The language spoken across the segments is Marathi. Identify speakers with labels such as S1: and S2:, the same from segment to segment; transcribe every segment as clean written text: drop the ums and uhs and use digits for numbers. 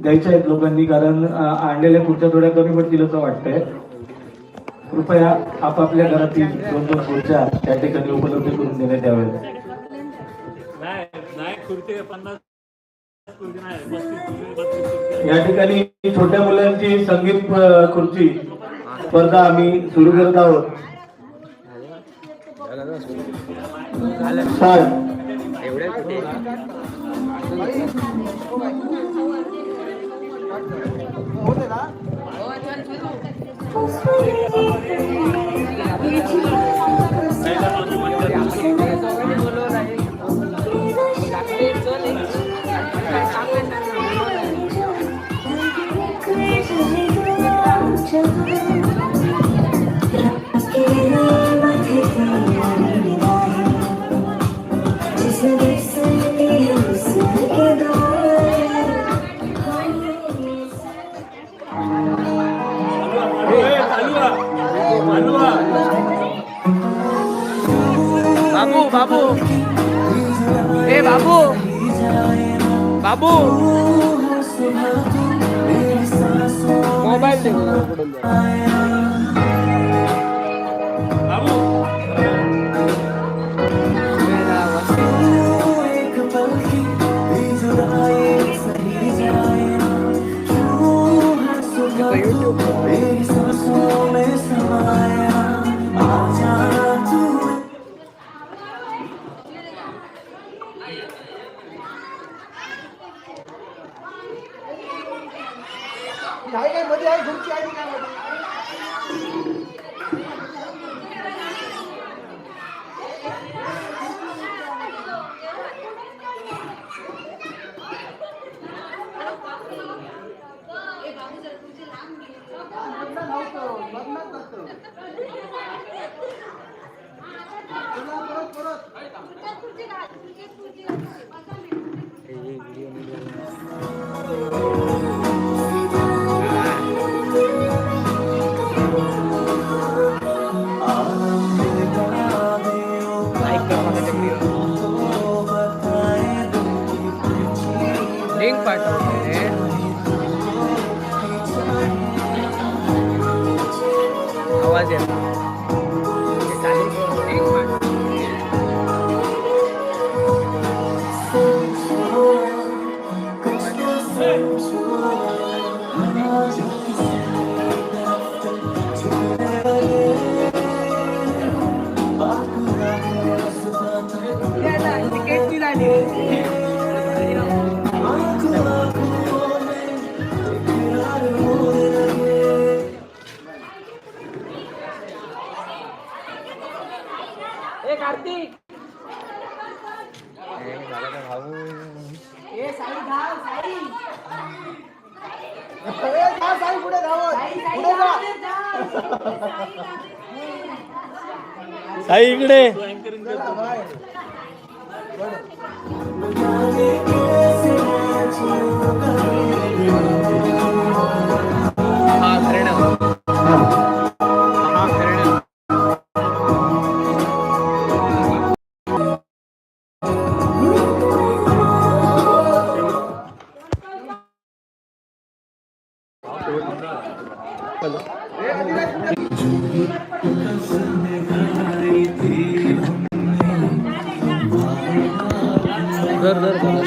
S1: द्यायच्या आहेत लोकांनी, कारण आणलेल्या खुर्च्या थोड्या कमी पडतील असं वाटतंय. कृपया आपापल्या घरातील 2-2 खुर्च्या त्या ठिकाणी उपलब्ध करून देण्यात याव्यात. या ठिकाणी छोट्या मुलांची संगीत खुर्ची स्पर्धा आम्ही सुरू करत आहोत.
S2: बाबू ए बाबू बाबू मोबाईल दे बाबू.
S3: काय मध्ये आहे घरची आहे काय मध्ये
S2: लिंक पाठवते आवाज येतो. तिकीट दिला कार्तिक
S3: साई पुढे धावत पुढे जा
S1: साई इकडे.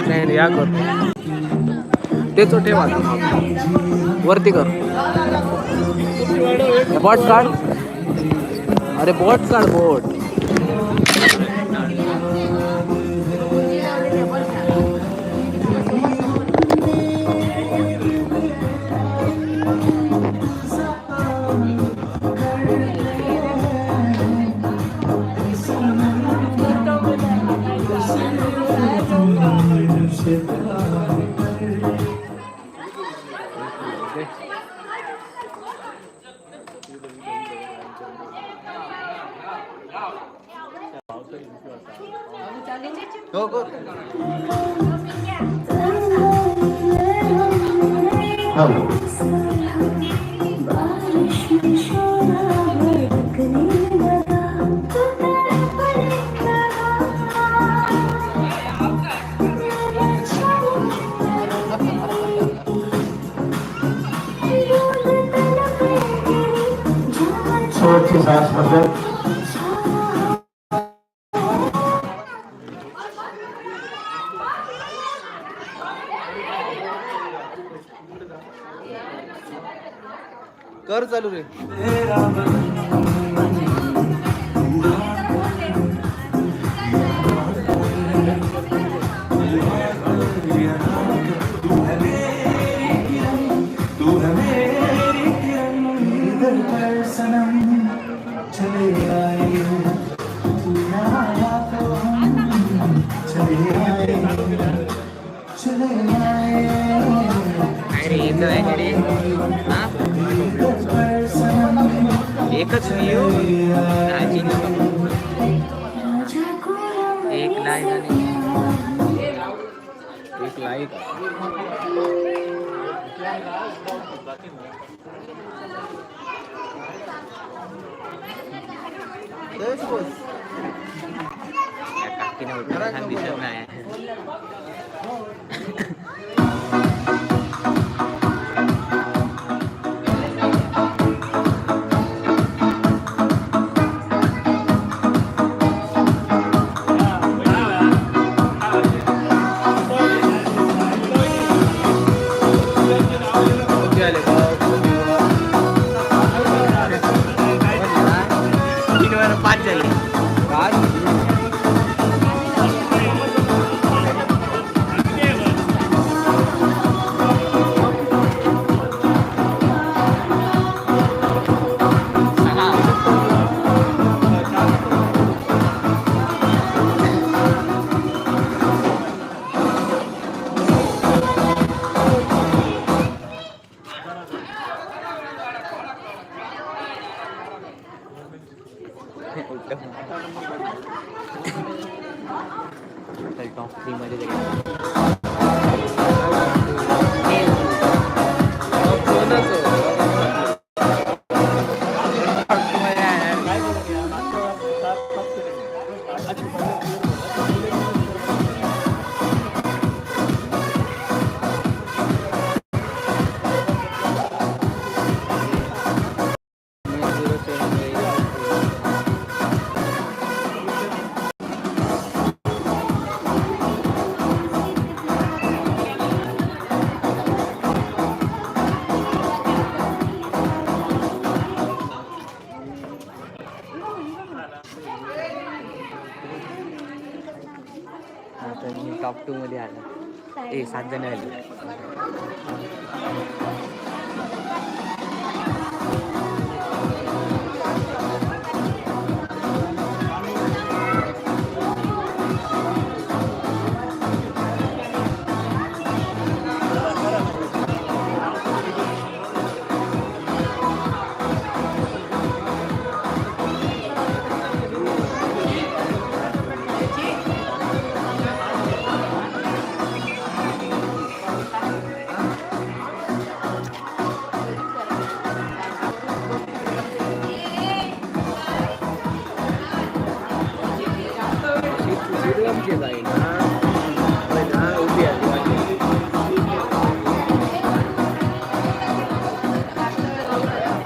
S2: कर या कर तेच ठेवा वरती कर. बॉट काढ. अरे बॉट काढ बॉट.
S1: 106 स्पर्धक
S2: कर चालू रे. एकच व्ह्यू एक लाईक आणि एक लाईक काकीने छान दिसत नाही. टॉप 3 मध्ये टॉप 2 मध्ये आला. 7 जण आले.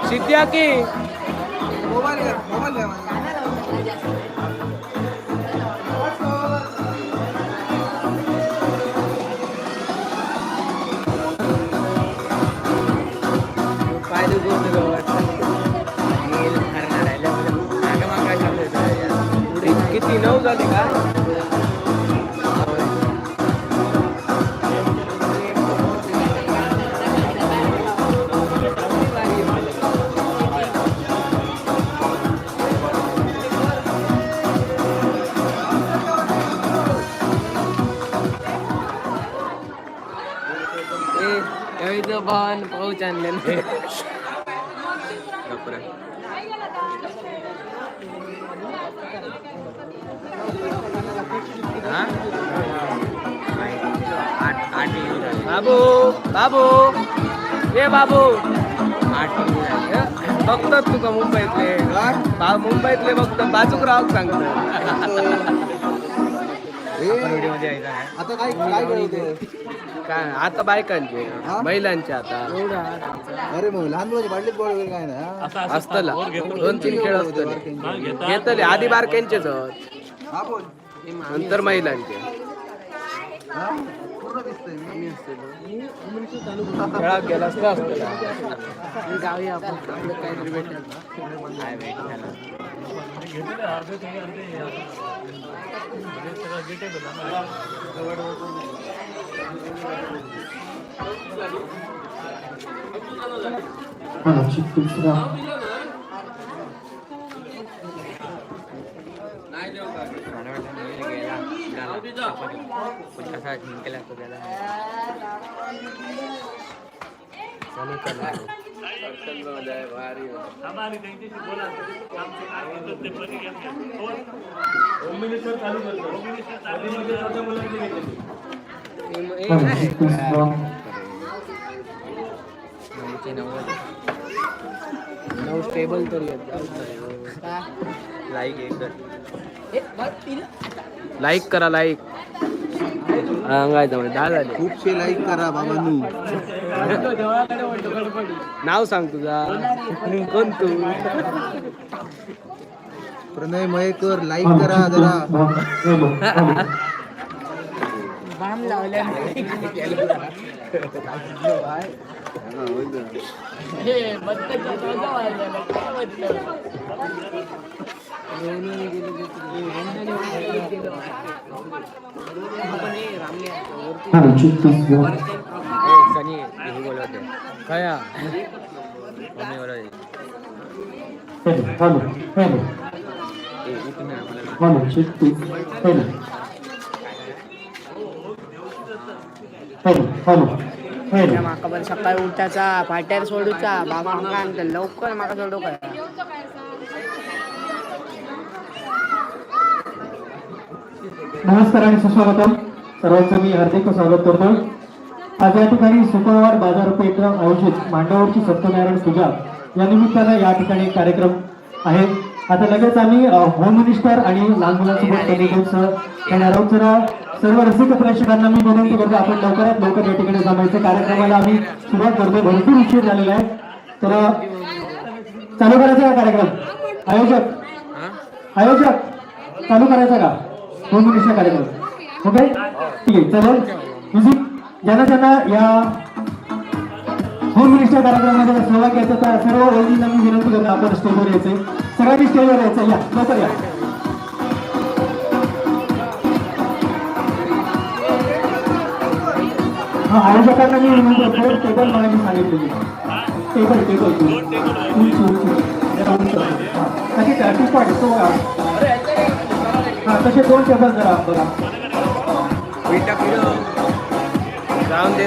S2: सिद्धिया की
S3: मोबाईल
S2: किती 9 झाले का? भावान पाऊच आणले बाबू बाबू ये बाबू 8 बघतात तुका मुंबईतले मुंबईतले बघतात बाजूक राहू सांगतात.
S3: आता काय काय
S2: काय आता बायकांचे महिलांचे आता
S3: अरे मग लहान मुलाची बाटलीत बॉल वगैरे काय ना
S2: असतला 2-3 खेळ असतले घेतले आधी बारक्यांचेच
S3: हा बोल
S2: नंतर महिलांचे
S3: हा पूर्ण दिसतंय
S2: खेळात गेला असता जाऊया आपण आपलं काहीतरी भेटेल स्टेबल तर लाईक करा लाईक अंगायचं दहा झाले
S3: खूपशे लाईक करा बाबांनू
S2: नाव सांग तुझा कोण तू
S3: प्रणय मयेकर लाईक करा जरा
S4: बाम लावल्या
S2: सनी हे बोलवते काय मम्मी बोलवते
S4: माका पण सकाळी उठायचा फाट्यार सोडूचा बाबा माका आणता लवकर माका सोडू काय
S1: नमस्कार आणि सुस्वागतम सर्वांचं मी हार्दिक स्वागत करतो. आज या ठिकाणी शुक्रवार बाजारपेठ आयोजित मांडवरची सत्यनारायण पूजा या निमित्तानं या ठिकाणी कार्यक्रम आहे. आता लगेच आम्ही होम मिनिस्टर आणि लहान मुलांसोबत येणार आहोत. तर सर्व रसिक प्रेक्षकांना मी विनंती करतो आपण लवकरात लवकर या ठिकाणी जमायचं. कार्यक्रमाला आम्ही सुरुवात करतो. भरपूर उशीर झालेला आहे तर चालू करायचा का कार्यक्रम. आयोजक चालू करायचा का होम मिनिस्टर कार्यक्रम. ओके ठीक आहे चला म्युझिक. ज्यांना ज्यांना या होम मिनिस्टर कार्यक्रमामध्ये सहभाग घ्यायचा तर सर्व वैदिकांना मी विनंती करतो आपण स्टेजवर यायचे. सगळ्यांनी स्टेजवर यायचं या लवकर या. हा आयोजकांना मी विनंती करतो टेबल मागायची सांगितलेली टेबल हा तसे 2 टेबल जरा बघा
S2: जाऊन दे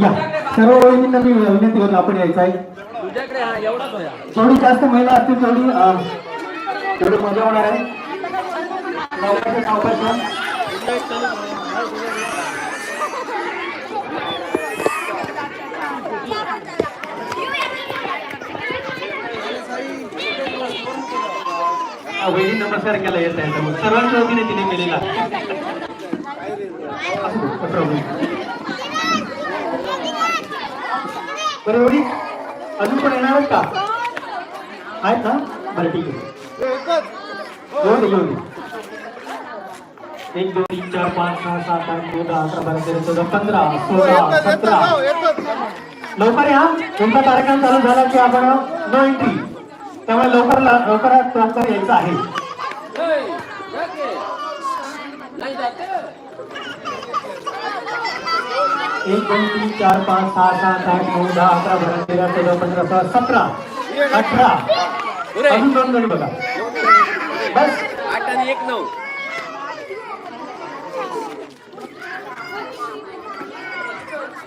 S1: या सर्व वहिनींना मी विनंती करतो आपण यायचं आहे. जेवढी जास्त महिला असतील तेवढी मजा होणार आहे. वहिनी नमस्कार केला येत आहे सर्वांच्या वतीने तिने केलेला बरोबर. अजून पण येणार का आहेत ना बरं ठीक आहे. 1 2 3 4 5 6 7 8 9 10 11 12 13 14 15 16 17 लवकर या. तुमचा कार्यक्रम चालू झाला की आपण नो एंट्री त्यामुळे लवकरात लवकर यायचं आहे. 1 2 3 4 5 6 7 8 9 10 11 12 13 14 15 16 17 18 अजून 2 जण बघा बस
S2: 8 आणि 1 9.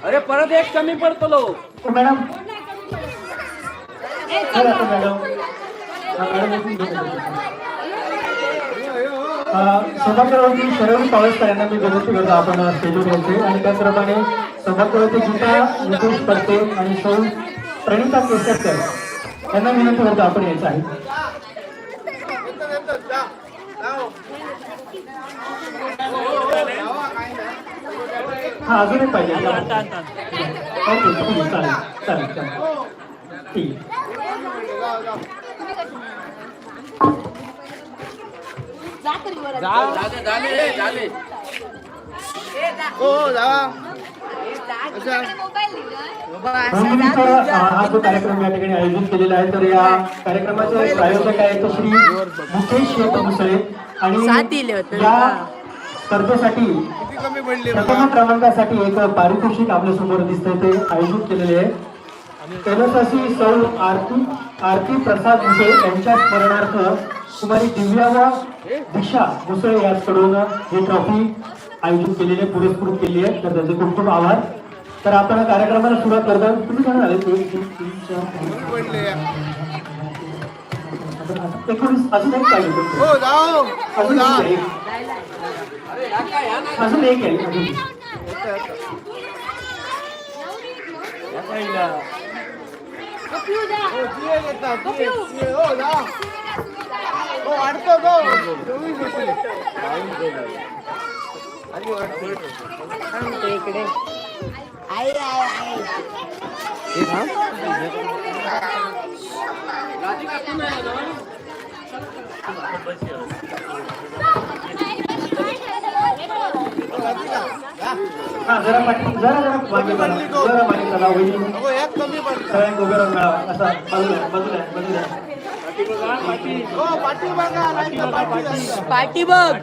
S2: अरे परत एक कमी पडतो लो
S1: मॅडम सभागृहाची शरद पावसकर यांना मी विनंती करतो आपण स्टेजवर यायचे. आणि त्याचप्रमाणे सभागृहाचे गीता नितेश परते आणि सौ प्रणिता केसरकर यांना विनंती करतो आपण यायचं आहे. हा अजून एक पाहिजे ओके ठीक आहे चालेल चालेल चालेल ठीक आहे हा जो कार्यक्रम या ठिकाणी आयोजित केलेला आहे तर या कार्यक्रमाचे प्रायोजक आहेत श्री मुकेश मुसळे
S4: साथ दिले
S1: आणि
S4: होते.
S1: या स्पर्धेसाठी प्रथम क्रमांकासाठी एक पारितोषिक आपल्या समोर दिसतंय ते आयोजित केलेले आहे कैलासाशी सौ आरती प्रसाद मुसळे यांच्या स्मरणार्थ कुमारी दिव्या व दिशा मुसळे याचकडून ही ट्रॉफी आयोजित केलेली पुरस्कृत केली आहे तर त्याचे खूप खूप आभार तर आपण कार्यक्रमाला सुरुवात करतो तुम्ही काय झाले 1 2 3 4 19 अजून एक पाहिजे अजून एक आहे
S4: इकडे आई आई
S1: हा जरा मागे चला होईल सगळ्यांना उभे राहून मिळावा असा बाजूला
S4: पाठी बघ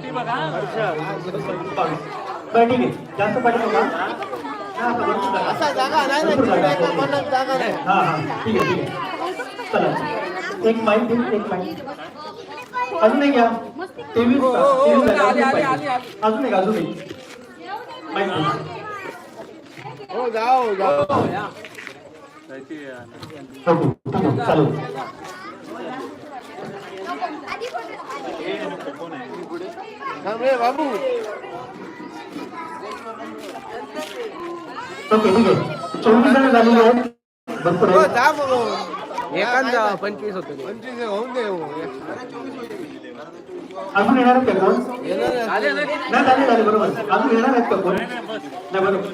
S1: बरं ठीक आहे जास्त पाठी नका हा ठीक आहे चला एक माईक अजून एक घ्या 23 अजून एक माईक ओके चालू
S3: बाबू
S1: ओके ठीक आहे 24 जण झालेले आहेत भरपूर
S2: एखादा 25 होतो
S3: 25 होऊन दे
S1: अजून येणार आहेत का कोण नाही झाले बरोबर अजून येणार आहेत का कोण नाही बरोबर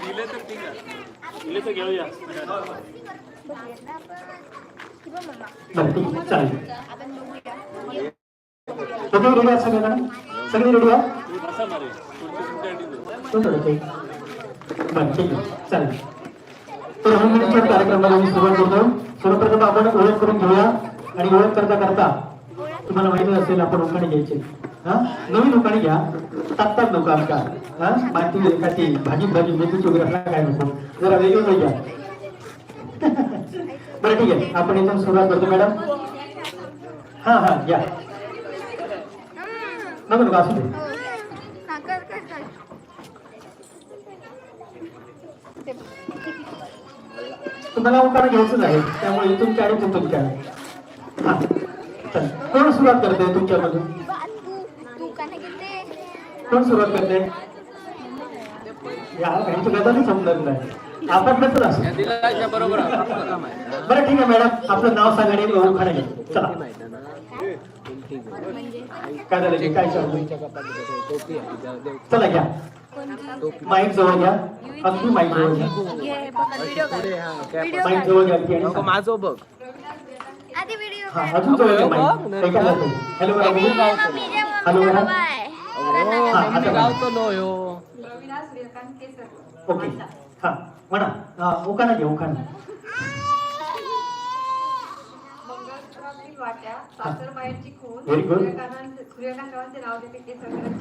S1: बरं ठीक आहे चालेल तुम्ही रेडी आहात सगळे रेडी आहात बरं ठीक आहे चालेल तर होममिनिस्टर कार्यक्रमाला मी सुरुवात करतो सर्वप्रथम आपण ओळख करून घेऊया आणि ओळख करता तुम्हाला माहिती असेल आपण उखाणे घ्यायचे हा नवीन उखाणे घ्या टाकतात नको आमच्या हा माती एखादी भाजी मेथीची वगैरे असला काय नको जरा वेगळं घ्या बरं ठीक आहे आपण इथून सुरुवात करतो मॅडम हा घ्या नको असू दे तुम्हाला उखाणं घ्यायचंच आहे त्यामुळे इथून काय तिथून काय हा चल कोण सुरुवात करते तुमच्यामधून कोण सुरुवात करते या घ्यायचं गदानी समजत नाही आपण कसं असं
S2: बरोबर
S1: बरं ठीक आहे मॅडम आपलं नाव सांगा आणि उखाणं घ्या चला काय झालं काय चला घ्या माईक जवळ घ्या अगदी माईक जवळ घ्या माईक जवळ घ्या
S2: माझं बघ
S1: हा अजून जवळ घ्या माईक हॅलो हॅलो
S2: गावतो नो यो
S1: ओके हा म्हणा उखाणा घ्या उखाणा व्हेरी गुड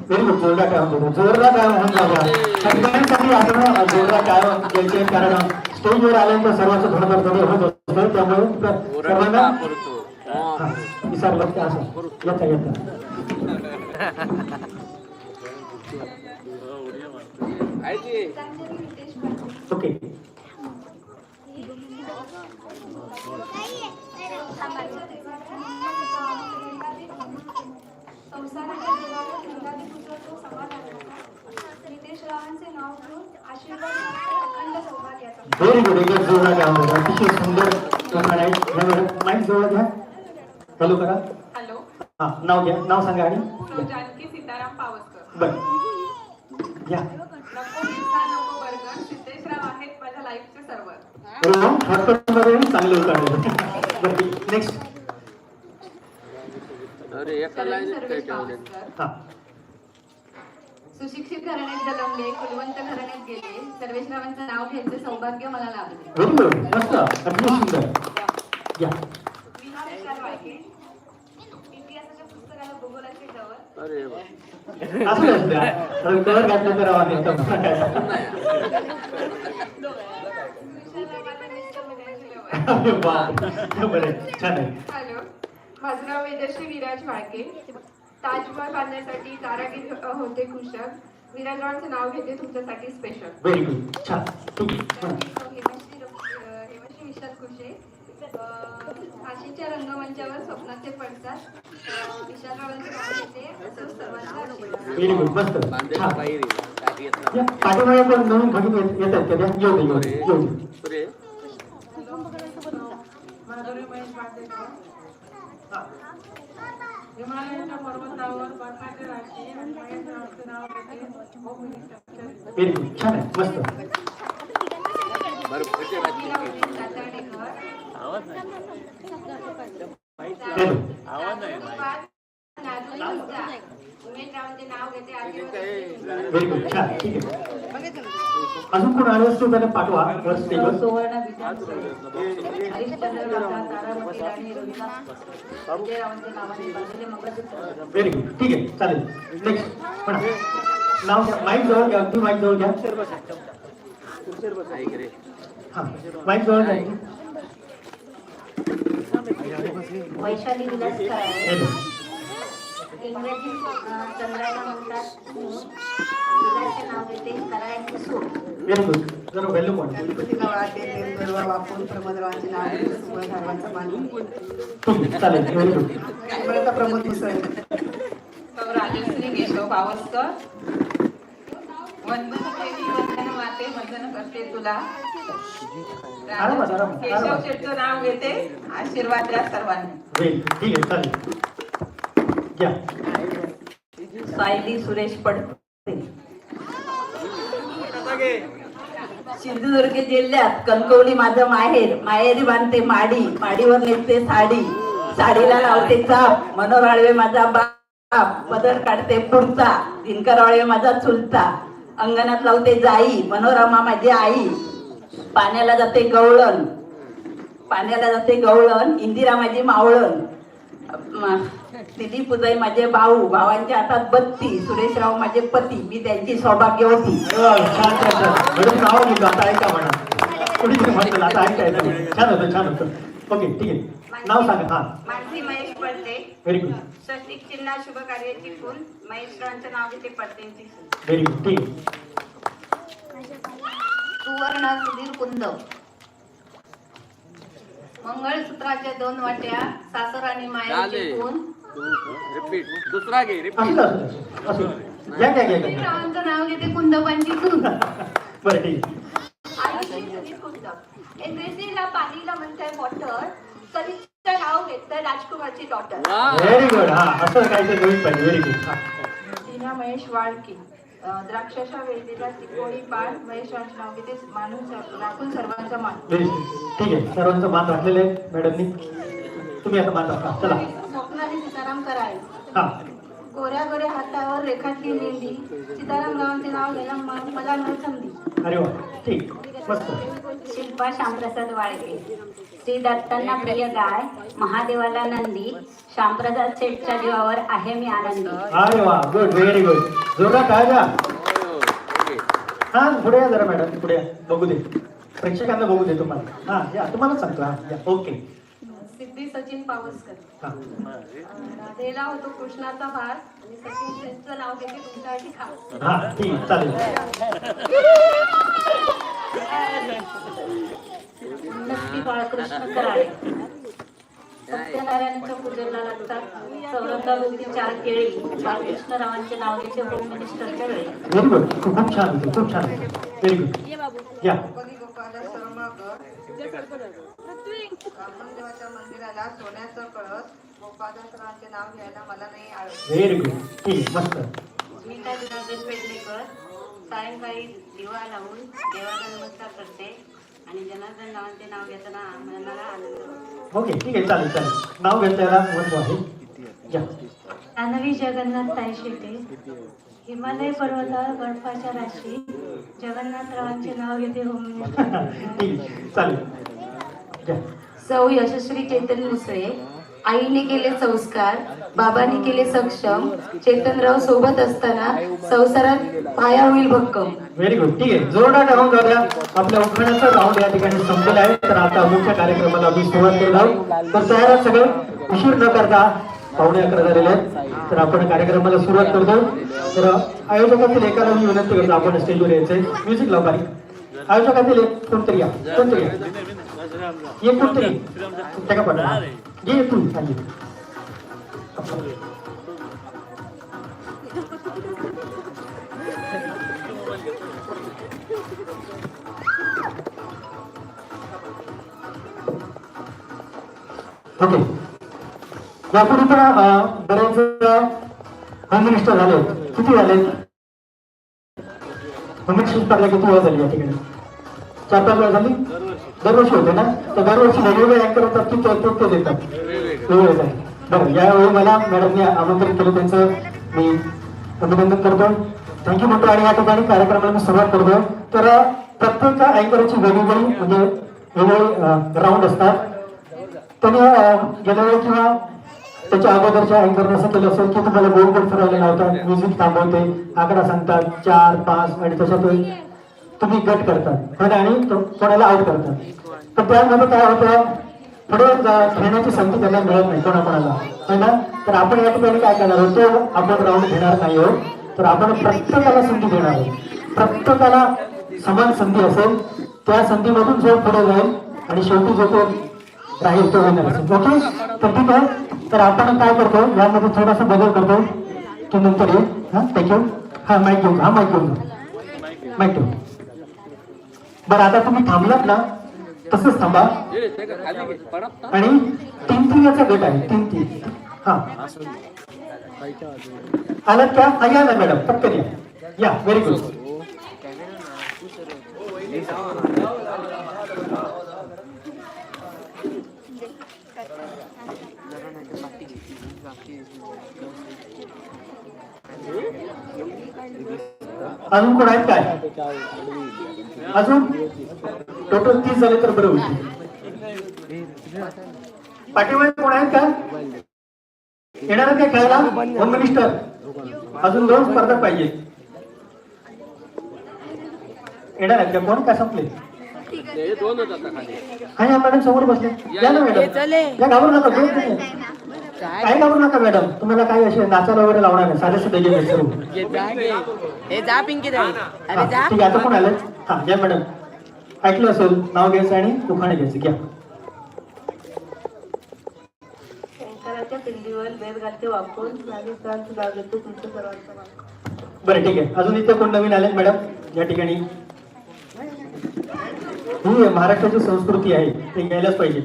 S1: व्हेरी गुड जोरदार काय म्हणतो जोरदार काय सगळ्यांसाठी आपण जोरदार काय द्यायचे कारण स्टेजवर आल्यानंतर सर्वांचं थोडंफार थोडं होत असतं त्यामुळे सर्वांना विचारलं की असं येता ओके व्हेरी गुड एक जोरदार काय म्हणतो अतिशय सुंदर उखाण आहे माईक जवळ घ्या हॅलो करा
S5: हॅलो
S1: हा नाव घ्या नाव सांगा आणि
S5: जानकी सीताराम पावसकर
S1: बरं घ्या
S5: नको पिझ्झा नको बर्गर
S1: शॉर्टकटमध्ये चांगलं उतरलं. नेक्स्ट.
S2: अरे एका लाईनीत काय ठेवले
S1: हा
S5: सुशिक्षित घराण्यात जन्मले, कुलवंत घराण्यात गेले, सर्वेश्वरांचं नाव घ्यायचे सौभाग्य मला लाभले.
S1: व्हेरी गुड, मस्त, अगदी सुंदर. या
S5: विहार वाळके, इतिहासाच्या पुस्तकाला भूगोलाचे कवर.
S2: अरे वा
S1: असं असतं कवर घातलं तर आवाज येतो. अरे वा, बरं छान आहे.
S5: हॅलो, माझं नाव वेदश्री विराज वाळके. ताजमहल बांधण्यासाठी कारागीर होते कुशल. विराजरावांचं नाव घेते तुमच्यासाठी स्पेशल.
S1: व्हेरी गुड, छान. ठीक आहे.
S5: हेमश्री विशाल कुशे. फाशीच्या रंगमंचावर स्वप्नाचे पडतात. विशालरावांचे नाव घेते असं सर्वांचा आशीर्वाद.
S1: व्हेरी गुड, मस्त,
S2: बांधेल
S1: छान.
S2: पायरी टाकी येत
S1: या पाठीमागे पण नवीन भगिनी येतात का त्या? येऊ दे, येऊ दे, येऊ दे.
S2: पुरे
S5: माधुरी महेश बांदेकर. हिमालयाच्या पर्वतावर बर्फाची राशी आणि महेशरावांचे नाव घेते होम मिनिस्टर.
S1: व्हेरी गुड, छान आहे, मस्त.
S2: बरं पुढचे राज्य
S1: हॅलो.
S5: उमेशरावांचे नाव घेते
S1: व्हेरी गुड, छान. ठीक आहे. अजून कोण आले असतो त्याला पाठवा वर स्टेजवर.
S5: सुवर्ण हरिश्चंद्र राजा तारामती राणी रुंदा विजयरावांच्या नावाने बांधलेले मंगळसूत्र.
S1: व्हेरी गुड, ठीक आहे, चालेल. नेक्स्ट म्हणा. नाव घ्या, माईक जवळ घ्या, अगदी माईक जवळ घ्या.
S2: ऐक रे
S1: हा, माईक जवळ घ्या.
S5: वैशाली विलास कराळे.
S1: हॅलो.
S5: इंग्रजी चंद्राला म्हणतात विलासचे नाव घेते कराळ्यांची सूट.
S1: व्हेरी गुड, जरा व्हॅल्यू कोण?
S6: वापरून प्रमोदरावांचे नाव घेते सुबळ धारवांचा मान.
S1: ठीक आहे, चालेल. Very good.
S6: प्रमोद मुसळे.
S5: राजश्री केशव पावसकर. वंदन देवी वंदन माते वंदन करते तुला.
S1: आरामात, आरामात,
S5: केशव
S1: आरामात.
S5: शेटचं नाव घेते आशीर्वाद द्या सर्वांनी.
S1: व्हेरी गुड, ठीक आहे, चालेल. घ्या.
S6: सायली सुरेश पडते. सिंधुदुर्ग जिल्ह्यात कणकवली माझं माहेर. माहेरी बांधते माडी, माडीवर नेसते साडी, साडीला लावते चाप. मनोहर आळवे माझा बाप, पदर काढते पुढचा. दिनकर आळवे माझा चुलता, अंगणात लावते जाई. मनोरमा माझी आई, पाण्याला जाते गवळण, पाण्याला जाते गवळण. इंदिरा माझी मावळण, दिदी पुजाई माझे भाऊ, भावांच्या हातात बत्ती. सुरेशराव माझे पती, मी त्यांची सौभाग्यवती.
S1: अरे वा, छान छान छान. मॅडम नाव घेतो, आता ऐका म्हणा. कुणीतरी म्हणतो, आता ऐकायचं. छान होतं, छान होतं. ओके, ठीक आहे. नाव सांगा. हा,
S5: मानसी महेश पडते.
S1: व्हेरी गुड,
S5: स्वस्तिक चिन्ह शुभ कार्याची फुल. महेशरावांचं नाव घेते पडतेंची फुल.
S1: व्हेरी गुड, ठीक आहे.
S5: सुवर्ण सुधीर कुंद. मंगळसूत्राच्या 2 वाट्या, सासर आणि मायाची खून.
S2: रिपीट दुसरा घे रिपीट
S1: असू दे, असू दे. घ्या, घ्या, घ्या, घ्या.
S5: रावांचं नाव घेते कुंदबांची खून.
S1: बरं, ठीक आहे.
S5: आणि सुधीर कुंद. इंग्रजीला पाणीला म्हणताय वॉटर, कधीचं नाव घेतलंय राजकुमारची डॉटर.
S1: Very good. हा, असं काहीतरी नवीन पाहिजे. Very good. हा,
S5: टीना महेश वाळके. द्राक्षाच्या वेलीला त्रिकोणी पान. महेशरावांचे नाव घेते मानून राखून सर्वांचा मान.
S1: व्हेरी गुड, ठीक आहे. सर्वांचं मान राखलेलं आहे मॅडमनी. तुम्ही आता मान राखा. चला.
S5: स्वप्नाली सीताराम कराळे.
S1: हा,
S5: गोऱ्या गोऱ्या हातावर रेखाटली मेंढी. सीताराम रावांचे नाव घ्यायला मला न संधी.
S1: अरे वा, ठीक, मस्त.
S5: शिल्पा श्यामप्रसाद वाळके. श्री दत्तांना प्रिय गाय, महादेवाला नंदी. श्यामप्रसाद शेठच्या जीवावर आहे मी आनंदी.
S1: अरे वा, गुड, व्हेरी गुड. जोरदार काय द्या. हा, पुढे या जरा मॅडम, पुढे या. बघू दे, प्रेक्षकांना बघू दे तुम्हाला. हा, या, तुम्हाला सांगतो. हा, या. ओके.
S5: सिद्धी सचिन पावसकर.
S1: हा,
S5: राधेला होतो कृष्णाचा भार आणि सचिन सेनचं नाव घेते तुमच्यासाठी खास.
S1: हा, ठीक, चालेल.
S5: नक्की बाळकृष्ण कराळे. सत्यनारायणाच्या पूजेला लागतात सौरंगाभोवती 4 केळी. बाळकृष्णरावांचे नाव घेते होम मिनिस्टरच्या वेळी.
S1: व्हेरी गुड, खूप छान होतं, खूप छान. Very good. या.
S5: ब्रह्मदेवाच्या मंदिराला सोन्याचं कळस. गोपादासरावांचे नाव घ्यायला मला नाही आळस.
S1: व्हेरी गुड, ठीक, मस्त.
S5: स्मिता जनार्दन पेडणेकर. सायंकाळी दिवा लावून देवाला नमस्कार करते.
S6: आणि जनार्दन नावांचे नाव घेताना मनाला आनंद होतो.
S1: ओके ठीक आहे, चालेल चालेल. नाव घेतल्याला महत्व आहे. घ्या.
S7: जान्हवी जगन्नाथ ताई शेटे, हिमालय पर्वतावर बर्फाच्या राशी, जगन्नाथरावांचे नाव घेते होम
S1: ठीक आहे, चालेल. घ्या.
S5: सौ यशस्वी चेतन मुसळे, आईने केले संस्कार, बाबांनी केले सक्षम, चेतनराव सोबत असताना संसारात पाया होईल भक्कम.
S1: Very good. ठीक आहे, जोरदार टाळून जाऊया. आपल्या उखाण्याचा राऊंड या ठिकाणी संपलेला आहे. तर आता मुख्य कार्यक्रमाला आम्ही सुरुवात करत आहोत. तर तयार आहात सगळे? उशीर न करता 11:15 झालेले आहेत. तर आपण कार्यक्रमाला सुरुवात करतो. तर आयोजकातील एकाला मी विनंती करतो, आपण स्टेजवर यायचंय. म्युझिक लाव बारीक. आयोजकातील एक कोणतरी या, कोणतरी या. एक कोणतरी त्या का पडला ये तू सांगे. ओके, यापूर्वी पण बरेच होम मिनिस्टर झाले. किती झाले होम मिनिस्टर स्पर्धा? किती वेळा झाली या ठिकाणी? 4-5 वेळा झाली. दरवर्षी होते ना? तर दरवर्षी वेगवेगळे अँकर होतात की ते देतात वेगवेगळे आहे. बरं, यावेळी मला मॅडमने आमंत्रित केलं, त्यांचं मी अभिनंदन करतो. थँक्यू म्हणतो. आणि या ठिकाणी कार्यक्रमाला मी सुरुवात करतो. तर प्रत्येक अँकरची वेगवेगळी म्हणजे वेगवेगळे राऊंड असतात. त्यांनी गेल्या वेळी किंवा त्याच्या अगोदरच्या अँकरने असं केलं असेल की तुम्हाला गोल गोल फिरवले लावतात, म्युझिक थांबवते, आकडा सांगतात 4, 5 आणि तशात तुम्ही गट करतात आणि कोणाला आउट करतात. तर त्यामध्ये काय होतं, पुढे खेळण्याची संधी त्यांना मिळत नाही कोणाकोणाला, है ना? तर आपण या ठिकाणी काय करणार आहोत, तो आपण राऊंड घेणार नाही आहोत. तर आपण प्रत्येकाला संधी देणार आहोत. प्रत्येकाला समान संधी असेल, त्या संधीमधून जो पुढे जाईल आणि शेवटी जो तो राहील तो विनर असेल. ओके, तर ठीक आहे. तर आपण काय करतो, यामध्ये थोडासा बदल करतो की नंतर येऊ. हा, थँक्यू. हा, माईक घेऊन, हा माईक घेऊन, माईक घेऊन. बरं, आता तुम्ही थांबलात ना, तसंच थांबा. आणि 3-3 याचा गट आहे. 3-3. हा, आलात का? या ना मॅडम, पटकन या. Very good. अजून कोण आहेत काय? अजून टोटल 30 झाले तर बरं होईल. पाठीमागे कोण आहेत का? येणार काय खेळायला? Home minister. अजून 2 स्पर्धक पाहिजे. येणार आहेत का कोण? काय संपले? हा, या मॅडम समोर बसले. या ना मॅडम, या. घाबरू नका, काय घाबरू नका मॅडम. तुम्हाला काय असे नाचायला वगैरे लावणार नाही, साधे सुद्धा गेले सर्व.
S4: ठीक आहे,
S1: आता कोण आलं? हा, या मॅडम. ऐकलं असेल, नाव घ्यायचं आणि उखाणे घ्यायचं. घ्या.
S6: शंकराच्या पिंडीवर बैलगाडे वापरून तुमचं सर्वांचं.
S1: बरं, ठीक आहे. अजून इथे कोण नवीन आलेत मॅडम या ठिकाणी? ही महाराष्ट्राची संस्कृती आहे, ते घ्यायलाच पाहिजे.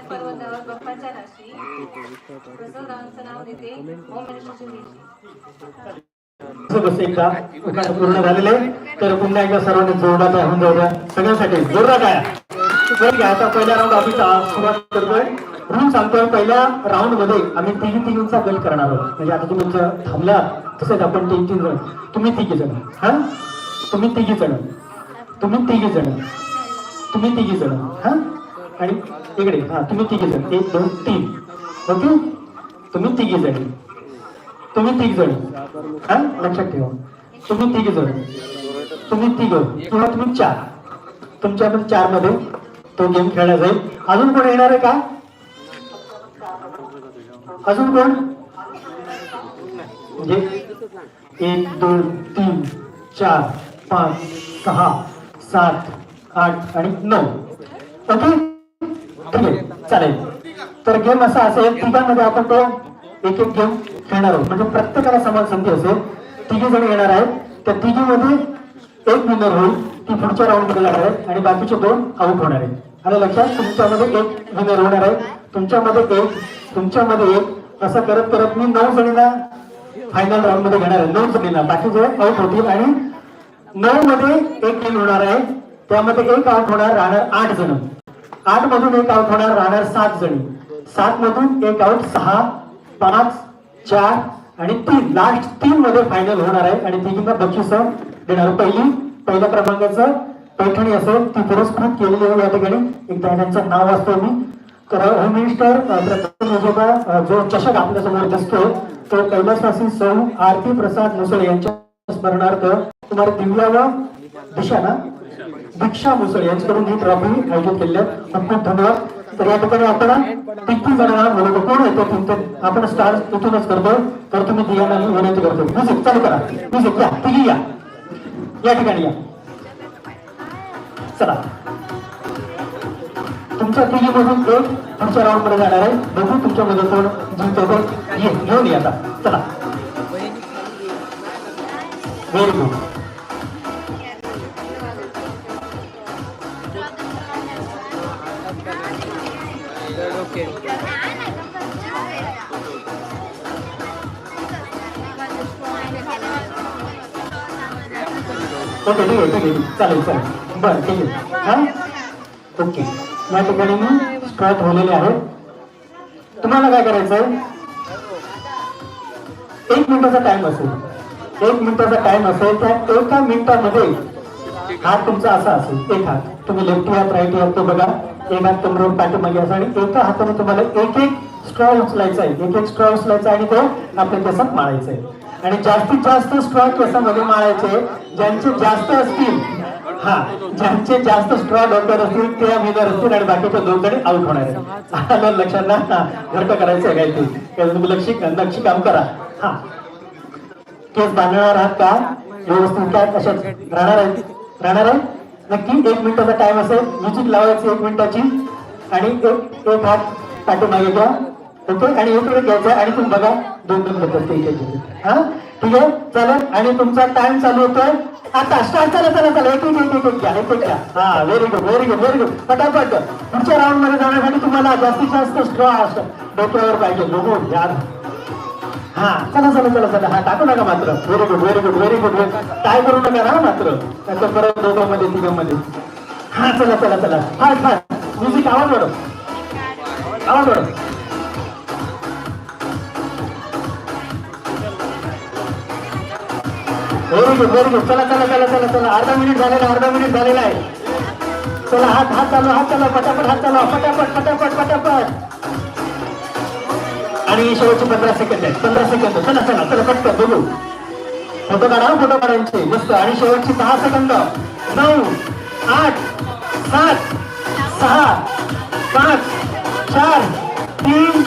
S5: पर्वतावर बर्फाच्या राशी, प्रसवरावांचं नाव घेते होम मिनिस्टरची.
S1: एकदा उखाणे पूर्ण झालेले. तर पुन्हा एकदा सर्वांनी जोरदार टाळ्या होऊन जाऊया सगळ्यांसाठी. जोरदार टाळ्या. आता पहिल्या राऊंड आम्ही सुरुवात करतोय. रूल सांगतोय, पहिल्या राऊंड मध्ये आम्ही 3-3चा गट करणार आहोत. म्हणजे आता तुम्ही थांबला तसेच आपण 3-3 जण, तुम्ही 3 जण, हा, तुम्ही 3 जण, तुम्ही 3 जण, तुम्ही 3 जण, हा, आणि इकडे हा तुम्ही 3 जण. 1, 2, 3. ओके, तुम्ही 3 जण, तुम्ही 3 जण, हा, लक्षात ठेवा. तुम्ही 3 जण, तुम्ही 3 किंवा तुम्ही 4. तुमच्याकडे 4 मध्ये तो गेम खेळला जाईल. अजून कोण येणार आहे का? अजून कोण? म्हणजे 1 2 3 4 5 6 7 8 आणि 9. ओके ठीक आहे चालेल. तर गेम असा असेल तिघांमध्ये आपण तो एक एक गेम खेळणार आहोत. म्हणजे प्रत्येकाला समान संधी असेल. तिघी जण येणार आहेत. त्या तिघीमध्ये एक विनर होईल ती पुढच्या राऊंड मध्ये लागणार आहे आणि बाकीचे 2 आउट होणार आहेत. आणि लक्षात तुमच्यामध्ये एक विनर होणार आहे, तुमच्यामध्ये एक असं करत करत मी 9 जणींना फायनल राऊंड मध्ये घेणार आहे. 9 जणींना बाकीचे आउट होतील आणि 9 मध्ये एक गेम होणार आहे. त्यामध्ये एक आउट होणार, राहणार 8 जण. 8 मधून एक आउट होणार, राहणार 7 जणी. 7 मधून एक आउट 6 5 4 आणि 3 लास्ट 3 मध्ये फायनल होणार आहे आणि तिघींना बक्षीस देणार. पहिल्या क्रमांकाचं पैठणी असेल ती पुरस्कृत केलेली आहे या ठिकाणी. एकदा त्यांचं नाव वाचतो मी. तर होम मिनिस्टर प्रथम जो चषक आपल्या समोर दिसतोय तो कैलासवासी सौ आरती प्रसाद मुसळे यांच्या स्मरणार्थ तुम्हाला दिव्या व दिशा दीक्षा मुसळे यांच्याकडून ही ट्रॉफी आयोजित केली आहे. खूप खूप धन्यवाद. तर या ठिकाणी आपण 3 जणांना बोलवतो. कोण येतो आपण स्टार्ट इथूनच करतो. तर तुम्ही दिव्यांना विनंती करतो. म्युझिक चालू करा. म्युझिक या तिघी या ठिकाणी या. चला तुमच्या तिघीमधून एक पुढच्या राऊंड मध्ये जाणार आहे. बघू तुमच्यामध्ये कोण जिंकतो. घेऊन या आता. चला व्हेरी गुड.
S2: ओके
S1: ओके ठीक आहे चालेल बरं ठीक आहे. हा ओके या ठिकाणी मी स्टार्ट झालेले आहे. तुम्हाला काय करायचं आहे 1 मिनिटाचा टाइम असेल. 1 मिनिटाचा टाइम असेल त्या 1 मिनिटामध्ये हात तुमचा असा असेल. एक हात तुम्ही लेफ्ट हात राईट हात तो बघा. एक हात कमरेवर पाठीमागे असा आणि एका हाताने तुम्हाला एक स्ट्रॉ उचलायचा आहे. एक स्ट्रॉ उचलायचा आणि तो आपल्या केसात मारायचा आहे. आणि जास्तीत जास्त स्ट्रॉ केसामध्ये मारायचे ज्यांचे जास्त असतील. ज्यांचे जास्त स्ट्रॉ डॉक्टर असतील ते विनर असतील आणि बाकीचे 2 जण आउट होणार आहे. लक्षात ना घरट करायचं आहे काय तुम्ही नक्षी काम करा. केस बांधणार आहात का व्यवस्थित काय तशाच राहणार आहे नक्की. 1 मिनिटाचा टाइम असेल. म्युझिक लावायची 1 मिनिटाची आणि एक हात पाठीमागे घ्या. ओके आणि इकडे घ्यायचा आणि तुम्ही बघा 2 पद्धत ठीक आहे चालेल. आणि तुमचा टाइम चालू होतोय आता. स्टार्ट चला एक घ्या. हा व्हेरी गुड पटापट. पुढच्या राऊंड मध्ये जाण्यासाठी तुम्हाला जास्तीत जास्त स्ट्रॉ डोक्यावर पाहिजे. बघू यार. चला हा टाकू नका मात्र. व्हेरी गुड काय करू नका ना मात्र. त्याचं परत दोघांमध्ये तिघांमध्ये. चला फास्ट म्युझिक आवाज वाढव. व्हेरी गुड चला अर्धा मिनिट झालेला आहे. चला हात चालू पटापट. आणि शेवटचे 15 सेकंद आहेत. 15 सेकंद चला पटकन बघू. फोटो काढायचे मस्त. आणि शेवटची 10 सेकंद. 9 8 7 6 5 4 3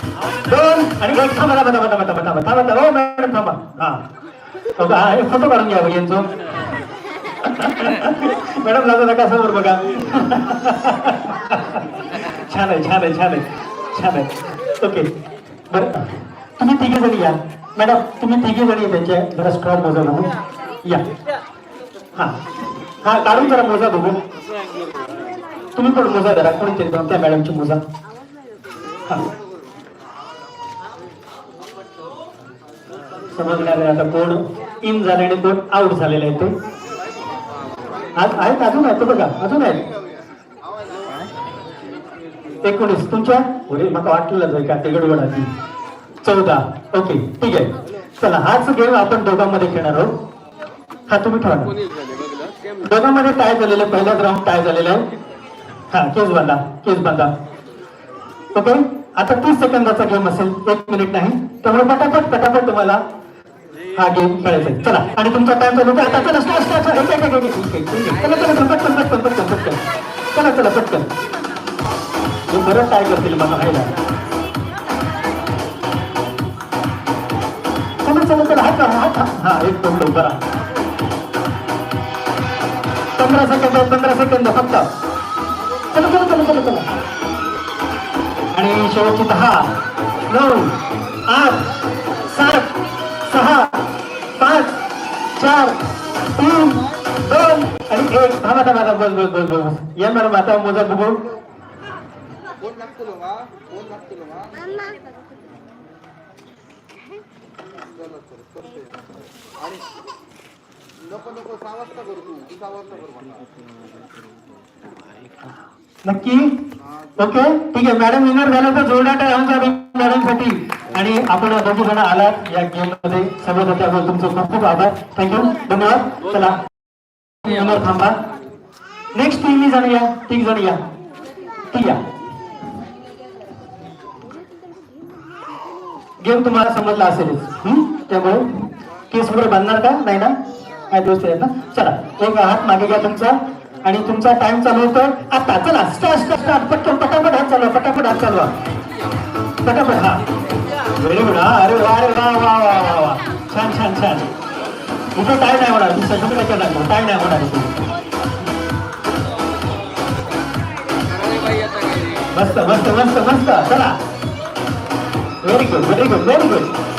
S1: 2 आणि 1. थांबा हो मॅडम थांबा. फोटो काढून घ्या यांचं. मॅडम लागू नका समोर बघा. छान आहे. ओके बरं तुम्ही 3 जणी या. मॅडम तुम्ही 3 जणी त्यांच्या जरा स्ट्रॉंग मोजा बघू या. काढून जरा मोजा बघू. तुम्ही पण मोजा जरा कोणीतरी त्या मॅडमची मोजा. समजणार आहे आता कोण इन झाले आणि कोण आउट झालेले आहे ते. आहेत अजून आहेत बघा. अजून आहेत 19 तुमच्या मला वाटलेलं आहे का ते गडबड आधी. 14 ओके ठीक आहे. चला हाच गेम आपण दोघांमध्ये खेळणार आहोत. तुम्ही ठेवा. दोघांमध्ये टाय झालेलं आहे. पहिलाच राऊंड टाय झालेला आहे. केस बांधा. ओके आता 30 सेकंदाचा गेम असेल. 1 मिनिट नाही. त्यामुळे पटापट तुम्हाला हा गेम खेळायचा आहे. चला आणि तुमचा टाइम चालू आता. चला पटकन. बरं काय करतील मला खायला. चला हात हा एकदम लवकर 15 सेकंद फक्त चला आणि शेवटची 10 9 8 7 6 5 4 3 2 आणि 1 थांबा बस या मॅडम आता मोजा बघू
S3: कोण लागतो मा आणि नको 6 वाजता करू तू 6 वाजता करू
S1: नक्की ओके ठीक आहे मॅडम विनर झालं तर जोरदार टाळ्या मॅडम साठी आणि आपण दोघी जण आलात या गेम मध्ये सगळं होते त्याबद्दल तुमचं खूप खूप आभार थँक्यू धन्यवाद चला यावर थांबा नेक्स्ट 3 जण या 3 जण या ठीक या गेम तुम्हाला समजला असेलच त्यामुळे केस वगैरे बांधणार का नाही ना काय दोस्त आहेत ना चला एक हात मागे घ्या तुमचा आणि तुमचा टाइम चालू होतो आता चला स्टार्ट पटकन पटापट हात चालवा पटापट हा व्हेरी गुड अरे वा छान इथे काय नाही होणार तुम्ही सर्टिफिकेट लागतो काय नाही होणार मस्त चला व्हेरी गुड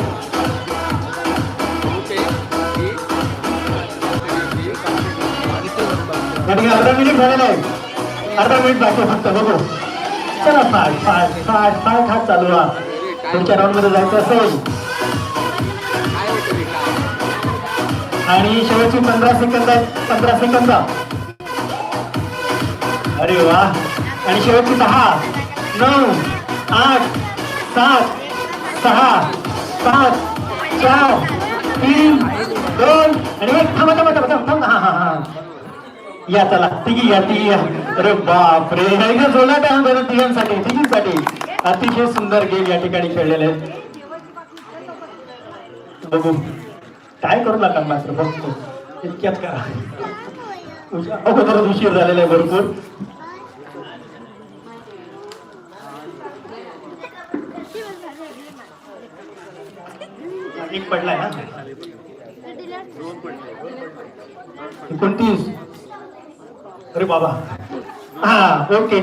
S1: अर्धा मिनिट झालेला आहे अर्धा मिनिट बाकी फक्त बघू चला फास्ट हात चालवा पुढच्या राऊंड मध्ये जायचं असेल आणि शेवटची 15 सेकंद अरे वा आणि शेवटची 10 9 8 7 6 5 4 3 2 आणि 1 थांबा हा या चला तिघी या अरे बापरे जोडा टाइम बरं तिघींसाठी अतिशय सुंदर गेम या ठिकाणी खेळलेले आहेत बघू काय करू नका मात्र बघतो इतक्यात करा अगोदरच उशीर झालेला आहे भरपूर एक पडलाय ना 29 अरे बाबा हा ओके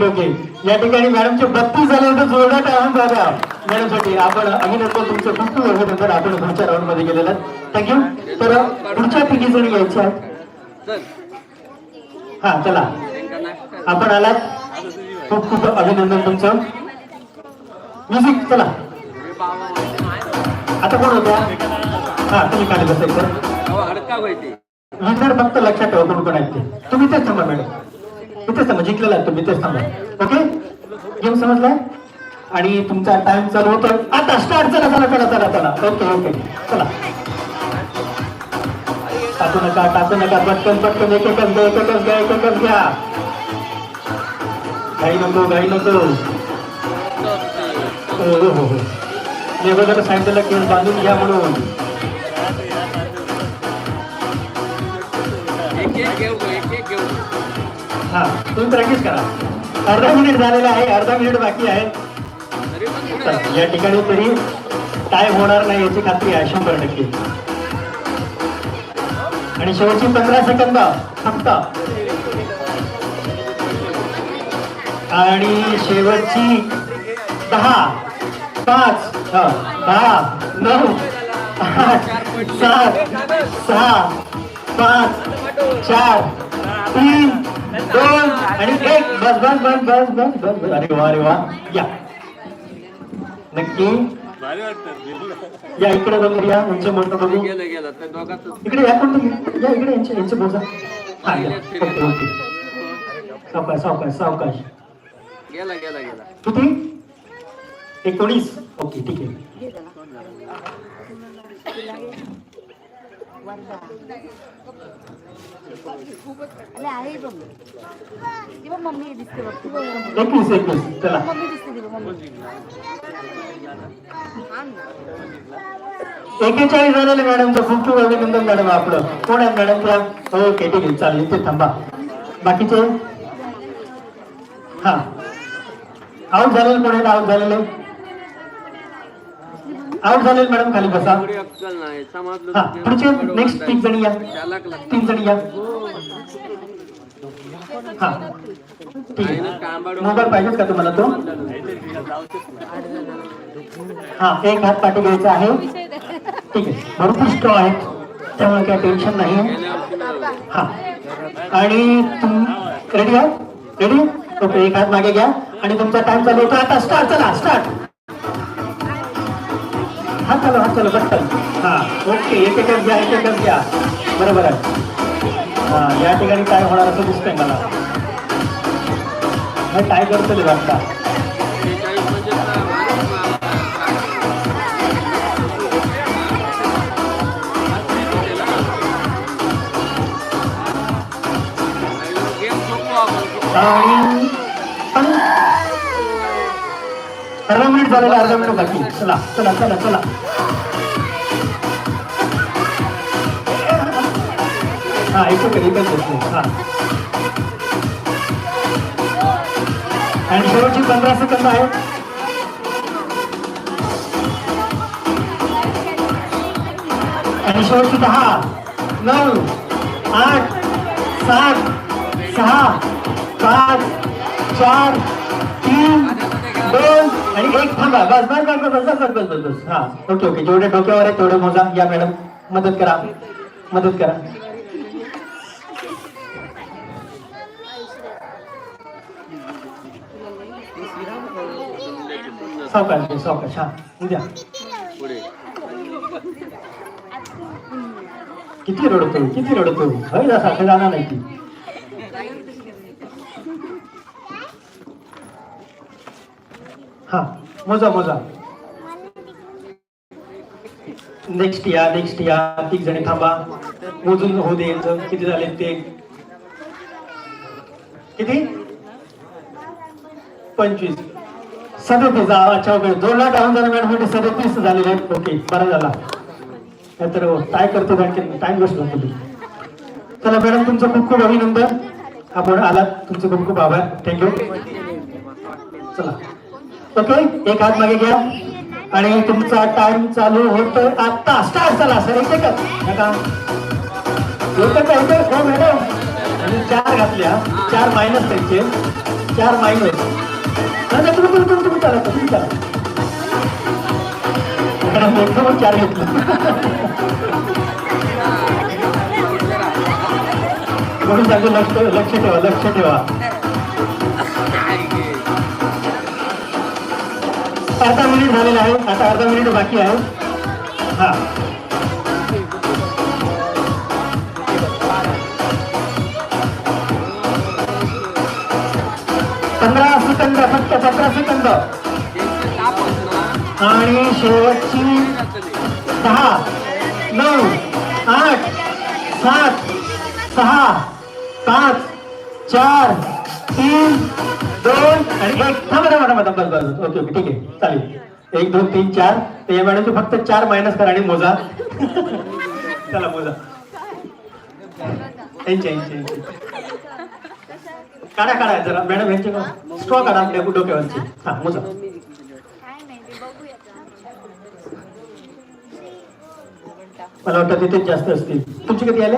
S1: या ठिकाणी मॅडमचे 32 झाले तर जोरदार टाळ्या झाल्या मॅडमसाठी आपण अभिनंदन तुमचं खूप नंतर आपण पुढच्या राऊंड मध्ये गेलेला थँक्यू तर पुढच्या 3 जण यायच्या हा चला आपण आलात खूप अभिनंदन तुमचं म्युझिक चला आता कोण होत्या हा तुम्ही खाली बसायचं विनर फक्त लक्षात ठेवा कोण आहेत ते तुम्ही तेच थांबा मॅडम इथेच थांबा जिंकलेला आहे तुम्ही तेच थांबा ओके गेम समजलाय आणि तुमचा टाइम चालू होतो आता स्टार्ट चला ओके चला टाकू नका पटकन एकच घ्या घाई नको हो लेबर सांगितलं केस बांधून घ्या म्हणून हा तुम्ही प्रॅक्टिस करा अर्धा मिनिट झालेला आहे अर्धा मिनिट बाकी आहे या ठिकाणी तरी टाइम होणार नाही याची खात्री आहे 100% आणि शेवटची 15 सेकंद फक्त आणि शेवटची 10 5 10 9 8 7 6 5 4 3 2 आणि 1 बस अरे वा या नक्की या इकडे बघ या यांचे मोठं बघू इकडे या कोण या इकडे यांचे बोजा हा ओके सावकाश किती 19 ओके ठीक आहे एकवीस चला 41 झालेले मॅडमचं खूप अभिनंदन मॅडम आपलं कोण आहे मॅडम ओके ठीक आहे चालेल इथे थांबा बाकीचे हा आउट झालेले कोण आहेत आउट झालेले आउट झाले मॅडम, खाली बसा.
S2: अक्कल नाही समजलं
S1: हा पुढचे नेक्स्ट 3 जणी या, 3 जणी या. हा ठीक आहे. मोबाईल पाहिजेच का तुम्हाला तो? हा एक हात पाठी घ्यायचा आहे. ठीक आहे, भरपूर स्ट्रॉ आहेत त्यामुळे काही टेन्शन नाही. हा आणि रेडी आहात? रेडी? ओके, एक हात मागे घ्या आणि तुमचा टाइम चालू होतो आता. स्टार्ट. चला स्टार्ट. हात चालू पटकन. हा ओके, एक एकच घ्या. बरोबर आहे. हा या ठिकाणी काय होणार असं दिसतंय मला. काय करतो वाटता? आणि अर्धा मिनिट झालेला, अर्धा मिनिट बाकी. चला चला चला चला. हा एकच हा. आणि शेवटची 15 सेकंद आहेत. आणि शेवटची 10, 9, 8, 7, 6, 5, 4, 3, 2 आणि 1. थांबा. बस बस बस बस बस बस बस बस. हा ओके. जेवढे डोक्यावर आहे तेवढे मोजा. या मॅडम मदत करा. सावकाश. हा उद्या किती रडतो सारखं जाणार नाही ती. हा मोजा. नेक्स्ट या. 3 जणी थांबा. मोजून होऊ दे किती झाले ते. किती? 25, 37. अच्छा ओके. 2 लाख डाऊन झाला मॅडम. 37 झालेले आहेत. ओके बरं झाला. तर काय करतो आणखी टाइम वेस्ट होतो. चला मॅडम, तुमचं खूप खूप अभिनंदन. आपण आलात, तुमचे खूप खूप आभार. थँक्यू. चला ओके, एक हात मागे घ्या आणि तुमचा टाइम चालू होतोय आता. स्टार्ट. चला सर, एकच नका हो मॅडम. आणि 4 घातल्या, 4 मायनस त्यांचे, 4 मायनस. तुम्ही चला. एकदम 4 घेतलं. म्हणून सांगतो लक्ष ठेवा. अर्धा मिनिट झालेला आहे. आता अर्धा मिनिट बाकी आहे. हा 15 सेकंद, फक्त 15 सेकंद. आणि शेवटची 10, 9, 8, 7, 6, 5, 4, 3, 2 आणि 1. थांबा. बस. ओके ठीक आहे, चालेल. 1, 2, 3, 4. तर या मॅडमचे फक्त 4 मायनस करा आणि मोजा. चला मोजा. काढा जरा मॅडम यांचे स्ट्रॉ काढा आपल्या डोक्यावरची. हा मोजा. मला वाटतं तिथेच जास्त असतील. तुमचे किती आले?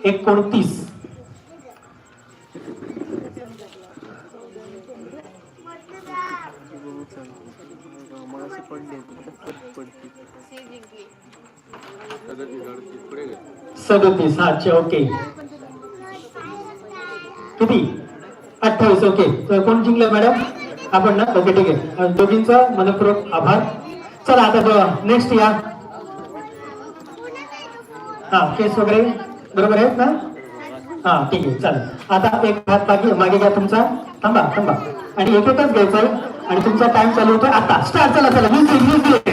S1: 29. सदतीस. अच्छा ओके. किती? 28. ओके. तर कोण जिंकलं मॅडम? आपण ना. ओके ठीक आहे. दोघींचा मनपूर्वक आभार. चला आता नेक्स्ट या. हा केस वगैरे बरोबर आहेत ना? हा ठीक आहे चालेल. आता एक हात मागे घ्या तुमचा. थांबा आणि एकच घ्यायचा आणि तुमचा टाइम चालू होतोय आता. स्टार्ट. चला म्युझिक.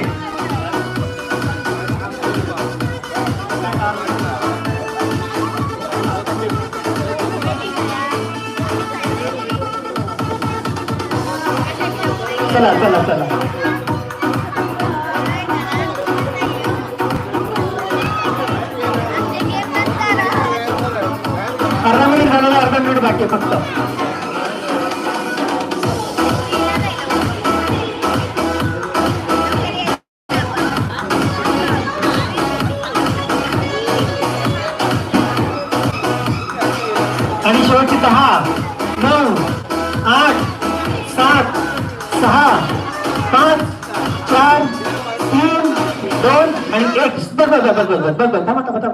S1: चला अर्धा मिनिट झालेला, अर्धा मिनिट बाकी फक्त. शेवटची 10, 9, 8, 7, 6, 5, 4, 3, 2 आणि 1. बस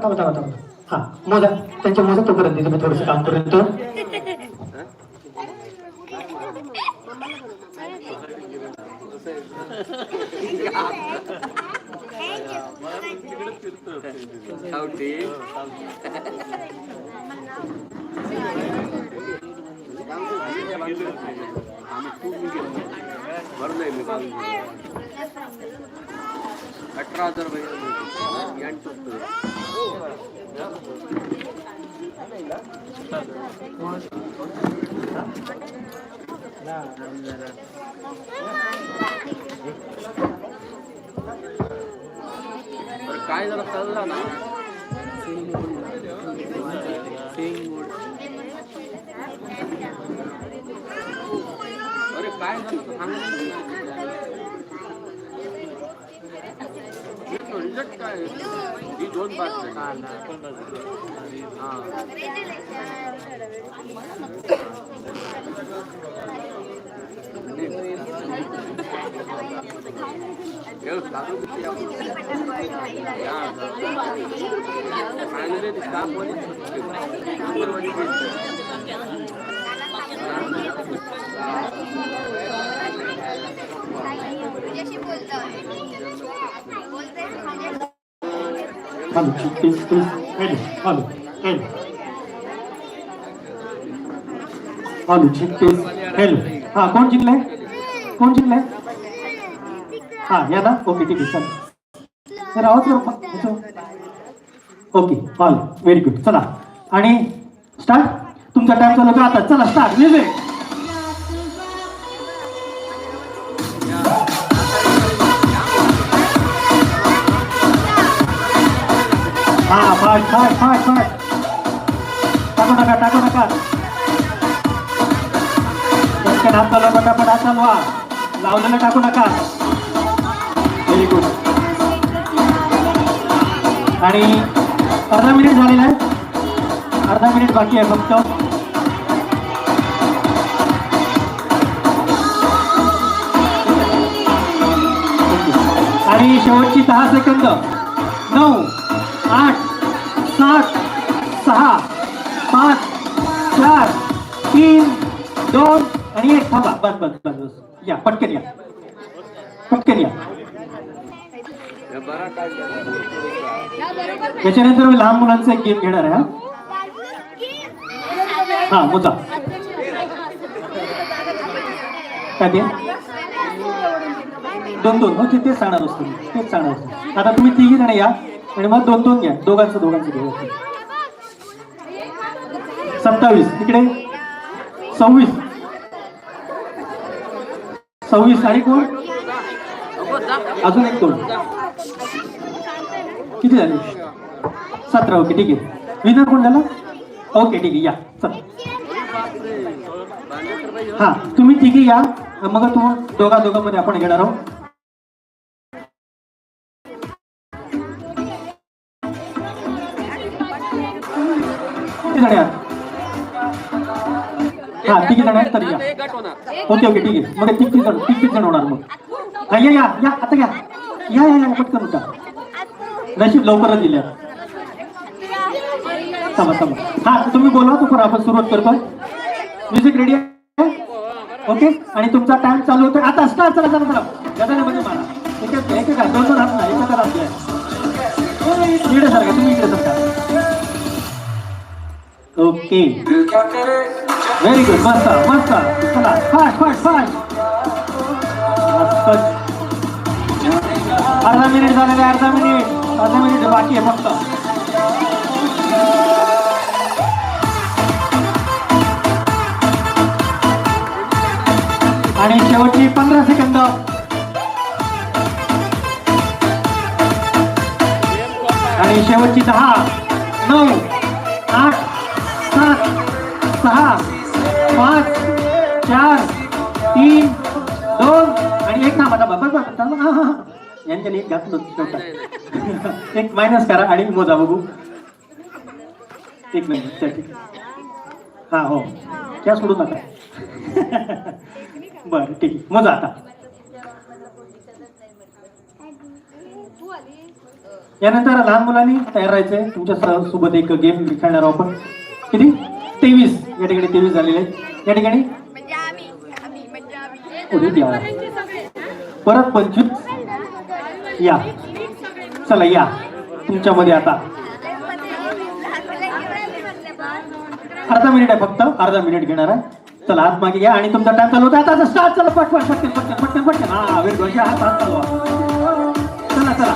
S1: थांबा. हा मोजा, त्यांच्या मोजा तोपर्यंत तुम्ही थोडंसं काम करून येतो.
S2: काय झालं कळलं ना अरे काय झालं रिझल्ट काय ही 2 बात हा कोण जिंकलाय? हा या ना. ओके ठीक आहे चल आवाज. Okay all very good. चला आणि स्टार्ट. तुमचा टाइम चालू होता आता. चला स्टार्ट म्युझिक. हा फाट टाकू नका. हात चालवा पटापट. हात चालवा. लावलेलं टाकू नका. Very good. आणि अर्धा मिनिट झालेला आहे. अर्धा मिनिट बाकी आहे फक्त. आणि शेवटची 10 सेकंद. 9, 8, 7, 6, 5, 4, 3, 2 आणि 1. थांबा. बस या पटकन या. याच्यानंतर मी लहान मुलांचा एक गेम घेणार आहे. हा मोजा काय ते 2-2. हो तेच सांगणार असतो. आता तुम्ही 3 जण या आणि मग 2-2 घ्या. दोघांचं घ्या. 27 तिकडे. 26 आणि कोण अजून एक कोण. किती झाले? 17. ओके ठीक आहे. विनर कोण झाला? ओके ठीक आहे या. चल हा तुम्ही तिघी या. मग दोघांमध्ये आपण घेणार आहोत. हा तिघी जण आहेत तर या. ओके ठीक आहे. मग 30 जण होणार. मग या आता घ्या. या पटकन होता. नशीब लवकरच दिल्या. हा तुम्ही बोलवा तो आपण सुरुवात करतो. म्युझिक रेडी आहे? ओके. आणि तुमचा टाइम चालू होतो आता. स्टार्ट. चला गजाने मला एक का 2 हात ना. एका हात घ्या. इकडे सारखा. तुम्ही इकडे सारखा. Okay very good. मस्त. चला फास्ट. अर्धा मिनिट झालेले. अर्धा मिनिट बाकी आहे फक्त. आणि शेवटची 15 सेकंद. आणि शेवटची 10, 9, 8, 7, 6, 5, 4, 3, 2 आणि 1. थांबा. यांच्याने एक घातलं. एक मायनस करा आणि मोजा बघू. 1 मिनिट. हा हो त्या सोडू नका. बरं ठीक आहे, मजा आता. यानंतर लहान मुलांनी तयार राहायचंय. तुमच्या सोबत एक गेम खेळणार आहोत आपण. किती 23 या ठिकाणी 23 झालेले आहेत या ठिकाणी. परत 25 या. चला या तुमच्यामध्ये आता अर्धा मिनिट आहे, फक्त अर्धा मिनिट घेणार आहे. चला हात मागे घ्या आणि तुमचा टाइम चालू होता आता. स्टार्ट. चला पटपट पटकन पटकन पटकन पटकन. हा वेरी गुड. हात हात चालवा. चला चला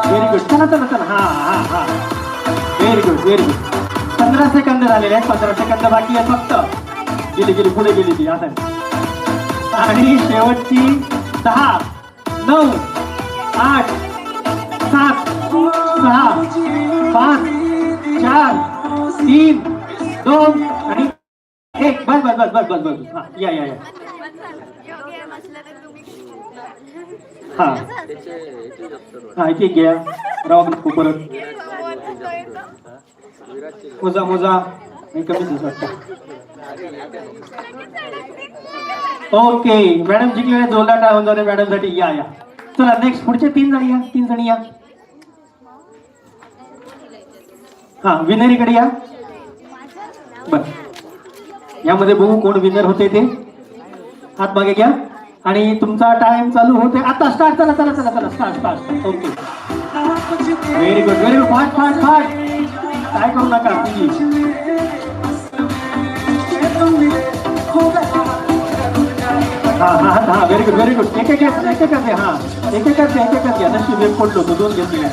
S2: व्हेरी गुड. चला चला चला. हा हा हा very good very good. 15 second झालेले आहेत. 15 सेकंद बाकी आहे फक्त. गेली गेली पुढे गेली ती आता. आणि शेवटची 10 9 8 7 6 5 4 3 2 आणि 1. बस बस बस बस बस बस. हा या या या. हा हा एक घ्या. राव नको परत. मोजा मोजा. कमी दिवस वाटतं. ओके मॅडम जिंकले. जोरदार टाळ्या होऊन जाते मॅडम साठी. या या. चला नेक्स्ट पुढचे 3 जणी या. 3 जणी या. हा विनरीकडे या. बर यामध्ये बघू कोण विनर होते ते. हात मागे घ्या आणि तुमचा टाइम चालू होते आता. स्टार्ट. चला चला चला चला. Start start. Okay very good very good. Fast fast fast. काय करू नका प्लीज. हा हा हा व्हेरी गुड व्हेरी गुड. एक एक एक एक एक हा एक एक एक एक घ्या. तशी वेब पडलो होतो 2 घेतले.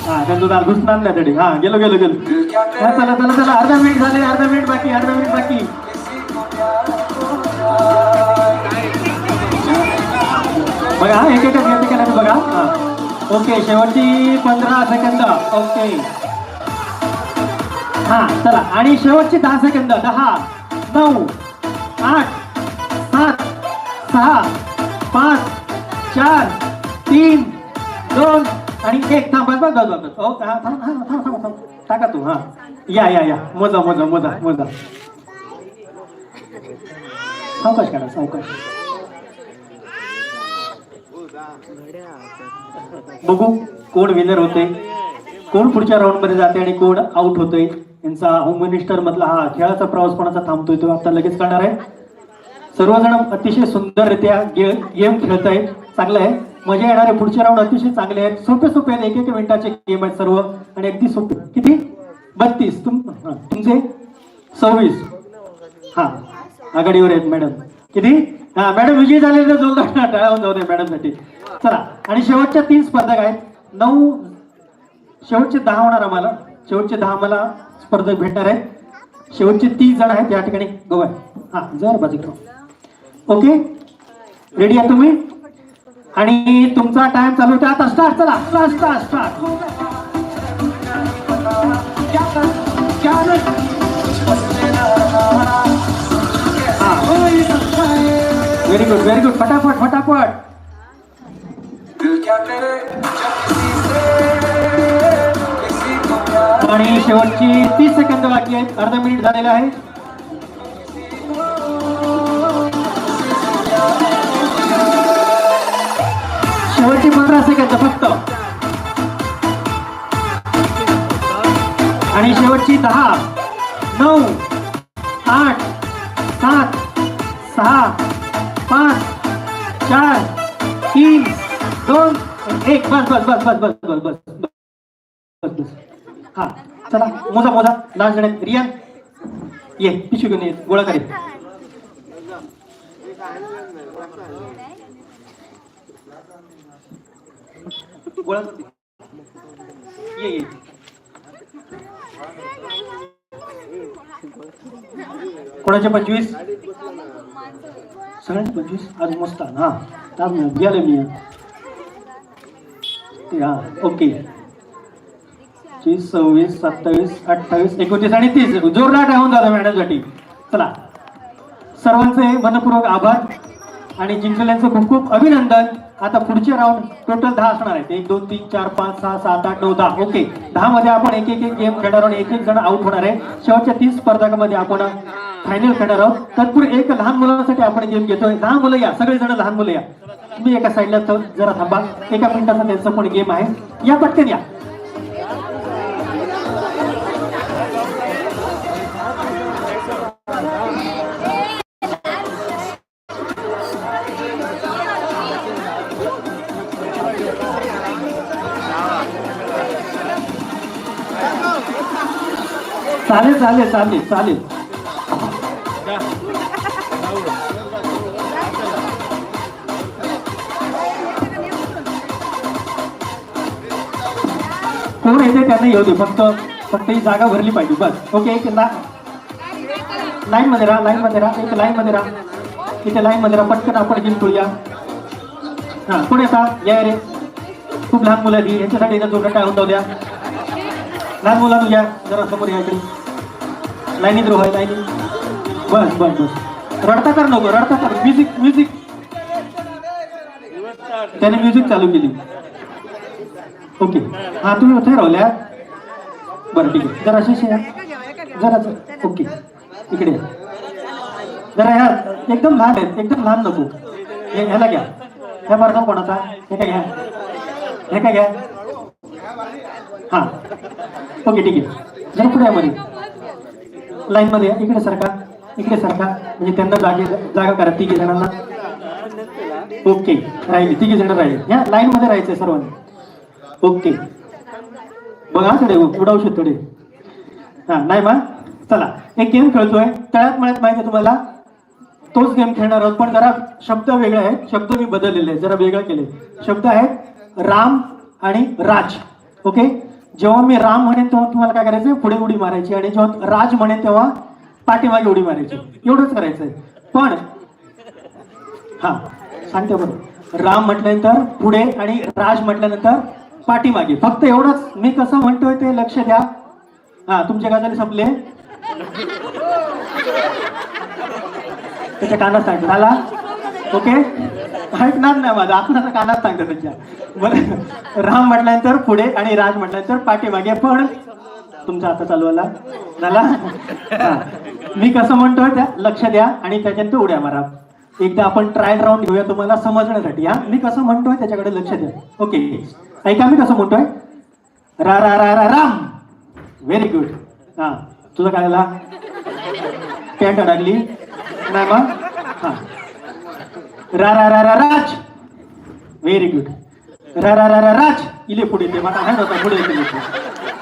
S2: हा त्यांचं घुसणार नाही तरी. हा गेलो गेलो गेलो. चला चला चला. अर्धा मिनिट झाले. अर्धा मिनिट बाकी. अर्धा मिनिट बाकी. बघा हा एक एक घेतले का नाही बघा. हा ओके शेवटची 15 सेकंद. ओके हा चला. आणि शेवटची 10 सेकंद. 10 9 8 7 6 5 4 3 2 आणि 1. थांब बस बस बस बस. ओ थांब थांब थांब थांब थांब. टाका तू. हा या या या. मोजा मोजा मोजा मोजा. सावकाश काढा सावकाश. बघू कोण विनर होते, कोण पुढच्या राऊंड मध्ये जाते आणि कोण आउट होतोय. यांचा होम मिनिस्टर मधला हा खेळाचा प्रवास कोणाचा थांबतोय तो आता लगेच कळणार आहे. सर्वजण अतिशय सुंदररित्या गेम खेळत आहेत. चांगलं आहे. मजा येणारे पुढचे राऊंड अतिशय चांगले आहेत. सोपे सोपे आहेत. 1 1 मिनिटाचे गेम आहेत सर्व आणि अगदी सोपे. किती 32 तुमचे 26. हा आघाडीवर आहेत मॅडम. किती हा मॅडम विजयी झालेले. जोरदार टाळ्या होऊन जाऊ दे मॅडम साठी. चला आणि शेवटच्या 3 स्पर्धक आहेत. 9 शेवटचे 10 होणार आम्हाला. शेवटचे 10 मला स्पर्धक भेटणार आहेत. शेवटचे 30 जण आहेत या ठिकाणी. गोवा हा जर बाजू. ओके रेडी आहे तुम्ही आणि तुमचा टाइम चालू होता आता. स्टार्ट. चला start start start. Very good very good. फटाफट फटाफट. आणि शेवटची 30 सेकंद बाकी आहेत. अर्धा मिनिट झालेला आहे. शेवटची 15 सेकंद फक्त. आणि शेवटची 10 9 8 7 6 5 4 3 2 1. बस बस बस बस बस बस बस बस बस. हा चला मोजा मोजा. लास्ट जण रियान ये पिशवी घेऊन ये. गोळा करे. गोळा ये ये. कोणाचे 25 सगळ्यांचे 25. आज मस्त. हा आज गेले मी. हा ओके 25 26 27 28 29 आणि 30. जोरदार राहून जातो मॅडम साठी. चला सर्वांचे मनपूर्वक आभार आणि जिंकलेल्यांचं खूप खूप अभिनंदन. आता पुढचे राऊंड टोटल 10 असणार आहेत. 1 2 3 4 5 6 7 8 9 10. ओके, 10 मध्ये आपण एक गेम खेळणार आहोत. एक जण आउट होणार आहे. शेवटच्या 30 स्पर्धकांमध्ये आपण फायनल खेळणार आहोत. तत्पूर्वी एक लहान मुलांसाठी आपण गेम घेतोय. लहान मुलं या, सगळे जण लहान मुलं या. तुम्ही एका साईडला जरा थांबा. 1 मिनिटाचा त्यांचा पण गेम आहे. या पटकन या. चालेल चालेल चालेल चालेल. कोण येते त्यांना येऊ दे, फक्त ही जागा भरली पाहिजे बस. ओके, एक लाईन मध्ये राहा, लाईन मध्ये राहा, एक लाईन मध्ये राहा. इथे लाईन मध्ये राहा. पटकन आपण गेम खेळूया. हा, कोण येतात या रे. खूप लहान मुलं आली, यांच्यासाठी जोडा काय होऊन द्या. लहान मुलांना घ्या जरा समोर या इकडे. लाईनीत रोहाय लाईनी. बस बस बस. रडता कर नको, रडता कर. Music music. त्याने म्युझिक चालू केली. ओके, हा तुम्ही इथे राहिल्या. बरं ठीक आहे. जरा अशी या जरा. ओके, इकडे या जरा. ह्या एकदम लहान आहेत, एकदम लहान नको. ह्याला घ्या. ह्या बरं कोणाचा. हे काय घ्या, हे काय घ्या. हा ओके ठीक आहे. जरा पुढे मध्ये लाईन मध्ये इकडे सारखा, इकडे सारखा. म्हणजे त्यांना जागा करा 3 जणांना. ओके, राहिले 3 जण राहिले. या लाईन मध्ये राहायचंय सर्वांनी. ओके, बघा थोडे उडावू शकतो थोडे. हा नाही मग चला, एक गेम खेळतोय. तळ्यात मळ्यात माहिती आहे तुम्हाला. तोच गेम खेळणार आहोत, पण जरा शब्द वेगळे आहेत. शब्द मी बदललेले आहेत, जरा वेगळे केले. शब्द आहेत राम आणि राज. ओके, जेव्हा मी राम म्हणेन तेव्हा तुम्हाला काय करायचं, पुढे उडी मारायची. आणि जेव्हा राज म्हणेन तेव्हा पाठीमागे उडी मारायची. एवढंच करायचंय. पण हा सांगते बरोबर. राम म्हटल्यानंतर पुढे आणि राज म्हटल्यानंतर पाठीमागे. फक्त एवढंच. मी कसं म्हणतोय ते लक्ष द्या. हा, तुमचे गजाली संपले. त्याच्या कानात सांगतो झाला. ओके, ऐकणार नाही माझा. आपण आता कानात सांगतो त्याच्या. बरं, राम म्हटल्यानंतर पुढे आणि राज म्हटल्यानंतर पाठीमागे. पण तुमचा आता चालू झाला. मी कसं म्हणतोय त्या लक्ष द्या आणि त्याच्यानंतर उड्या मारा. एकदा आपण ट्रायल राऊंड घेऊया तुम्हाला समजण्यासाठी. हा, मी कसं म्हणतोय त्याच्याकडे लक्ष द्या. ओके, ऐका मी कसं म्हणतोय. रा रा रा रा राम. Very good. हा, तुझं काय झाला. पॅन्ट अडकली नाही मग. हा, रा रा रा रा राज. Very good. रा रा रा रा राज. इले पुढे ते मला माहित होता पुढे येते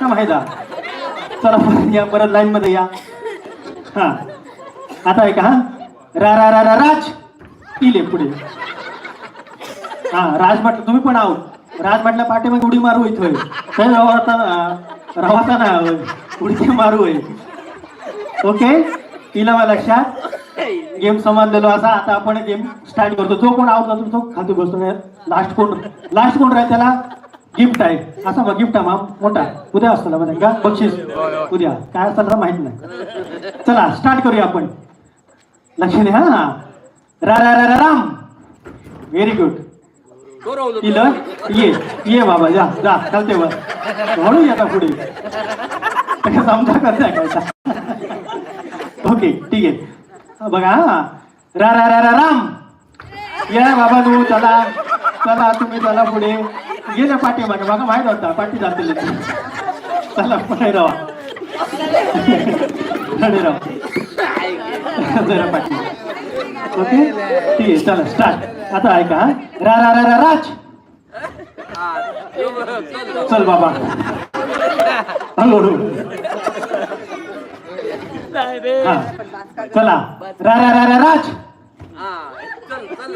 S2: माहित. चला परत या, परत लाईन मध्ये या. हा, आता ऐका. हा, रा रा रा रा राज. इले पुढे. हा, राज म्हटलं तुम्ही पण आहोत. राज म्हटलं पाठीमागे उडी मारू इथं. रवाता ना उडी मारू आहे. ओके, तिला मला लक्षात. गेम समजलेलो असा. आता आपण गेम स्टार्ट करतो. जो कोण आउट जातो तो खाली बसतो. लास्ट कोण राहील त्याला गिफ्ट आहे. असा मग गिफ्ट आहे मोठा. उद्या असतो ना का बक्षीस. उद्या काय असतं माहित नाही. चला स्टार्ट करूया आपण. लक्ष द्या. हा, रा रा रा रा राम. Very good. ये बाबा जा जा. चालते वर म्हणू आता पुढे समजा करता. ओके ठीक आहे. बघा. हा, रा रा रा रा राम. या बाबा तू. चला चला तुम्ही चला पुढे. गेल्या पाठीमागे बघा माहित होता पाठी जातील. चला पुढे राहा. जरा पाठी. ओके ठीक आहे. चला स्टार्ट. आता ऐका. रा रा रा रा राज. चल बाबा हळूहळू. हा, चला. रा रा रा रा राज.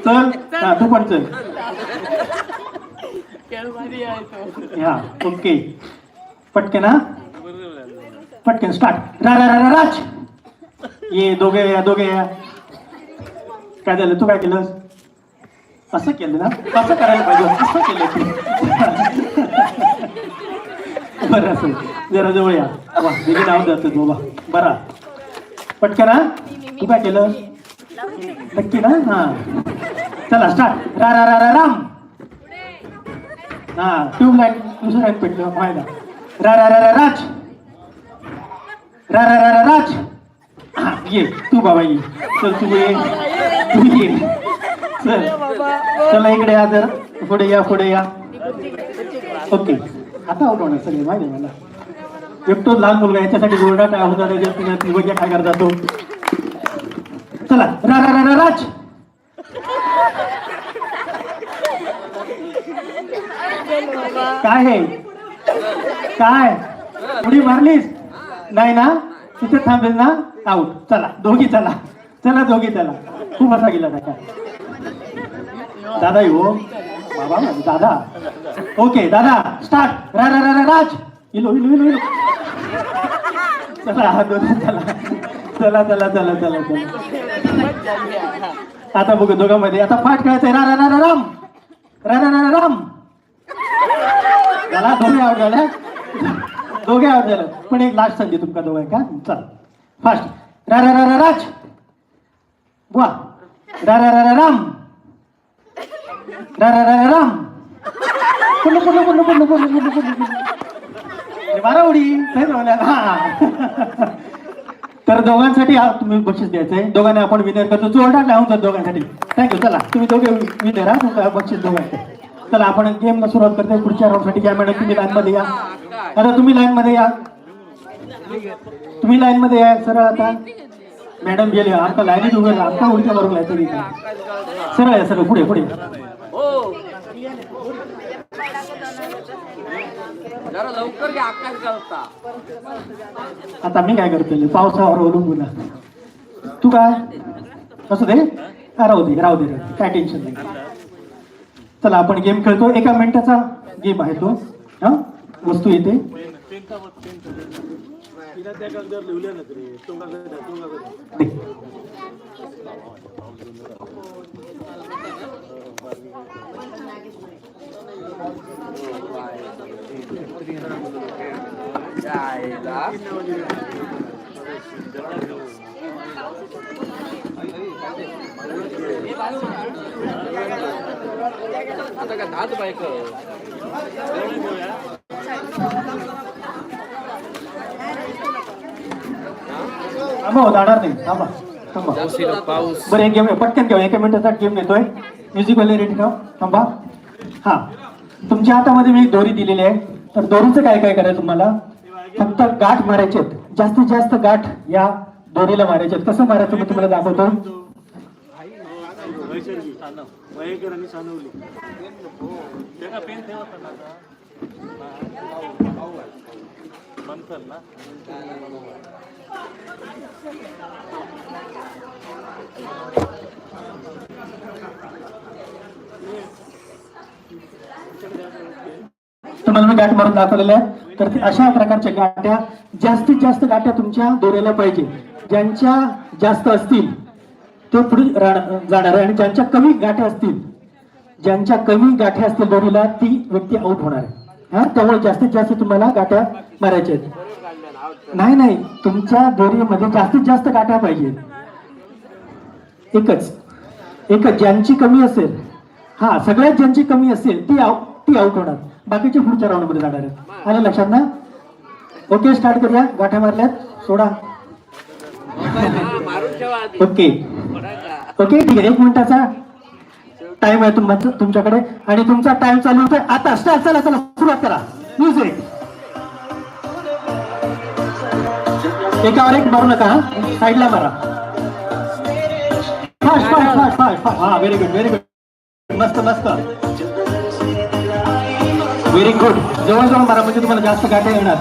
S2: चल. हा, तू पण चल. हा ओके. पटकन. हा पटकन स्टार्ट. रा रा रा रा राज. ये दोघे या दोघे या. काय झालं, तू काय केलं. असं केलं ना. असं करायला पाहिजे. असं केलं. बरं असं जरा जवळ या. वा दिली नाव जातं बाबा. बरा पटकन. हा, तू काय केलं नक्की ना. हा, चला स्टार्ट. रा रा रा रा राम. हा ट्यूबलाईट दुसऱ्या पेटलं मायला रा रा रा रा राज रा रा रा रा राज हा, ये तू बाबा ये चल तू ये चल चला इकडे या जर पुढे या ओके आता आउट होणार सगळे माहिती आहे मला एकटोच लहान मुलगा याच्यासाठी गोरडा काय होता वगैरे काय करता तो चला रा रा रा रा राज काय हे काय उडी मारलीस नाही ना तिथे थांबेल ना आउट चला दोघी चला खूप असा गेला काय दादा हो बाबा दादा ओके दादा स्टार्ट रा रा रा रा राज इलो चला आता बघू दोघांमध्ये आता फाट खेळायचंय रा रा रा रा राम रा रा रा रा राम झाला दोघे आउट झालं पण एक लास्ट संधी तुमका दोघं का चल फास्ट रा रा रा रा राज बुवा रा रा रा रा राम रा रा रा रा राम मारा उडी तर दोघांसाठी तुम्ही बक्षीस द्यायचंय दोघांना आपण विनर करतो जोरदार लावून जातो दोघांसाठी थँक्यू चला तुम्ही दोघे विनर हा बक्षीस दोघांचे चला आपण गेमला सुरुवात करतोय पुढच्या राऊंड साठी काय मॅडम तुम्ही लाईन मध्ये या आता तुम्ही लाईन मध्ये या सरळ आता मॅडम गेले आता लाईनीत उभे आता उलट्या बरोबर तरी सरळ या सरळ पुढे
S8: जरा लवकर घ्या आकाश करता
S2: आता मी काय करतोय पावसावर अवलंबून तू काय असं दे राहू दे काय टेन्शन नाही चला आपण गेम खेळतो 1 मिनिटाचा गेम आहे तो हा वस्तू येते
S8: आता का 10 बाईक
S2: जाणार नाही थांबा
S8: पाऊस
S2: बरं एक गेम पटकन घेऊ 1 मिनिटाचा गेम घेतोय म्युझिक वाले रेडी ठेव थांबा हा तुमच्या हातामध्ये मी दोरी दिलेली आहे तर दोरीचं काय काय करायचं तुम्हाला फक्त गाठ मारायचे जास्तीत जास्त गाठ या दोरीला मारायचे कसं मारायचं मी तुम्हाला दाखवतो तुम्हाला मी गाठ मारून दाखवलेल्या आहे तर अशा प्रकारच्या गाठ्या जास्तीत जास्त गाठ्या तुमच्या दोऱ्याला पाहिजे ज्यांच्या जास्त असतील ते पुढे जाणार आहे आणि ज्यांच्या कमी गाठ्या असतील दोरीला ती व्यक्ती आउट होणार आहे हा त्यामुळे जास्तीत जास्त तुम्हाला गाठ्या मारायच्या आहेत नाही तुमच्या दोरीमध्ये जास्तीत जास्त गाठ्या पाहिजे एकच ज्यांची कमी असेल हा सगळ्यात ज्यांची कमी असेल ती आउट होणार बाकीचे पुढच्या राऊंड मध्ये जाणार आहेत आलं लक्षात ना ओके स्टार्ट करूया गाठ्या मारल्यात सोडा ओके ठीक आहे 1 मिनिटाचा टाइम आहे तुमच्याकडे आणि तुमचा टाइम चालू होतोय आता स्टार्ट चला सुरुवात करा म्युझिक एकावर एक मारू नका साईडला मारा फास्ट हा व्हेरी गुड मस्त व्हेरी गुड जवळ मारा म्हणजे तुम्हाला जास्त गाठ्या येणार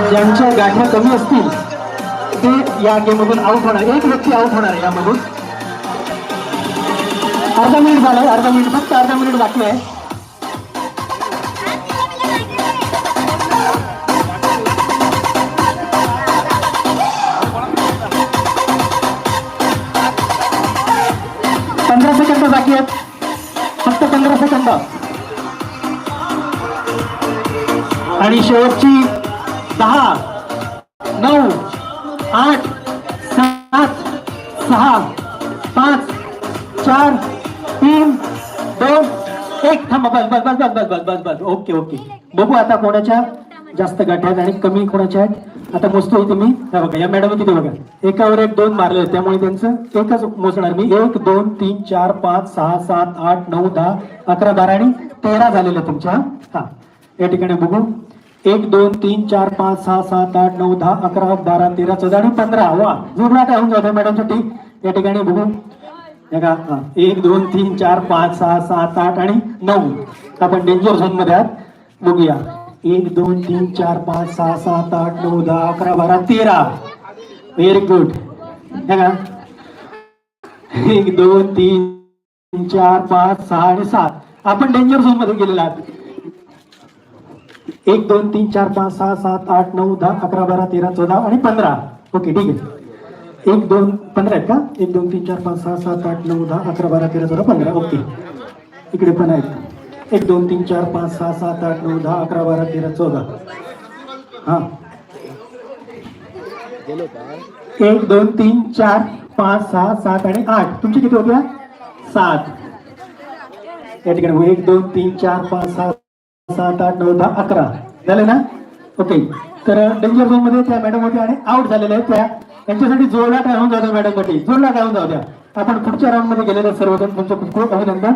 S2: ज्यांच्या गाठ्या कमी असतील ते या गेम मधून आउट होणार एक व्यक्ती आउट होणार आहे यामधून अर्धा मिनिट फक्त अर्धा मिनिट बाकी आहे सेकंद बाकी आहेत फक्त 15 सेकंद आणि शेवटची 10 9 8 7 6 5 4 3 एक थांबा, बस बस बस बस बस बस बस बस ओके ओके. बघू आता कोणाच्या जास्त गाठ्या आहेत आणि कमी कोणाच्या आहेत. आता मोजतोय तुम्ही. हा बघा, या मॅडम किती बघा, एकावर एक 2 मारले, त्यामुळे त्यांचं एकच मोजणार मी. 1 2 3 4 5 6 7 8 9 10 11 12 आणि 13 झालेलं तुमच्या. हा या ठिकाणी बघू. 1 2 3 4 5 6 7 8 9 10 11 12 13 14 आणि 15. वा, जोरदार होऊन जातो मॅडम साठी. या ठिकाणी बघू. 1 2 3 4 5 6 7 8 आणि 9. आपण डेंजर झोन मध्ये आहात. बघूया. 1 2 3 4 5 6 7 8 9 10 11 12 13. Very good. 1 2 3 4 5 6 आणि 7. आपण डेंजर झोन मध्ये गेलेला आहात. 1 2 3 4 5 6 7 8 9 10 11 12 13 14 आणि 15. ओके, ठीक आहे. 1 2 15 आहेत का? 1 2 3 4 5 6 7 8 9 10 11 12 13 14 15. ओके, इकडे पण आहेत. 1 2 3 4 5 6 7 8 9 10 11 12 13 14. हा, 1 2 3 4 5 6 7 आणि 8. तुमची किती होत्या? 7. या ठिकाणी 1 2 3 4 5 6 7 8 9 10 11 झाले ना? ओके, तर डेंजर झोन मध्ये त्या मॅडम होत्या आणि आउट झालेल्या आहेत त्या. त्यांच्यासाठी जोडला काय होऊन जाऊ द्या मॅडम साठी, जोडला काय होऊन जाऊ द्या. आपण पुढच्या राऊंड मध्ये गेलेले सर्वजण तुमचं खूप खूप अभिनंदन.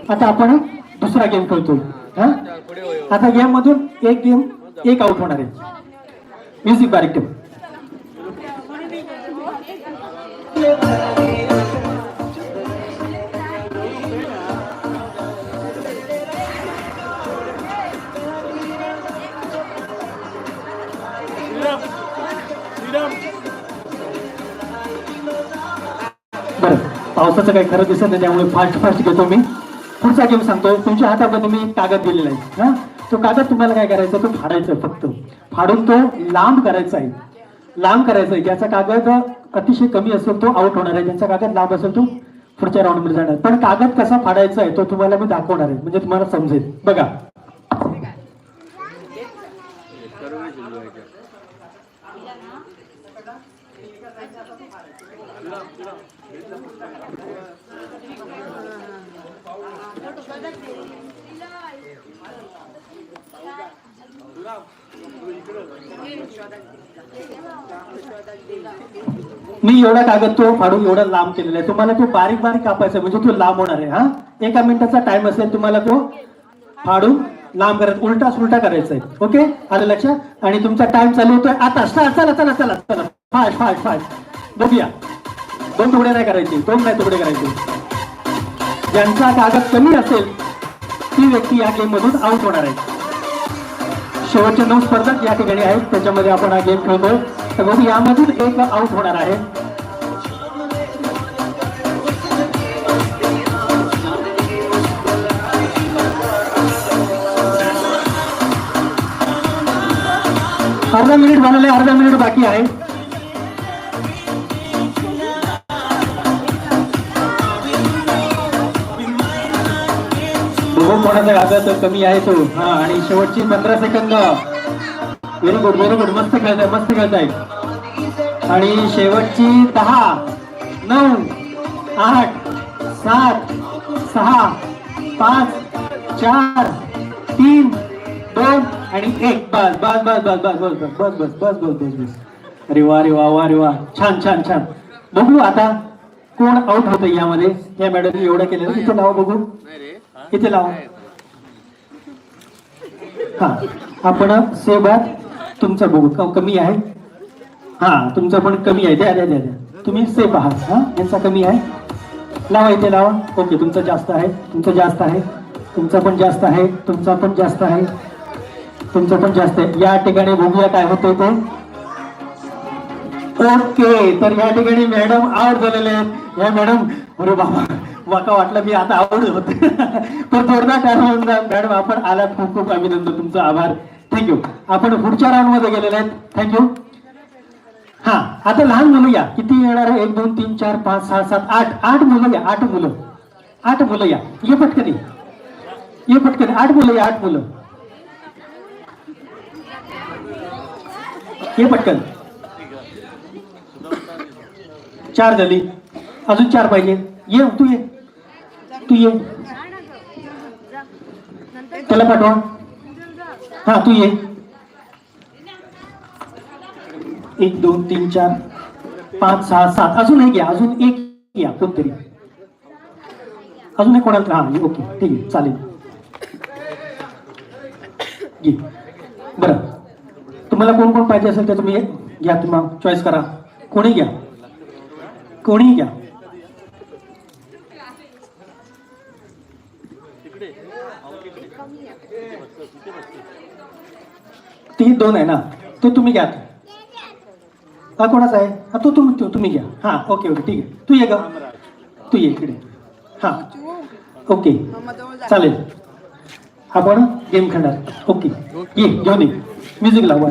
S2: आता आपण दुसरा गेम खेळतो. आता गेम मधून एक आउट होणार आहे. म्युझिक बारीक ठेव. बरं, पावसाचं काही खरं दिसत नाही, त्यामुळे फास्ट घेतो मी. पुढचा गेम सांगतो. तुमच्या हातामध्ये मी एक कागद दिलेला आहे. हा, तो कागद तुम्हाला काय करायचा, तो फाडायचा. फक्त फाडून तो लांब करायचा आहे. लांब करायचा आहे. ज्याचा कागद अतिशय कमी असेल तो आउट होणार आहे, ज्याचा कागद लांब असेल तो पुढच्या राऊंड मध्ये जाणार. पण कागद कसा फाडायचा आहे तो तुम्हाला मी दाखवणार आहे, म्हणजे तुम्हाला समजेल. बघा, मी एवढा कागद तो फाडून एवढा लांब केलेला आहे. तुम्हाला तो बारीक बारीक कापायचा, म्हणजे तो लांब होणार आहे. हा, 1 मिनिटाचा टाइम असेल, तुम्हाला तो फाडून लांब करायचा, उलटा सुलटा करायचा आहे. ओके, आलं लक्षात? आणि तुमचा टाइम चालू होतोय आता. चला चला चला चला चला, फास्ट फास्ट फास्ट. बघूया, 2 तुकडे नाही करायचे, 2 नाही तुकडे करायचे. ज्यांचा कागद कमी असेल ती व्यक्ती या गेम मधून आउट होणार आहे. शेवटचे 9 स्पर्धक या ठिकाणी आहेत, त्याच्यामध्ये आपण हा गेम खेळतोय. तर बघू, यामधून एक आउट होणार आहे. अर्धा मिनिट झालेलं आहे, अर्धा मिनिट बाकी आहे. कोणाचा कागद कमी आहे तो. हा, आणि शेवटची 15 second. Very good very good, मस्त खेळताय मस्त खेळताय. आणि शेवटची 10 9 8 7 6 5 4 3 2 आणि 1. बस बस बस बस बस बस बस बस बस बस बस बस बस. अरे वा रे वा वा रे वा, छान छान छान. बघू आता कोण आउट होतं यामध्ये. या मॅडमने एवढं केलेलं. इथे लावा बघू, इथे लावा. हा, आपण सेवात तुमचा बघू कमी आहे. हा, तुमचा पण कमी आहे. द्या द्या द्या द्या. तुम्ही सेफ आहात. हा, यांचा कमी आहे. लावा, इथे लावा. ओके, तुमचं जास्त आहे, तुमचं जास्त आहे, तुमचा पण जास्त आहे, तुमचा पण जास्त आहे, तुमचं पण जास्त आहे. या ठिकाणी बघूया काय होतंय ते. ओके, तर या ठिकाणी मॅडम आउट झालेले आहेत. या मॅडम, अरे बाबा, वाका वाटलं मी आता आवड होते. पण जोरदार टाळ्या मॅडम, आपण आलात, खूप खूप अभिनंदन, तुमचं आभार, थँक्यू. आपण पुढच्या राऊंड मध्ये गेलेले आहेत, थँक्यू. हा, आता लहान मुलं या. किती येणार आहे? 1 2 3 4 5 6 7 8. 8 मुलं या. 8 मुलं, 8 मुलं या. ये पटकन, ये पटकन. 8 मुलं या. 8 मुलं ये पटकन. 4 झाली, अजून 4 पाहिजे. ये तू, ये तू, ये त्याला पाठवा. हा तू ये. 1 2 3 4 5 6 7 अजून एक घ्या, अजून एक घ्या कोणतरी, अजून एक कोणाला. हा ओके ठीक आहे चालेल. घे. बरं तुम्हाला कोण कोण पाहिजे असेल तर तुम्ही घ्या, तुम्हाला चॉईस करा. कोणी घ्या, कोणी घ्या. ती 2 आहे ना, तो तुम्ही घ्या. हा कोणाचा आहे? हा तो तुम्ही घ्या. हा ओके ओके ठीक आहे. तू ये ग, तू ये इकडे. हा ओके चालेल. आपण गेम खेळणार. ओके ये घेऊन ये. म्युझिक लावा.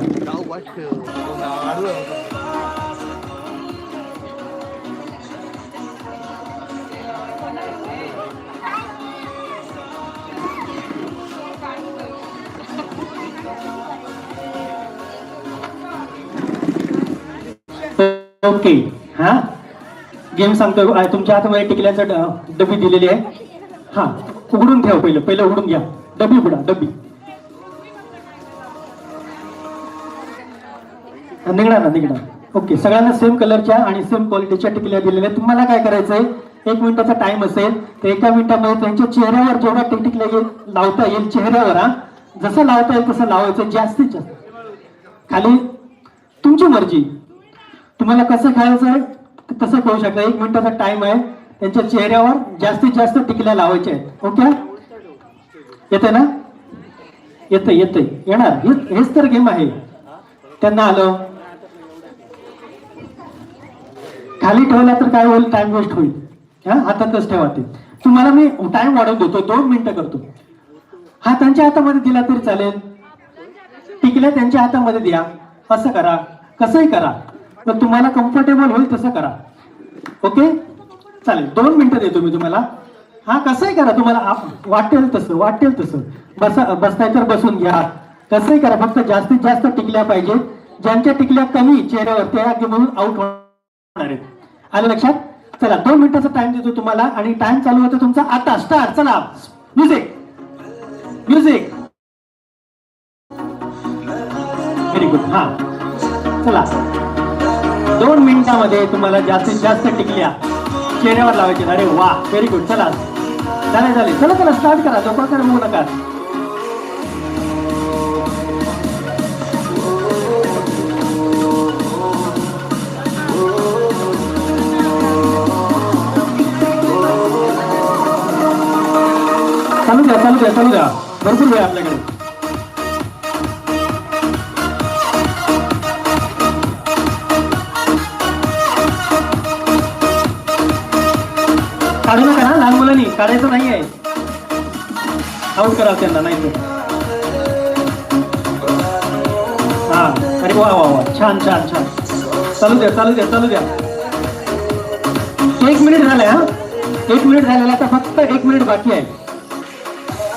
S2: ओके हा गेम सांगतो. तुमच्या हातामध्ये टिकल्याचं डबी दिलेली आहे. हा उघडून ठेव. पहिलं उघडून घ्या. डबी उघडा. डबी निघणार. ओके सगळ्यांना सेम कलरच्या आणि सेम क्वालिटीच्या टिकल्या दिलेल्या. तुम्हाला काय करायचंय, 1 मिनिटाचा टाइम असेल तर 1 मिनिटामध्ये त्यांच्या चेहऱ्यावर जेवढा टिकल्या लावता येईल चेहऱ्यावर, जसं लावता येईल तसं लावायचं. जास्तीत जास्त खाली तुमची मर्जी. तुम्हाला कसं खेळायचं तसं खेळू शकता. 1 मिनिटाचा टाइम आहे. त्यांच्या चेहऱ्यावर जास्तीत जास्त टिकल्या लावायच्या आहेत. ओके येते ना? येते येणार. हेच तर गेम आहे. त्यांना आलं खाली ठेवला तर काय होईल, टाइम वेस्ट होईल. हातातच ठेवा. ते तुम्हाला मी टाइम वाढवून देतो, 2 मिनिटं करतो. हा त्यांच्या हातामध्ये दिला तरी चालेल. टिकल्या त्यांच्या हातामध्ये द्या. असं करा, कसंही करा, पण तुम्हाला कम्फर्टेबल होईल तसं करा. ओके चालेल. 2 मिनिटं देतो मी तुम्हाला. हा कसंही करा, तुम्हाला वाटेल तसं. बसताय तर बसून घ्या. कसंही करा, फक्त जास्तीत जास्त टिकल्या पाहिजे. ज्यांच्या टिकल्या कमी चेहऱ्यावर त्या गेममधून आउट होणार आहेत. आलं लक्षात? चला 2 मिनिटाचा टाइम देतो तुम्हाला आणि टाइम चालू होतो तुमचा आता. स्टार्ट. चला म्युझिक. Very good. हा चला 2 मिनिटामध्ये तुम्हाला जास्तीत जास्त टिकल्या चेहऱ्यावर लावायचे. अरे वा व्हेरी गुड. चला झाले. चला स्टार्ट करा. जोपर्यंत होऊ नका. चालू द्या. भरपूर वेळ आपल्याकडे. काढू नका ना, लहान मुलांनी काढायचं नाहीये. आउट करा त्यांना. नाही तर हा अरे वा छान. चालू द्या. 1 मिनिट झालंय. 1 मिनिट झालेला. आता फक्त 1 मिनिट बाकी आहे.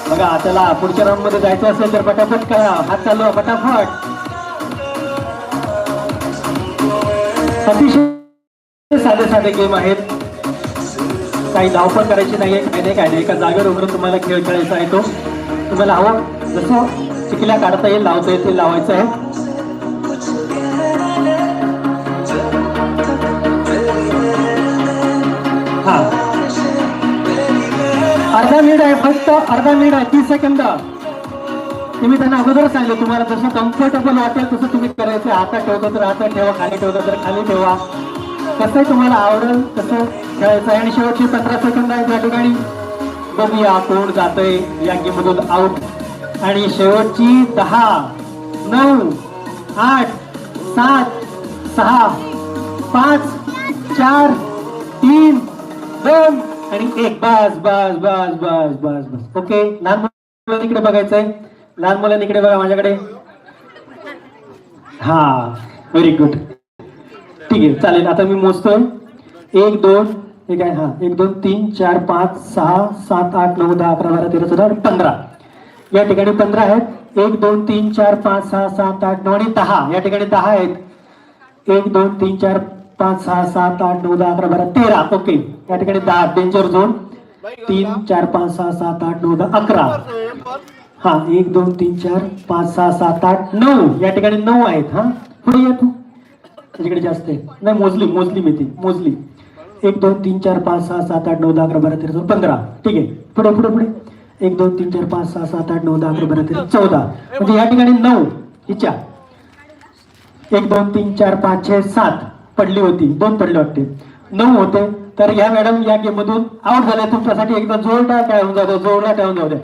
S2: बघा त्याला पुढच्या राऊंड मध्ये जायचं असेल तर पटापट करा. हात चालू पटापट. अतिशय साधे गेम आहेत. काही धावपळ करायची नाहीये. काय नाही. एका जागेवर उभं तुम्हाला खेळ खेळायचा आहे. तो तुम्हाला हवं जसं टिकल्या काढता येईल, लावता येईल ते लावायचं आहे. हा अर्धा मिनिट आहे. फक्त अर्धा मिनिट आहे. 30 सेकंद. तुम्ही त्यांना अगोदर सांगितलं तुम्हाला जसं कम्फर्टेबल वाटेल तसं तुम्ही करायचं. हातात ठेवता तर हातात ठेवा, खाली ठेवता तर खाली ठेवा. कसं तुम्हाला आवडेल तसं खेळायचं आहे. आणि शेवटचे 15 सेकंद आहेत त्या ठिकाणी. बघूया कोण जातंय या गेम मधून आउट. आणि शेवटची 10 9 8 7 6 5 4 3 2 आणि 1. बस. ओके लहान मुलांनी इकडे बघायचंय. लहान मुलांनी इकडे बघा माझ्याकडे. हा व्हेरी गुड. ठीक आहे चालेल. आता मी मोजतोय. 1 2 ठीक आहे. हा 1 2 3 4 5 6 7 8 9 10 11 12 13 14 15. या ठिकाणी 15 आहेत. 1 2 3 4 5 6 7 8 9 आणि 10. या ठिकाणी 10 आहेत. 1 2 3 4 5 6 7 8 9 10 11 12 13. ओके या ठिकाणी 10. Danger zone. 3 4 5 6 7 8 9 10 11. हा 1 2 3 4 5 6 7 8 9 या ठिकाणी 9 आहेत. हा पुढे या तू, त्याच्याकडे जास्त आहे. नाही मोजली मी ती मोजली. 1 2 3 4 5 6 7 8 9 10 11 12 13 15. ठीक आहे, पुढे पुढे पुढे 1 2 3 4 5 6 7 8 9 10 11 12 13 14. म्हणजे या ठिकाणी 9 हिच्या 1 2 3 4 5 6 7 पडली होती, 2 पडले वाटते, 9 होते. तर या मॅडम या गेम मधून आउट झाल्या. तुमच्यासाठी एकदा जोरदार काय होऊन जातो, जोरदार काय होऊन जाऊ द्या.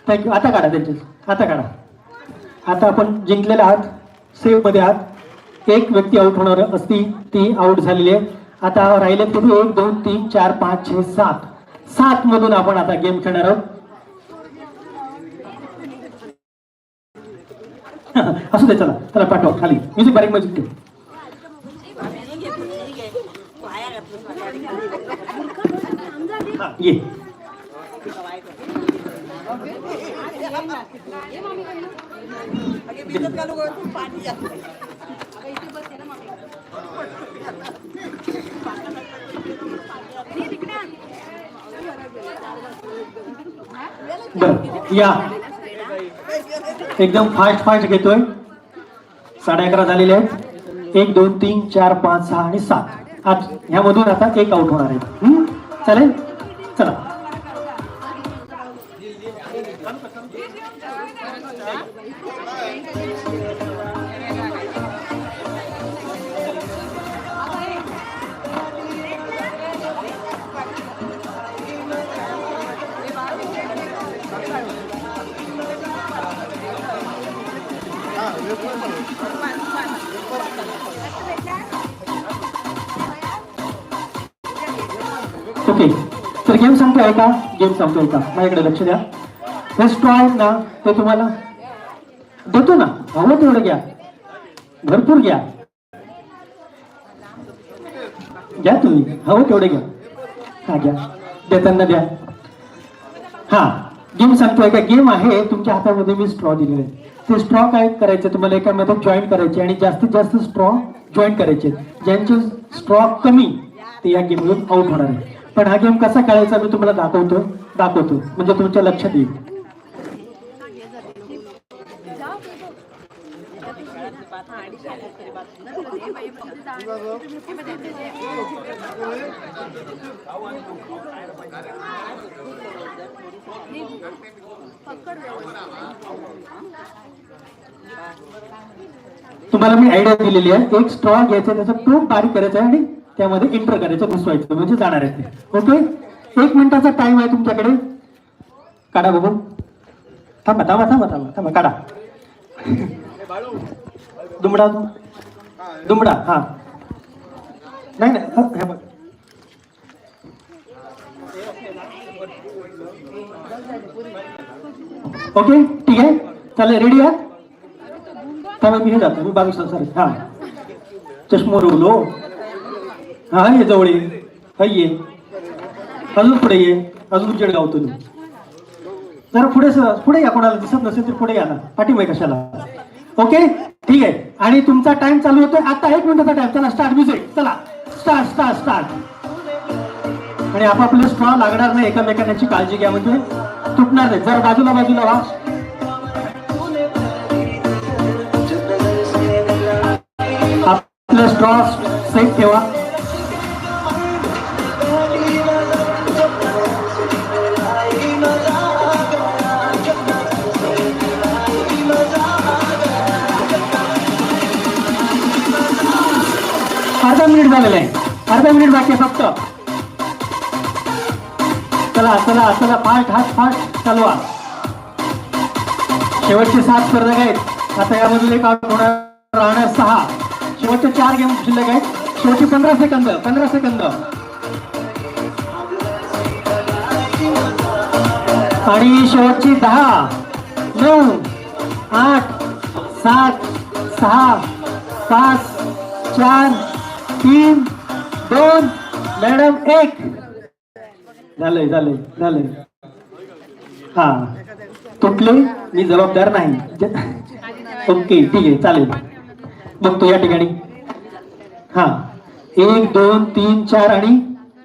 S2: थँक्यू. आता काढा त्यांचे, आता काढा. आता आपण जिंकलेले आहात, सेव्ह मध्ये आहात. एक व्यक्ती आउट होणार असती, ती आउट झालेली आहे. आता राहिले तुम्ही 1 2 3 4 5 6 7 7 मधून आपण आता गेम खेळणार आहोत. असू दे, चला चला पाठवा खाली. म्युझिक बारीक म्युझिक ठेव. हा, ये. बरं या, एकदम फास्ट घेतोय. 11:30 झालेले आहेत. 1 2 3 4 5 6 आणि 7. आज ह्यामधून आता एक आउट होणार आहे. चालेल, चला. ओके, तर गेम संपतोय का? गेम संपतोय का? माझ्याकडे लक्ष द्या. हे स्ट्रॉ आहेत ना, ते तुम्हाला देतो ना, हवं तेवढं घ्या, भरपूर घ्या, घ्या तुम्ही, हवं तेवढे घ्या. हा घ्या, देताना द्या. हा गेम सांगतोय का? गेम आहे, तुमच्या हातामध्ये मी स्ट्रॉ दिलेले आहे. ते स्ट्रॉ काय करायचं, तुम्हाला एकामध्ये जॉईन करायचे आणि जास्तीत जास्त स्ट्रॉ जॉईन करायचे. ज्यांचे स्ट्रॉ कमी ते या गेममधून आउट होणार आहे. पण हा गेम कसा खेळायचा मी तुम्हाला दाखवतो म्हणजे तुमच्या लक्षात येईल. तुम्हाला मी आयडिया दिलेली आहे. एक स्ट्रॉ घ्यायचा, त्याचा टोक बारीक करायचा आहे आणि त्यामध्ये इंटर करायचं, घुसवायचं, म्हणजे जाणार आहे ते. ओके, 1 मिनिटाचा टाइम आहे तुमच्याकडे. काढा बघू. थांबा थांबा थांबा थांबा थांबा, काढा. दुमडा. हा नाही नाही, ओके ठीक आहे, चालेल. रेडी आहे? थांबा, मी हे जातो, मी बाजू सर. हा चष्मो रोवलो. हा ये जवळ ये, अजून पुढे ये, अजून उजेड गावतो. जरा पुढे या, कोणाला दिसत नसेल तर पुढे या ना, पाठीमागे कशाला. ओके ठीक आहे. आणि तुमचा टाइम चालू होतोय आता, 1 मिनिटाचा टाइम. चला स्टार्ट म्युझिक, चला स्टार्ट. आणि आपापले स्ट्रॉ लागणार नाही, एकमेकांची काळजी घ्या, म्हणजे तुटणार नाही. जर बाजूला व्हा. आपलं स्ट्रॉ सेट ठेवा. अर्धा मिनिट झालेलं आहे, अर्धा मिनिट बाकी आहे फक्त. चला फास्ट चालवा. शेवटचे 7 स्पर्धक आहेत. आता यामधून एक आउट होणार, राहणार 6. शेवटचे 4 गेम शिल्लक आहेत. शेवटचे 15 सेकंद. आणि शेवटची 10 9 8 7 6 5 4 3 2 मॅडम 1. झालंय. हा तुटले, मी जबाबदार नाही. ओके ठीक आहे, चालेल. बघतो या ठिकाणी. हा 1 2 3 4 आणि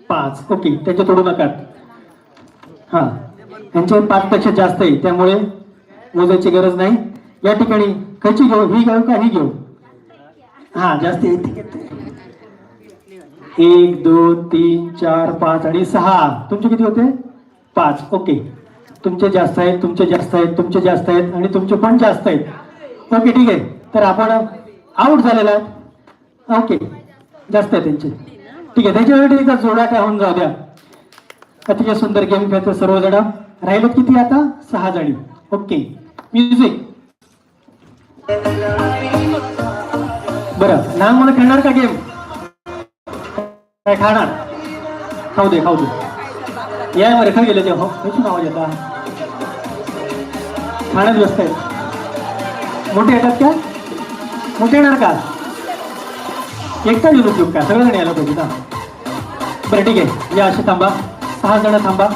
S2: 5. ओके, त्याच्या तोडू नका. हा यांचे 5 पेक्षा जास्त आहे, त्यामुळे मोजायची गरज नाही. या ठिकाणी कशी घेऊ, ही घेऊ का ही घेऊ? हा जास्त आहे, ठीक आहे. 1 2 3 4 5 आणि 6. तुमचे किती होते? 5. ओके, तुमचे जास्त आहेत, तुमचे जास्त आहेत, तुमचे जास्त आहेत आणि तुमचे पण जास्त आहेत. ओके ठीक आहे, तर आपण आउट झालेला आहे. ओके, जास्त आहे त्यांचे, ठीक आहे. त्याच्यासाठी एकदा जोडा काय होऊन जाऊ द्या. अतिशय सुंदर गेम खेळतो सर्वजण. राहिलेत किती आता? 6 जणी. Okay, music. बरं, लहान मुलं खेळणार का गेम? काय खाणार? खाऊ दे खाऊ दे. या बरं, खाऊ गेले ते. हो, कशी आवाज येता? खाण्यात व्यस्त आहेत. मोठे येतात का? मोठे येणार का? एकटा येऊ उपयोग का? सगळेजण यायला पाहिजे ना. बरं ठीक आहे, या असे थांबा. 6 जण थांबा.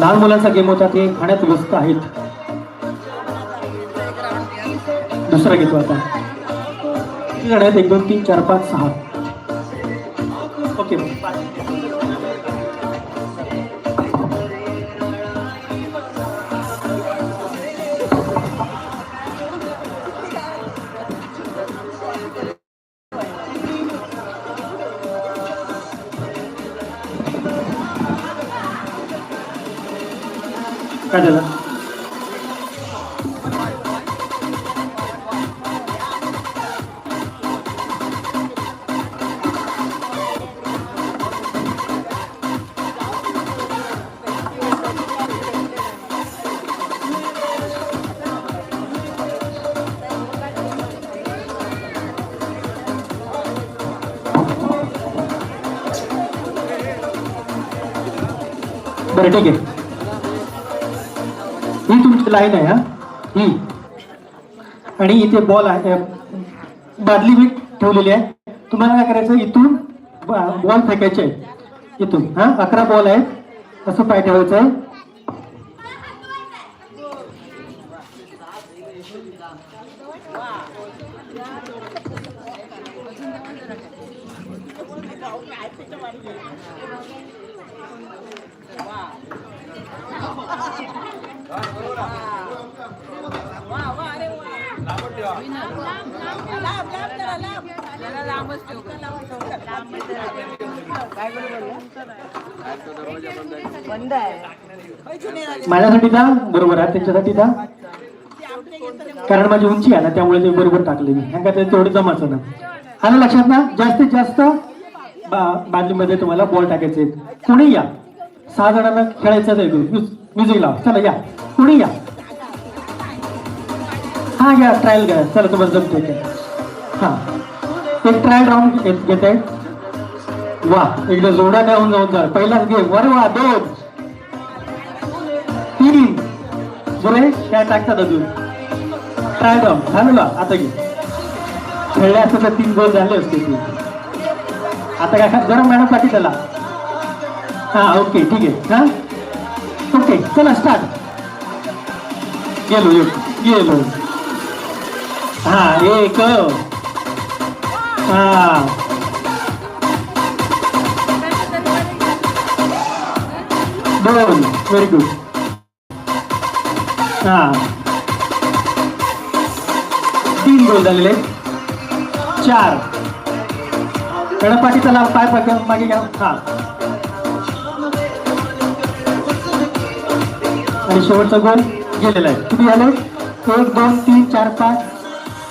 S2: लहान मुलांचा गेम होता, ते खाण्यात व्यस्त आहेत. दुसरा घेतो आता. किती जण आहेत? 1 2 3 4 5 6. ओके, काय झालं? बरं ठीक आहे, ही तुमची लाईन आहे. हा, ही. आणि इथे बॉल आहे, बादली मी ठेवलेली आहे. तुम्हाला काय करायचं? इथून बॉल फेकायचे आहे. इथून 11 बॉल आहेत, असं पाय ठेवायचं आहे. माझ्यासाठी जा, बरोबर आहे, त्यांच्यासाठी जा. कारण माझी उंची आहे ना, त्यामुळे ते बरोबर टाकले मी. ह्या काय तेवढं जमाचं ना. आलं लक्षात ना? जास्तीत जास्त बादलीमध्ये तुम्हाला बॉल टाकायचे. कोणी या, 6 जणांना खेळायचं आहे. म्युझिक लाव, चला या, कोणी या. हा घ्या, ट्रायल घ्या, चला तुम्हाला जमते. हा, एक ट्रायल राऊंड घेत आहे. वा, एकदा जोडा काय होऊन जाऊन जा. पहिलाच गेम. वर वा, 2 3 बरे काय टाकतात अजून. ट्रायल राऊंड झालं. आता घे, खेळले असते तर 3 गोल झाले असते ते. आता काय जरा मॅडम पाठी त्याला. हा ओके ठीक आहे. हा ओके, चला स्टार्ट. गेलो गेलो. हा, 1 हा 2 व्हेरी गुड. हा 3 गोल झालेले. 4 गणपाठी चला, पाय मागे घ्या. हा, आणि शेवटचा गोल गेलेला आहे. किती झाले? 1 2 3 4 5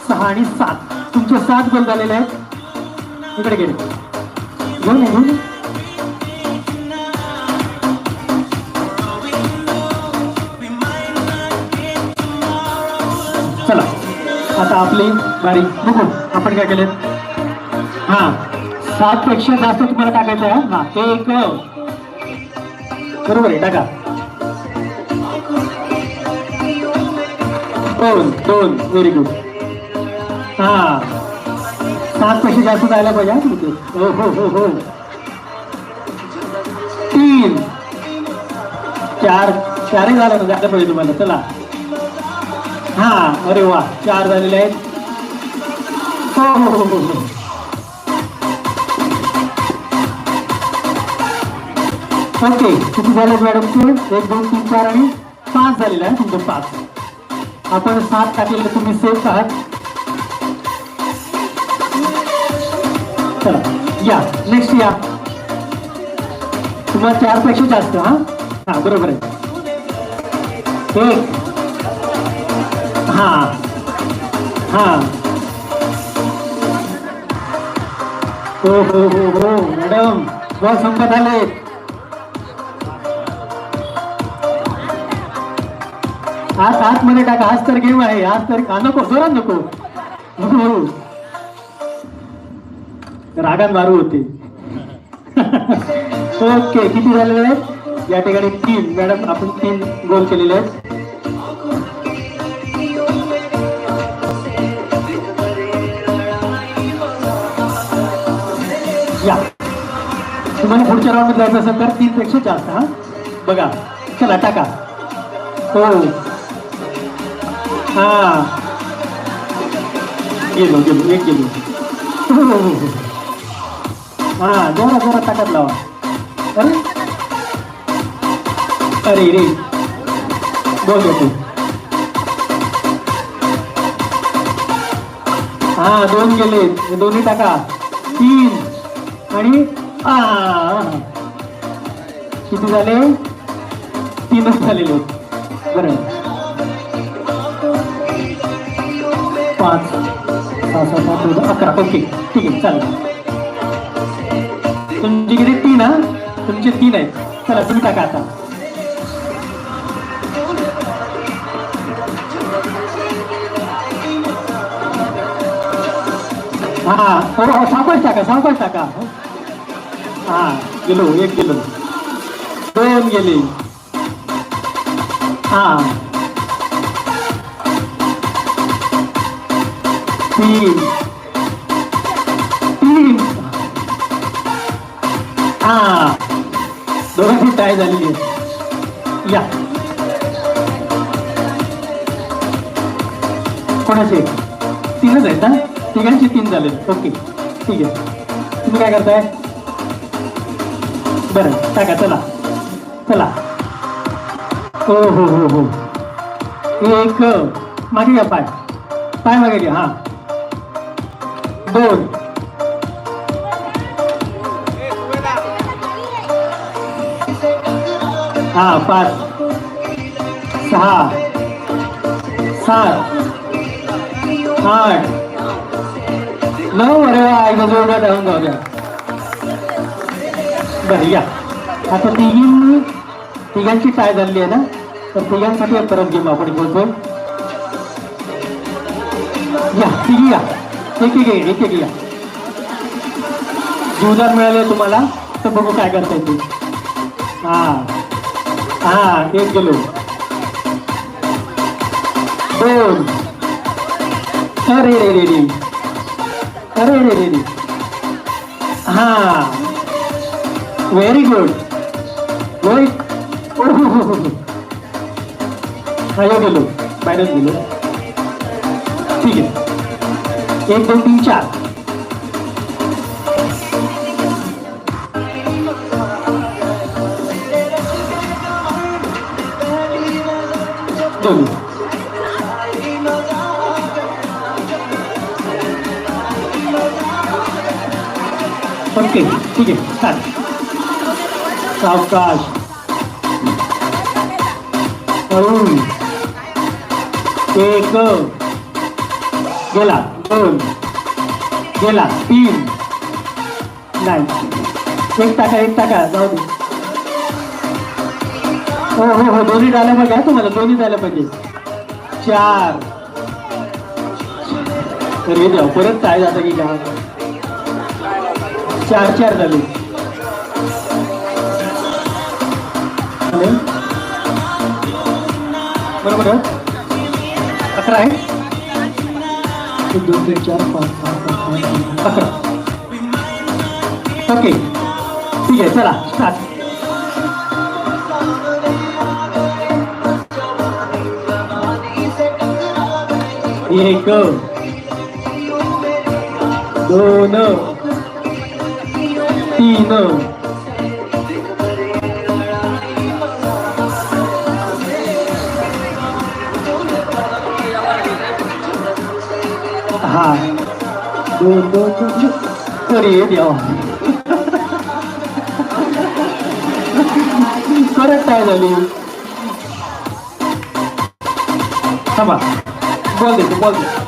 S2: 6 आणि 7. तुमचे 7 गोल झालेले आहेत. इकडे गेले, घेऊन घेऊन. चला आता आपली बारी बघू आपण काय केले. हा 7 पेक्षा जास्त तुम्हाला टाकायचं आहे. हा 1 बरोबर आहे टाका. 2 व्हेरी गुड. हा 7 पेक्षा जास्त जायला पाहिजे. हा तुमचे हो 3 4 4 झालं ना जायला पाहिजे तुम्हाला. चला हा अरे वा 4 झालेले आहेत. हो ओके किती झाले मॅडम? 1 2 3 4 आणि 5 झालेलं आहे तुमचं 5. आपण 7 टाकलेलं तुम्ही सेफ आहात. चला या नेक्स्ट या. तुम्हाला 4 पेक्षा जास्त. हा बरोबर आहे. 1 हा हो मॅडम बॉल संपत आले. आत मध्ये टाका. आज तर गेम आहे. आज तर नको जोरात नको. रागात मारू होते. ओके किती झालेले आहेत या ठिकाणी? 3 मॅडम आपण 3 गोल केलेले आहेत. या तुम्हाला पुढच्या राऊंड मध्ये जायचं असेल तर 3 पेक्षा जास्त. हा बघा चला टाका. हो हा गेलो 1 गेलो. हा जोरा ताकद लावा. अरे रे बोल येतो. हा 2 गेले. दोन्ही टाका. 3 आणि किती झाले? 3च झालेले. बरं 5 6 7 8 11. ओके ठीक आहे चालेल. तुमची किती? 3. हा तुमचे 3 आहेत. चला तुम्ही टाका आता. हा हो सावकाश टाका. हा गेलो. 1 गेलो. 2 गेले. हा 3 हा दोघांची टाय झालेली आहे. या कोणाचे? 3च आहेत ना? तिघांचे 3 झाले. ओके ठीक आहे. तुम्ही काय करताय? बरं टाका. चला हो 1 मागे घ्या. पाय मागे घ्या. हा 2 हा 5 6 7 8 9. अरे वा जोरदार धावून जाऊ द्या. बरं या आता तिघांची टाय झाली आहे ना. तर तिघांसाठी परत गेम आपण बोलतोय. या तिघी या. एक या. जीवदार मिळाले तुम्हाला तर बघू काय करता येते. हा 1 गेलो. 2 अरे रे हा व्हेरी गुड. हा गेलो बाहेरच गेलो. ठीक आहे. 1 2 3 4 दोन्ही. ओके ठीक आहे. सावकाश. 1 गेला. 2 गेला. 3 नाही. 1 टाका जाऊ दे. हो दोन्ही झालं पाहिजे. तुम्हाला दोन्ही झालं पाहिजे. 4 तर हे द्या परत काय जातं की काय 4-4 झाले. बरोबर 11 आहे. 1 2 3 4 5 6 7 8 11. ओके ठीक आहे चला स्टार्ट. एक 2 3 हा 2 2 तरी देवा परत काय झाली. थांबा बॉल देतो बॉल देतो.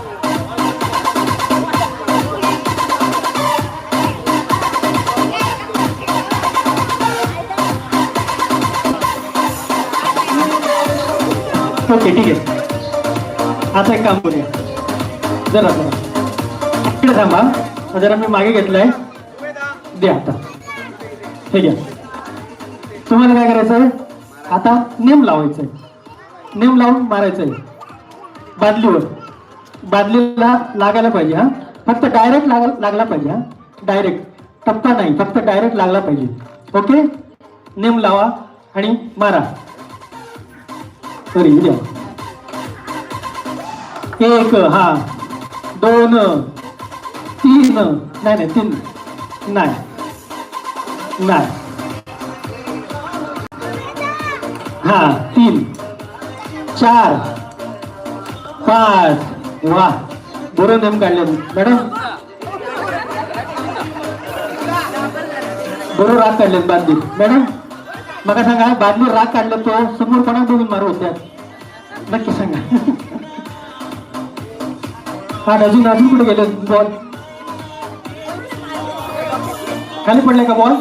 S2: ओके ठीक आहे. आता एक काम करूया जरा इकडे थांबा जरा मी मागे घेतलाय द्या आता हे घ्या. तुम्हाला काय करायचंय आता नेम लावायचंय. नेम लावून मारायचंय बादलीला लागायला पाहिजे. हा फक्त डायरेक्ट लागला पाहिजे. हा डायरेक्ट टप्पा नाही फक्त डायरेक्ट लागला पाहिजे. ओके नेम लावा आणि मारा. तरी द्या 1 हा 2 3 नाही 3 नाही हा 3 4 5 वा बरोबर नेम काढले मॅडम. बरोबर राग काढले बादली मॅडम. मग सांगा बादली राग काढलं तो समोर कोणा बघून मारू होत्या नक्की सांगा. हा अजून कुठे गेले बॉल खाली पडले का बॉल.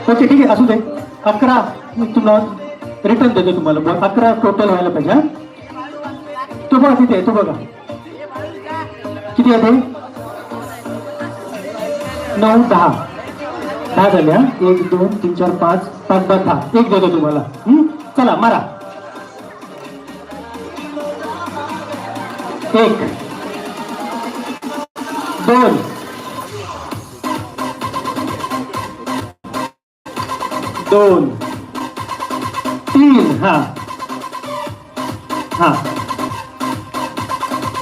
S2: ओके ठीक आहे असू दे. 11 मी तुम्हाला रिटर्न देतो तुम्हाला बॉल. 11 टोटल व्हायला पाहिजे. हा तो बघा किती आहे तो बघा किती आहे ते 9 10 झाले. हा 1 2 3 4 5 5 10 एक देतो तुम्हाला. चला मारा. 1 2 2 3 हा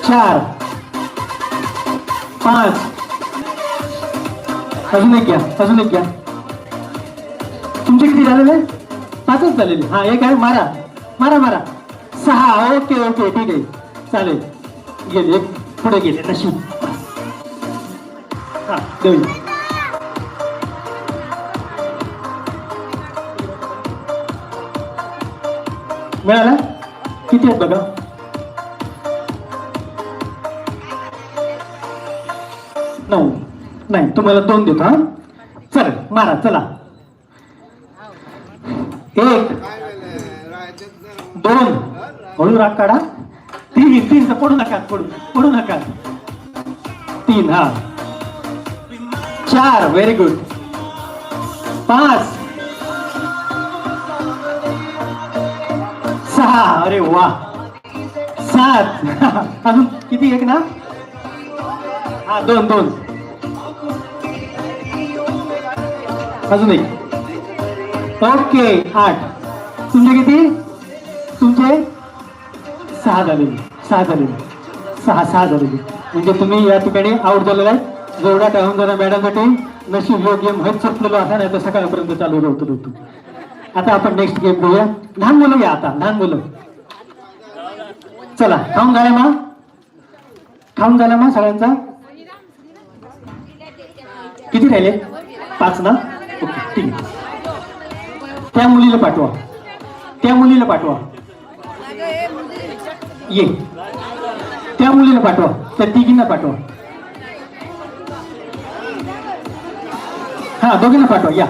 S2: 4 5 अजून एक घ्या. तुमचे किती झालेले 5च झालेले. हा एक आहे मारा 6 ओके ठीक आहे चालेल. गेले एक पुढे गेले नशीब. हा देऊया. मिळाला किती आहेत बघा. 9 नाही तुम्हाला 2 देतो. हा चल मारा चला. 1 2 हळू राग काढा. 3 पडू नका 3 हा 4 व्हेरी गुड. 5 6 अरे वा 7 अजून किती 1 ना हा 2 अजून 1 ओके 8 तुमचे किती तुमचे 6 झालेले 6 झालेले म्हणजे तुम्ही या ठिकाणी आउट झालेला आहे. जेवढा टाइम जरा मॅडमसाठी नशीब यो गेम हेच संपलेलो असा नाही तर सकाळपर्यंत चालू होतो. आता आपण नेक्स्ट गेम घेऊया. लहान मुलं घ्या आता लहान मुलं. चला खाऊन झाला मग सगळ्यांचा किती राहिले 5 ना ओके ठीक आहे. त्या मुलीला पाठवा ये त्या मुलीला पाठवा त्या तिघींना पाठवा. हा दोघींना पाठवा या.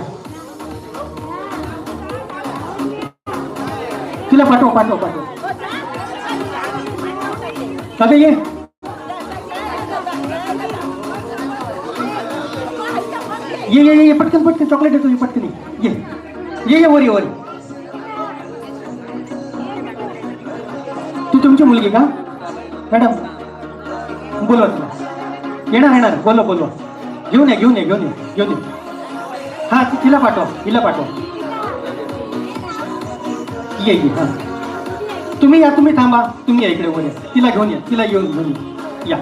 S2: तिला तिला पाठव पाठव पाठव. आता ये. ये ये ये पटकन पटकन चॉकलेट येतो पटकन ये ये ये वर ये वर. तू तुमची मुलगी का मॅडम? बोलवा तुला. येणार येणार बोलवा बोलवा. घेऊन ये घेऊन ये घेऊन ये घेऊन ये. हा तिला पाठवा हिला पाठवा. ये ये हा तुम्ही या तुम्ही थांबा तुम्ही या इकडे वर या. तिला घेऊन या तिला घेऊन या.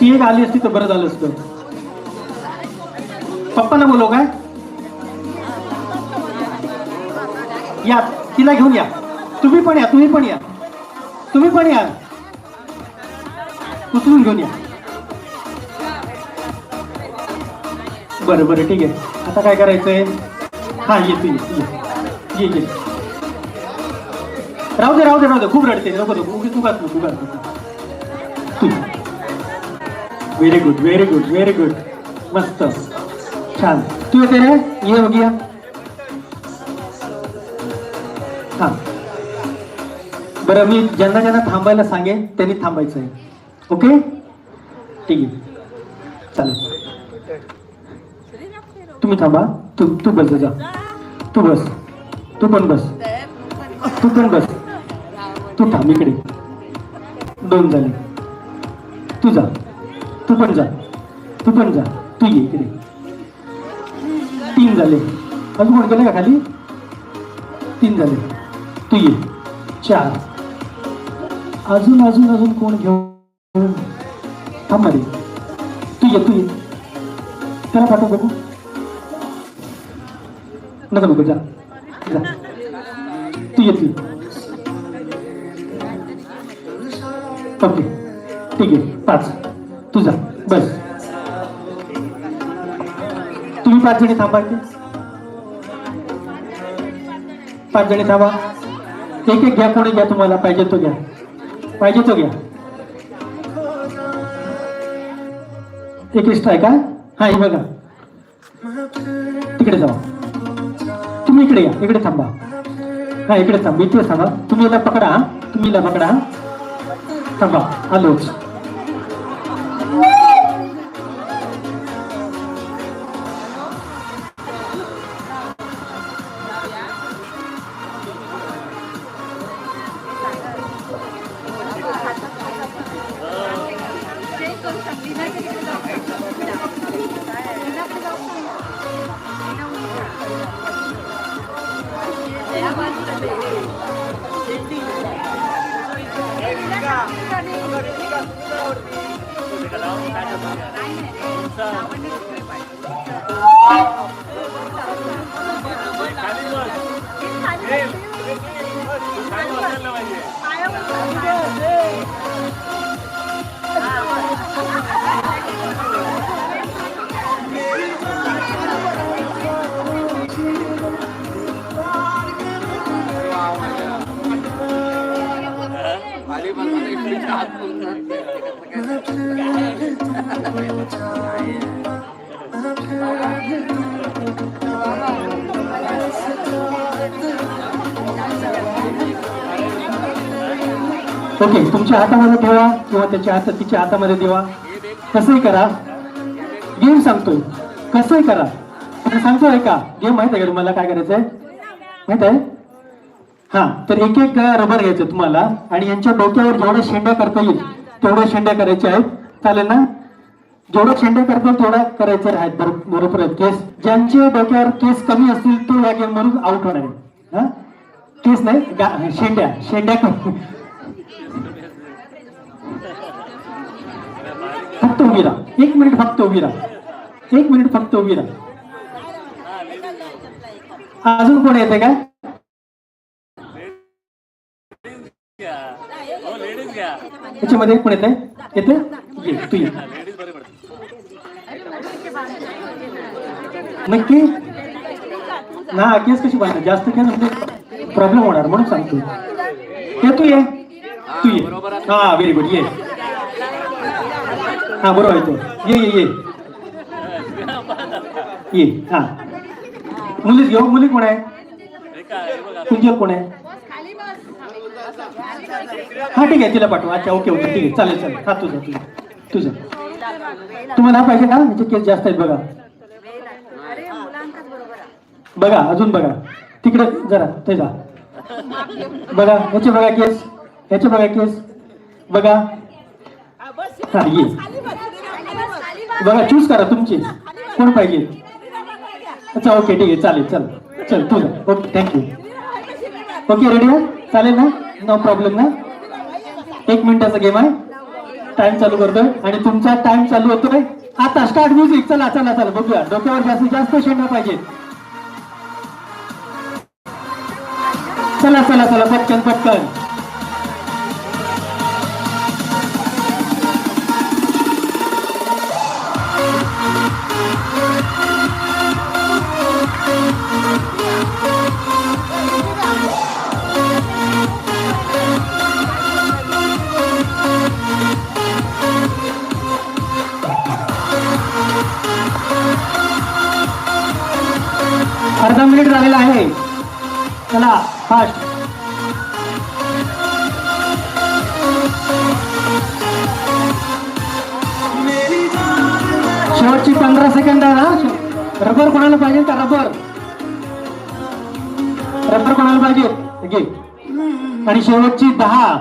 S2: ती एक आली असती तर बरं झालं असतं. पप्पांना बोलव काय? या तिला घेऊन या. तुम्ही पण या तुम्ही पण या तुम्ही पण या. उचलून घेऊन या. बरं बरं ठीक आहे. आता काय करायचंय? हा ये तू ये ये. राहू दे राहू दे राहू दे. खूप रडते नको नको उगीच उगाच नको तू. Very good very good very good. मस्त छान. तू येते रे ये बघ या. हा बरं मी ज्यांना ज्यांना थांबायला सांगेन त्यांनी थांबायचं आहे. ओके ठीक आहे चालेल. तुम्ही थांबा. तू बस जा. तू बस. तू पण बस. तू पण बस. तू थांब इकडे. 2 झाले. तू जा. तू पण जा. तू पण जा. तू ये इकडे. 3 झाले. अजून कोण गेलं का खाली? 3 झाले. तू ये. 4. अजून अजून अजून कोण घेऊन थांब रे. तू ये तू ये. त्याला पाठव बघू. नको नको जा जा. तू ये तू. ओके ठीक आहे. 5 तू जा बस. तुम्ही 5 जणी थांबा. 5 जणी थांबा. एक एक घ्या. कोणी घ्या तुम्हाला पाहिजे तो घ्या. पाहिजे तो घ्या. एक एक्स्ट्रा आहे का? हा हे बघा तिकडे जावा. तुम्ही इकडे या. इकडे थांबा. हा इकडे थांबा. इकडे थांबा. तुम्ही याला पकडा. हा तुम्ही याला पकडा. थांबा आलोच. ओके तुमच्या हातामध्ये ठेवा किंवा त्याच्या तिच्या हातामध्ये देवा. कसंही करा. गेम सांगतोय कसंही करा. सांगतोय का गेम माहित आहे का तुम्हाला काय करायचंय माहित आहे? हा तर एक एक रबर घ्यायचं तुम्हाला आणि यांच्या डोक्यावर जेवढ्या शेंड्या करता येईल तेवढ्या शेंड्या करायच्या आहेत. चालेल ना? जेवढ्या शेंड्या करता तेवढ्या करायचं आहेत. बरोबर आहेत. केस ज्यांचे डोक्यावर केस कमी असतील तो या गेम मधून आउट होणार आहे. हा केस नाही शेंड्या शेंड्या फक्त उभी राहा. 1 मिनिट फक्त उभी राहा. 1 मिनिट फक्त उभी राहा. अजून कोण येते काय? त्याच्यामध्ये कोण येते? येते ये तू ये. नक्की ना केस कशी पाहिजे जास्त केस म्हणजे प्रॉब्लेम होणार म्हणून सांगतो. ये तू ये तू ये. हा व्हेरी गुड ये. हा बरोबर आहे तो. ये ये ये ये हा मुलीच घेऊ. मुली कोण आहे? तुझी कोण आहे? हा ठीक आहे तिला पाठवा. अच्छा ओके ओके ठीक आहे चालेल चालेल. हा तुझं तुम्हाला पाहिजे का? याचे केस जास्त आहेत बघा. बघा अजून बघा तिकडे जरा ते जा. बघा याचे बघा केस. याचे बघा केस बघा. हा ये बघा चूज करा तुमची कोण पाहिजे. अच्छा ओके ठीक आहे चालेल चल चल तुझं ओके थँक्यू. ओके रेडी आहे चालेल ना? नो प्रॉब्लेम ना? 1 मिनिटाचा गेम आहे. टाइम चालू करतोय आणि तुमचा टाइम चालू होतोय आता. Start music. चला चला चला बघूया. डोक्यावर जास्तीत जास्त शेंडा पाहिजे. चला चला चला पटकन पटकन. अर्धा मिनिट झालेला आहे. चला फास्ट. शेवटची 15 सेकंद आहे ना. रबर कोणाला पाहिजे का? रबर कोणाला पाहिजे घे. आणि शेवटची 10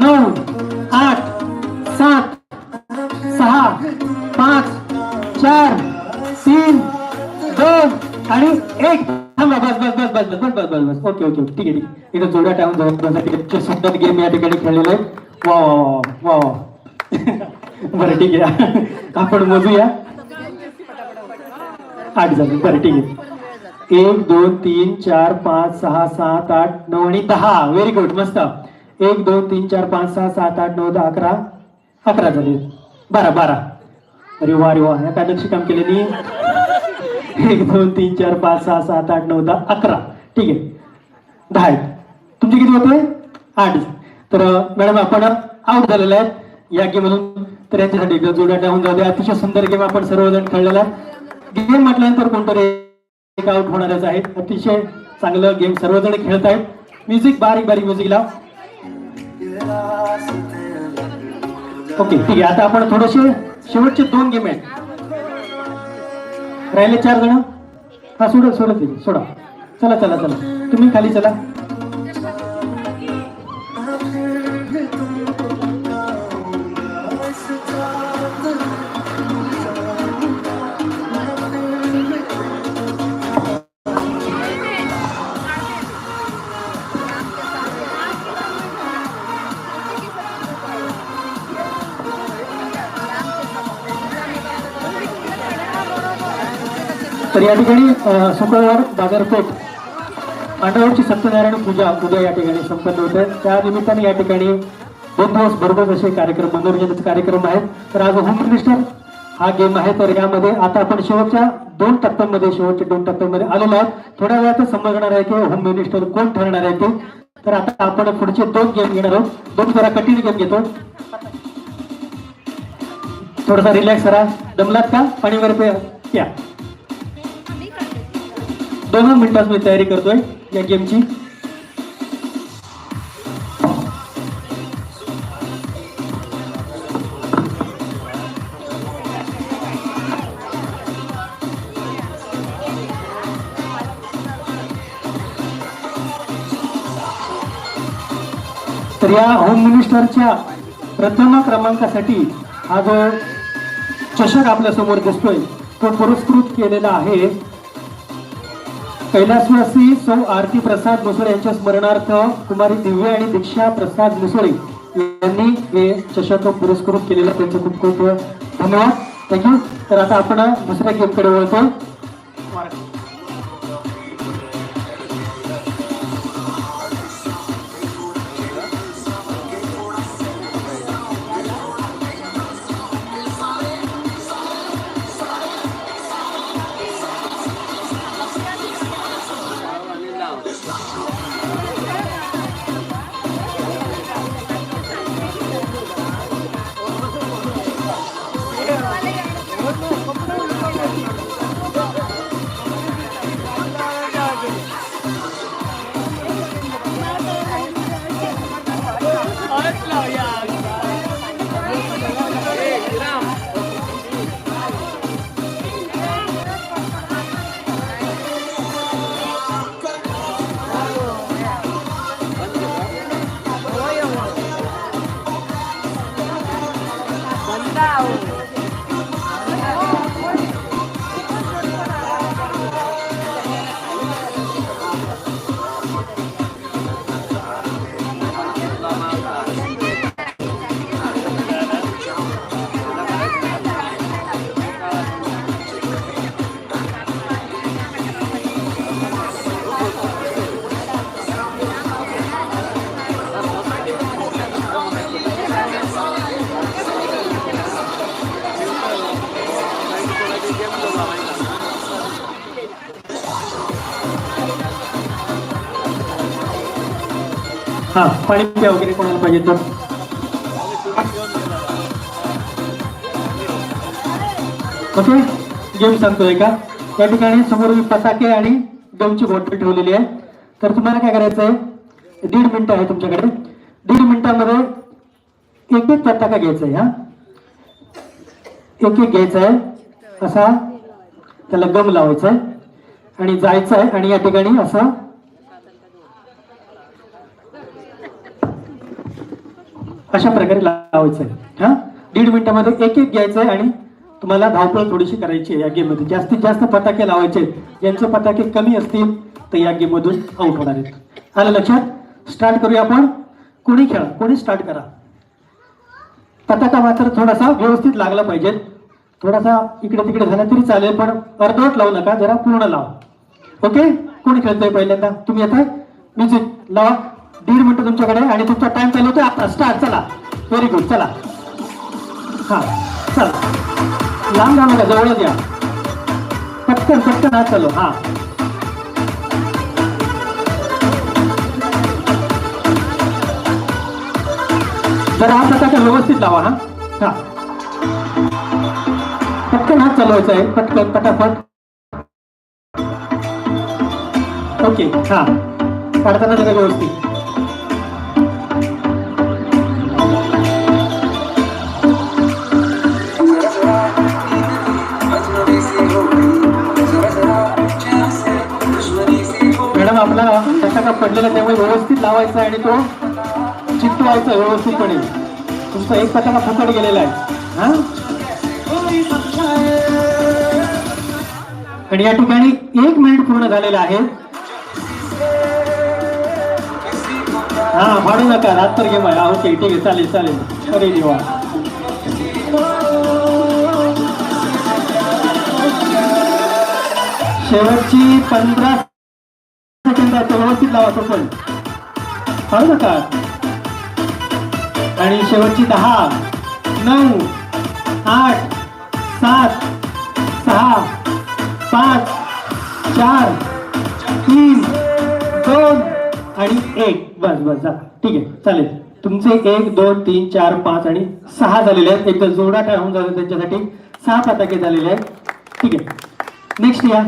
S2: 9 8 7 6 5 4 3 2 आणि 1. थांबा बस बस बस बस बस बस बस बस. ओके ओके ठीक आहे ठीक आहे. इथं जोड्या टाइम जवळ सुंदर गेम या ठिकाणी खेळलेलो आहे. वा वा वा बरं ठीक आहे. आपण मोजूया. 8 झाले. बरं ठीक आहे. 1 2 3 4 5 6 7 8 9 आणि 10. व्हेरी गुड मस्त. 1 2 3 4 5 6 7 8 9 10 11 11 झाले. 12. अरे वा रे वा. या काय काम केलेली. 1 2 3 4 5 6 7 8 9 10 11. ठीक आहे 10 आहेत. तुमचे किती होते? 8. तर मॅडम आपण आउट झालेले आहेत या गेम मधून. तर यांच्यासाठी जोड्या टाकून जाऊ द्या. अतिशय सुंदर गेम आपण सर्वजण खेळलेला आहे. गेम म्हटल्यानंतर कोणतरी एक आउट होणारच आहे. अतिशय चांगलं गेम सर्वजण खेळत आहेत. म्युझिक बारीक बारीक म्युझिक लाव. ओके ठीक आहे. आता आपण थोडेसे शेवटचे 2 गेम आहेत. राहिले 4 जण. हा सोडा. चला चला चला तुम्ही खाली चला. तर या ठिकाणी शुक्रवार बाजारपेठ मांडवाची सत्यनारायण पूजा उद्या या ठिकाणी संपन्न होत आहे. त्या निमित्ताने या ठिकाणी 2 दिवस बरोबर असे कार्यक्रम मनोरंजनाचे कार्यक्रम आहेत. तर आज होम मिनिस्टर हा गेम आहे. तर यामध्ये आता आपण शेवटच्या 2 टप्प्यांमध्ये आलेलो आहोत. थोड्या वेळात समजणार आहे की होम मिनिस्टर कोण ठरणार आहे ते. तर आता आपण पुढचे 2 गेम घेणार आहोत. 2 जरा कठीण गेम घेतो. थोडासा रिलॅक्स करा. दमलात का? पाणी वगैरे प्या. 2 मिनिटात मी तयारी करतोय या गेमची. तर या होम मिनिस्टरच्या प्रथम क्रमांकासाठी हा जो चषक आपल्या समोर दिसतोय तो पुरस्कृत केलेला आहे कैलासवासी सौ आरती प्रसाद मुसळे यांच्या स्मरणार्थ कुमारी दिव्या आणि दीक्षा प्रसाद मुसळे यांनी हे चषक पुरस्कृत केलेलं. त्यांचे खूप खूप धन्यवाद. थँक्यू. तर आता आपण दुसऱ्या गेमकडे वळतो. हा पाणी प्या वगैरे कोणाला पाहिजे तर. ओके गेम सांगतोय का. या ठिकाणी समोर मी पताके आणि गमची बॉटल ठेवलेली आहे. तर तुम्हाला काय करायचं आहे, 1.5 मिनिटं आहे तुमच्याकडे. 1.5 मिनिटामध्ये एक एक पताका घ्यायचा आहे. हा एक एक घ्यायचा आहे, असा त्याला गम लावायचा आहे आणि जायचं आहे आणि या ठिकाणी असा अशा प्रकारे लावायचं आहे. हा 1.5 मिनिटामध्ये एक एक घ्यायचं आहे आणि तुम्हाला धावपळ थोडीशी करायची आहे. या गेम मध्ये जास्तीत जास्त पताके लावायचे. ज्यांचे पताके कमी असतील तर या गेम मधून आउट होणार आहेत. आलं लक्षात. स्टार्ट करूया आपण. कोणी खेळा, कोणी स्टार्ट करा. पताका मात्र थोडासा व्यवस्थित लागला पाहिजे. थोडासा इकडे तिकडे झाला तरी चालेल, पण अर्धवट लावू नका, जरा पूर्ण लावा. ओके कोणी खेळतोय पहिल्यांदा, तुम्ही येताय. म्युझिक लावा. 1.5 मिनिटं तुमच्याकडे आणि तुमचा टाइम चालू होतोय आता. स्टार्ट. चला व्हेरी गुड. चला हा चला, लांब जाऊ नका, जवळच या. पटकन पटकन हात चालू. हा जरा हा पताका व्यवस्थित लावा. हा हा पटकन हात चालवायचा आहे, पटकन पटापट. ओके हा काढताना जरा व्यवस्थित. मॅडम आपला पताका पडलेला त्यामुळे व्यवस्थित लावायचा आणि तो चिकटवायचा व्यवस्थितपणे. तुमचा एक पताका फुकट गेलेला आहे. हा आणि या ठिकाणी 1 मिनिट पूर्ण झालेला आहे. हा फाडू नका, रात्र गेम आहे. ओके ठीक आहे, चालेल चालेल. अरे देवा. शेवटची 15 सेकंदात व्यवस्थित लावा तो पण, फाडू नका. आणि शेवटची 10, 9, 8, 7, 6, 5, 4, 3, 2 आणि 1. बस बस जा. ठीक आहे चालेल. तुमचे 1, 2, 3, 4, 5 आणि 6 झालेले आहेत. एक जोडा होऊन जातो त्यांच्यासाठी. 6 पताके झालेले आहेत. ठीक आहे नेक्स्ट या.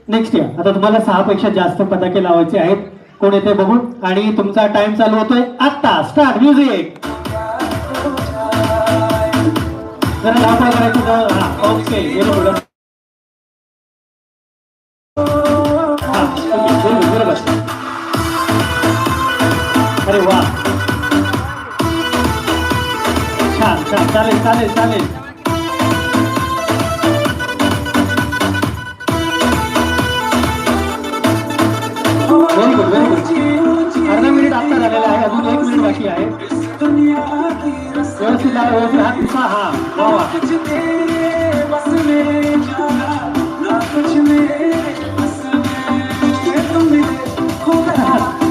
S2: नेक्स्ट या. आता तुम्हाला 6 पेक्षा जास्त पताके लावायचे आहेत. कोण येते बघू. आणि तुमचा टाइम चालू होतोय आता. स्टार्ट. म्युझिक. जरा लांब करायचं. हा ओके व्हेरी गुड. हा ओके बरोबर. अरे वा छान छान. चालेल चालेल चालेल. Very good very good. अर्धा मिनिट आता झालेला आहे, अजून 1 मिनिट बाकी आहे. व्यवस्थित लावा, व्यवस्थित हात पुसा. हा वा वा.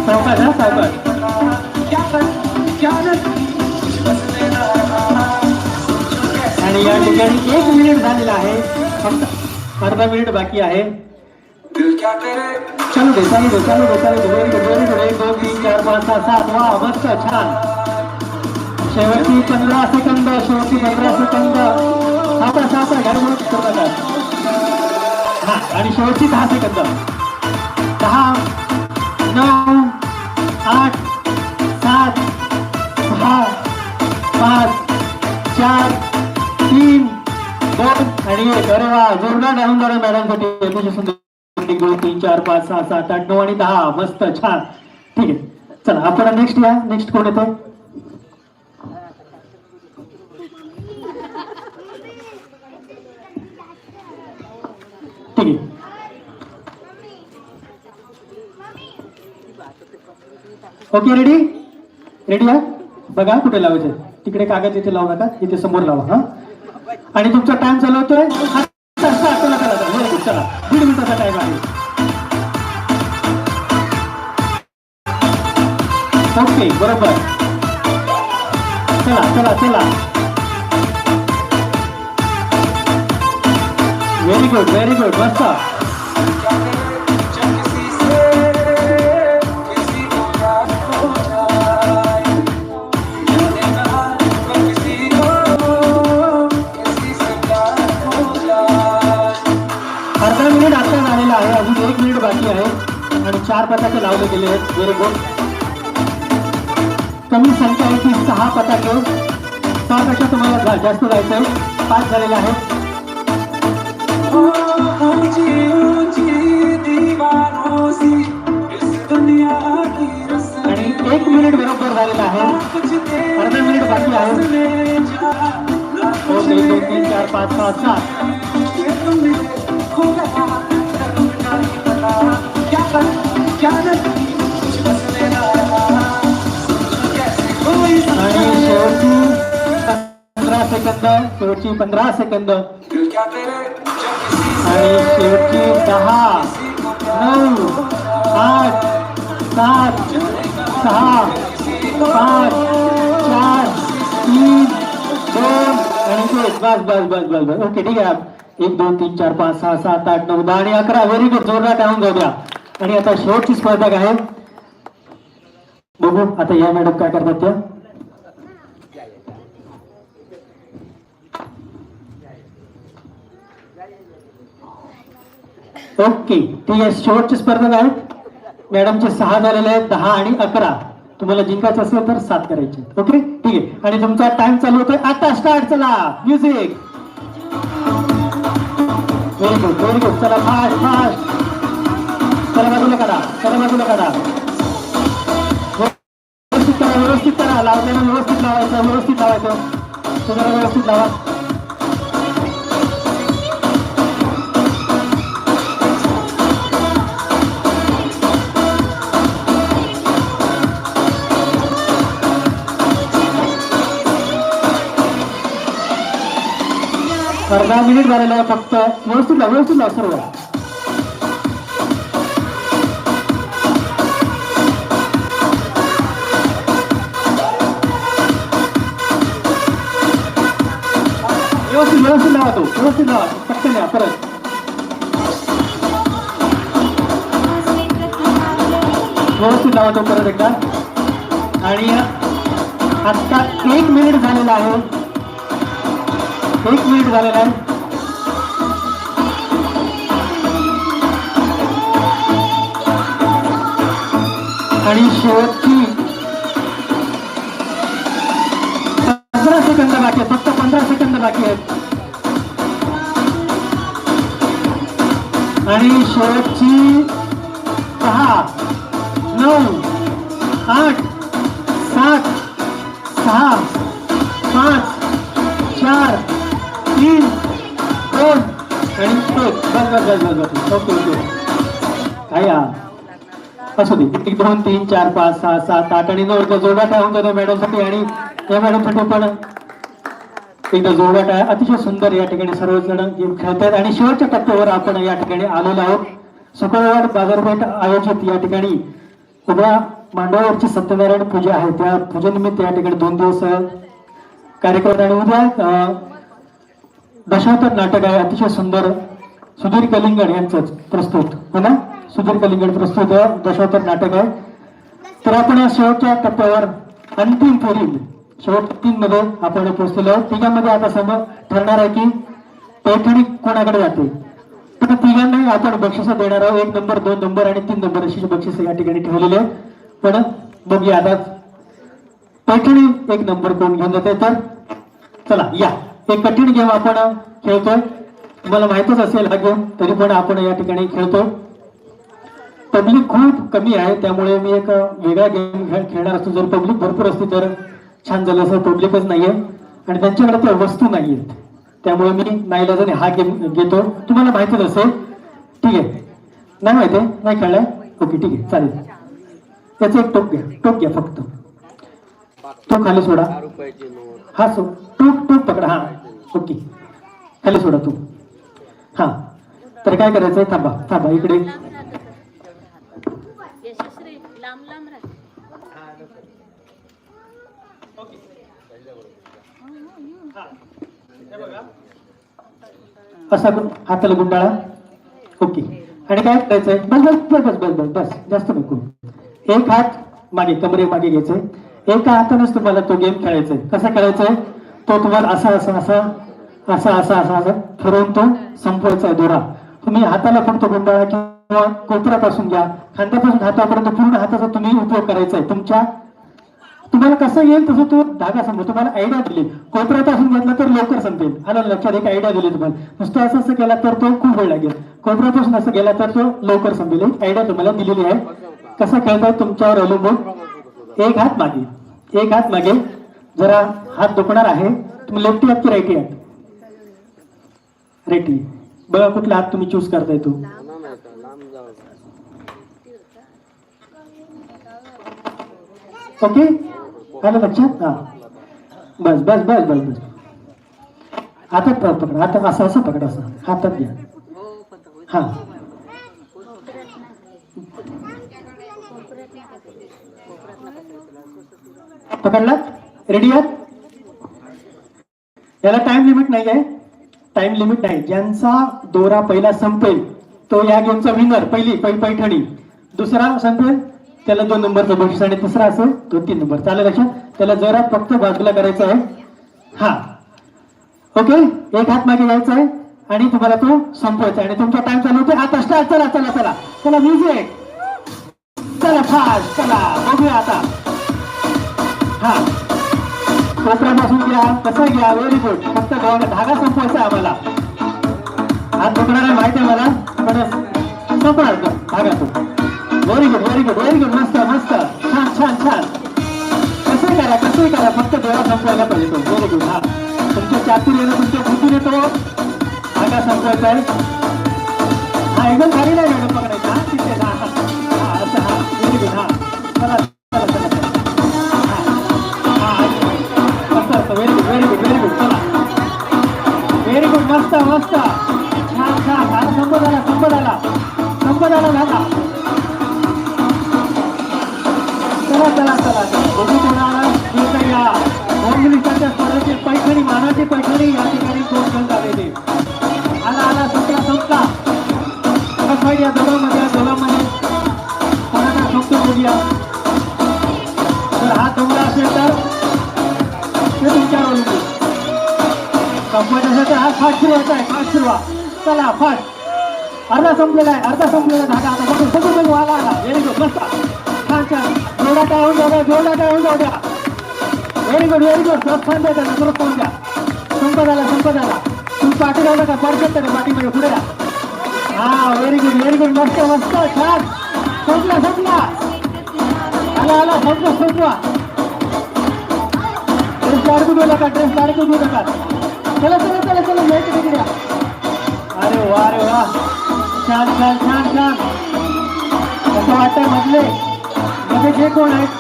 S2: सावकाश हा सावकाश. आणि या ठिकाणी 1 मिनिट झालेला आहे, फक्त अर्धा मिनिट बाकी आहे. चालू दे चालू दे चालू दे चालू दे. Very good very good. 1, 2, 3, 4, 5, 6, 7. वा मस्त छान. शेवटची 15 सेकंद. शेवटची 15 सेकंद. सावकाश सावकाश घालून करतात. हा आणि शेवटची 10 सेकंद. 10, 9, 8, 7, 6, 5, 4, 3, 2 आणि 1. अरे वा जोरदार डाऊन झाला मॅडमसाठी. 1, 2, 3, 4, 5, 6, 7, 8, 9 आणि 10. मस्त छान. ठीक आहे चला आपण नेक्स्ट या. नेक्स्ट कोण येतो. ठीक आहे ओके रेडी. रेडी आहे. बघा कुठे लावायचं. तिकडे कागद इथे लावू नका, इथे समोर लावा. हा आणि तुमचा टाइम चालू होतोय. चला 1.5 मिनिटाचा टाइम आहे. ओके बरोबर. चला चला चला. Very good very good. मस्त. मिनिट आता झालेला आहे, अजून 1 मिनिट बाकी आहे आणि 4 पताके लावले गेले आहेत. Very good. कमी संख्या आहे ती 6 पताके. 6 पेक्षा तुम्हाला जास्त जायचंय. 5 झालेले आहेत. आणि 1 मिनिट बरोबर झालेला आहे. अर्धा मिनिट बाकी आहे. 2 3 4 5 6 7. आणि शेवटची 15 सेकंद आणि शेवटची 10 9 8 7 6 5 4 3 2 आणि 1. बस. ओके, ठीक आहे. 1 2 3 4 5 6 7 8 9 10 आणि 11. Very good. जोरदार टाळून जाऊ द्या. आणि आता शेवटची स्पर्धक आहे. बघू आता या मॅडम काय करतात त्या. ओके, ठीक आहे. शेवटचे स्पर्धक आहेत. मॅडमचे 6 झालेले आहेत. 10 आणि 11. तुम्हाला जिंकायचं असेल तर 7 करायचे. ओके, ठीक आहे. आणि तुमचा टाइम चालू होतोय आता. स्टार्ट. चला म्युझिक. Very good. चला फास्ट. चला बाजूला करा. व्यवस्थित करा. लावताना व्यवस्थित लावायचं. तुम्हाला व्यवस्थित लावा. अर्धा मिनिट झालेला आहे फक्त. व्यवस्थित लाव सर्व. व्यवस्थित लावा. व्यवस्थित लावा. पटकन द्या परत. व्यवस्थित लावा परत एकदा. आणि आता 1 मिनिट झालेला आहे. 1 मिनिट झालेला आहे. आणि शेवटची 15 सेकंद बाकी आहेत. फक्त 15 सेकंद बाकी आहेत. आणि शेवटची 10 9 8 7 6 5 4 3 2 आणि 1. बस. ओके. काय असू दे. 1 2 3 4 5 6 7 8 आणि 9 जोडा टाळून जातो मॅडमसाठी. आणि या मॅडमसाठी पण एकदा जोडा टाळ. अतिशय सुंदर या ठिकाणी सर्वजण गेम खेळतात. आणि शेवटच्या टप्प्यावर आपण या ठिकाणी आलेलो आहोत. शुक्रवार बाजारपेठ आयोजित या ठिकाणी उद्या मांडवावरची सत्यनारायण पूजा आहे. त्या पूजेनिमित्त या ठिकाणी 2 दिवस कार्यक्रम. आणि उद्या दशावतार नाटक आहे. अतिशय सुंदर सुधीर कलिंगड यांचं प्रस्तुत हो ना. सुधीर कलिंगड प्रस्तुत दशावतार नाटक आहे. तर आपण या शेवटच्या टप्प्यावर अंतिम फेरी शेवट 3 मध्ये आपण पोहोचलेलो आहोत. तिघांमध्ये आता समोर ठरणार आहे की पैठणी कोणाकडे जाते. तर तिघांनाही आपण बक्षिस देणार आहोत. 1 नंबर 2 नंबर आणि 3 नंबर अशी बक्षिस या ठिकाणी ठेवलेले आहे. पण बघूया आता पैठणी 1 नंबर कोण घेऊन जाते. तर चला या. एक कठीण गेम आपण खेळतोय. तुम्हाला माहितच असेल हा गेम, तरी पण आपण या ठिकाणी खेळतोय. पब्लिक खूप कमी आहे त्यामुळे मी एक वेगळा गेम खेळणार असतो. जर पब्लिक भरपूर असते तर छान झालं असं. पब्लिकच नाहीये आणि त्यांच्याकडे त्या वस्तू नाहीयेत. त्यामुळे मी नाईलाजाने हा गेम घेतो. तुम्हाला माहितीच असेल. ठीक आहे. नाही माहिती आहे. नाही खेळलाय. ओके, ठीक आहे, चालेल. त्याचं एक टोक घ्या फक्त. तो खाली सोडा. हा टोक पकडा. हा ओके, खाली सोडा तू. हा तर काय करायचंय. थांबा इकडे. असा हाताला गुंडाळा. ओके. आणि काय करायचंय. बस जास्त नको. एक हात मागे कमरे मागे घ्यायचंय. एका हातानेच तुम्हाला तो गेम खेळायचाय. कसा खेळायचाय तो तुम्हाला असा फिरवून तो संपवायचा आहे दोरा.
S1: तुम्ही हाताला फक्त गुंडाळा किंवा कोपऱ्यापासून घ्या, खांद्यापासून हातापर्यंत पूर्ण हाताचा तुम्ही उपयोग करायचा आहे. तुम्हाला कसं येईल तसं तो धागा संपतो. तुम्हाला आयडिया दिली, कोपऱ्यापासून घेतला तर लवकर संपेल. आलं लक्षात, एक आयडिया दिली तुम्हाला. नुसतं असं असं केला तर तो खूप वेळ लागेल, कोपऱ्यापासून असं गेला तर तो लवकर संपेल. एक आयडिया तुम्हाला दिलेली आहे. कसं खेळताय तुमच्यावर अवलंबून. एक हात मागे, एक हात मागे, जरा हात दुखणार आहे. तुम्ही लेफ्टी आहात की राईटी आहात? राईटी. बघा कुठला हात तुम्ही चूज करताय तो. ओके, आलं लक्षात. हा बस बस बस बस बस. हातात पकड, हातात असं असं पकड, असं हातात घ्या. हा पकडलात? रेडी आहात? याला टाइम लिमिट नाही आहे, टाइम लिमिट नाही. ज्यांचा दोरा पहिला संपेल तो या गेमचा विनर. पहिली पैठणी, दुसरा संपेल त्याला 2 नंबरचं बक्षीस, आणि तिसरा असेल तो 3 नंबर. चालेल लक्षात. त्याला जरा फक्त बाजूला करायचं आहे. हा ओके, एक हात मागे घ्यायचा आहे आणि तुम्हाला तो संपवायचा आहे. आणि तुमचा टाइम चालू होते आता. स्टार्ट. चला चला चला चला, म्युझिक. चला फास्ट, चला बघूया आता. हा कोपऱ्यापासून घ्या, कसं घ्या. Very good. फक्त धागा संपवायचा आहे आम्हाला. हात दुखणार आहे माहिती आहे मला, पण संपणार धागा तो. Very good very good very good. मस्त मस्त, छान छान छान. कसंही करा कसंही करा, फक्त डोळा संपवायला पाहिजे तो. Very good. हा तुमच्या चातुर्य येणं, तुमच्या बुद्धीने येतो, धागा संपवायचा आहे. हा एकदम खाली नाही मॅडम पकडायचा. हा तिथे. हा हा असं. हा व्हेरी गुड. हा चला चला चला. Very good very good very good. चला व्हेरी गुड. मस्त मस्त, छान छान. झाला, संपत आला संपत आला संपत आला झाला. चला चला चला बघू कोणाला या होममिनिस्टरच्या स्पर्धेची पैठणी, मानाची पैठणी या ठिकाणी 2 गण झालेले. आला आला, संपला संपला. फाईट या दोघांमध्ये कोणाला संपतो बघूया. जर हा दमला असेल तर ते तुमच्यावर अवलंबून. संपवायचं असेल तर हा फास्ट सुरुवात आहे, फास्ट सुरुवात. चला फास्ट. अर्धा संपलेला आहे, अर्धा संपलेला धागा. आता बघू सगळं बघू. आला आला. Very good. मस्त, छान छान. जोडा काय होऊन जाऊ द्या, जोडा काय होऊन जाऊ द्या. Very good very good. प्रोत्साहन द्या त्यांना, प्रोत्साहन द्या. संपत आला संपत आला. तुम्ही पाठी राहू नका, परफेक्ट आहे पाठीमध्ये, पुढे या. हा व्हेरी गुड व्हेरी गुड. मस्त मस्त, छान. संपला संपला. आला आला, संपला संपला. ड्रेस लाडकू देऊ नका, ड्रेस लाडकू देऊ नका. चला चला चला चला, यायचं तिकडे. अरे वा अरे वा, छान छान छान छान. कसं वाटतंय मधले मध्ये जे कोण आहेत?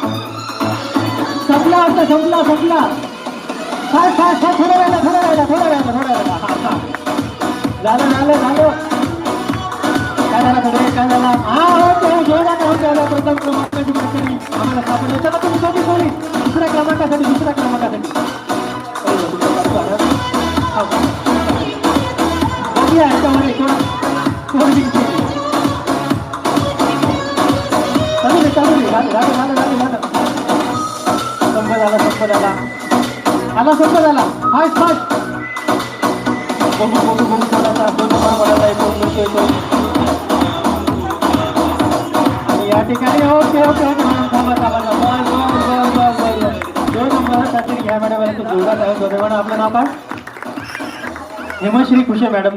S1: संपला आता, संपला संपला. Fast fast fast. थोडा राहिला थोडा राहिला थोडा राहिला थोडा राहिला. हा हा झालं झालं झालं. काय झालं कडे, काय झाला? हा हो तो जोडा का होत आला. प्रथम क्रमांकाची मैत्री आम्हाला सापडली. चला तुम्ही सोबी सोडी दुसऱ्या क्रमांकासाठी, दुसऱ्या क्रमांकासाठी. बघूया याच्यामध्ये कोण जिंकते. चालू दे चालू दे. झालं झालं झालं झालं झालं. संपत आला संपत आला. आला संपत आला. Fast fast. बघू बघू बघू. चला आता 2 नंबर बघायला येतो, येतो. या ठिकाणी ओके ओके ओके मॅडम, थांबा थांबा. बस बस बस बस बस. 2 नंबरासाठी घ्या मॅडम. जोरात आहे दोघे. मॅडम आपलं नाव काय? हेमश्री खुशे मॅडम,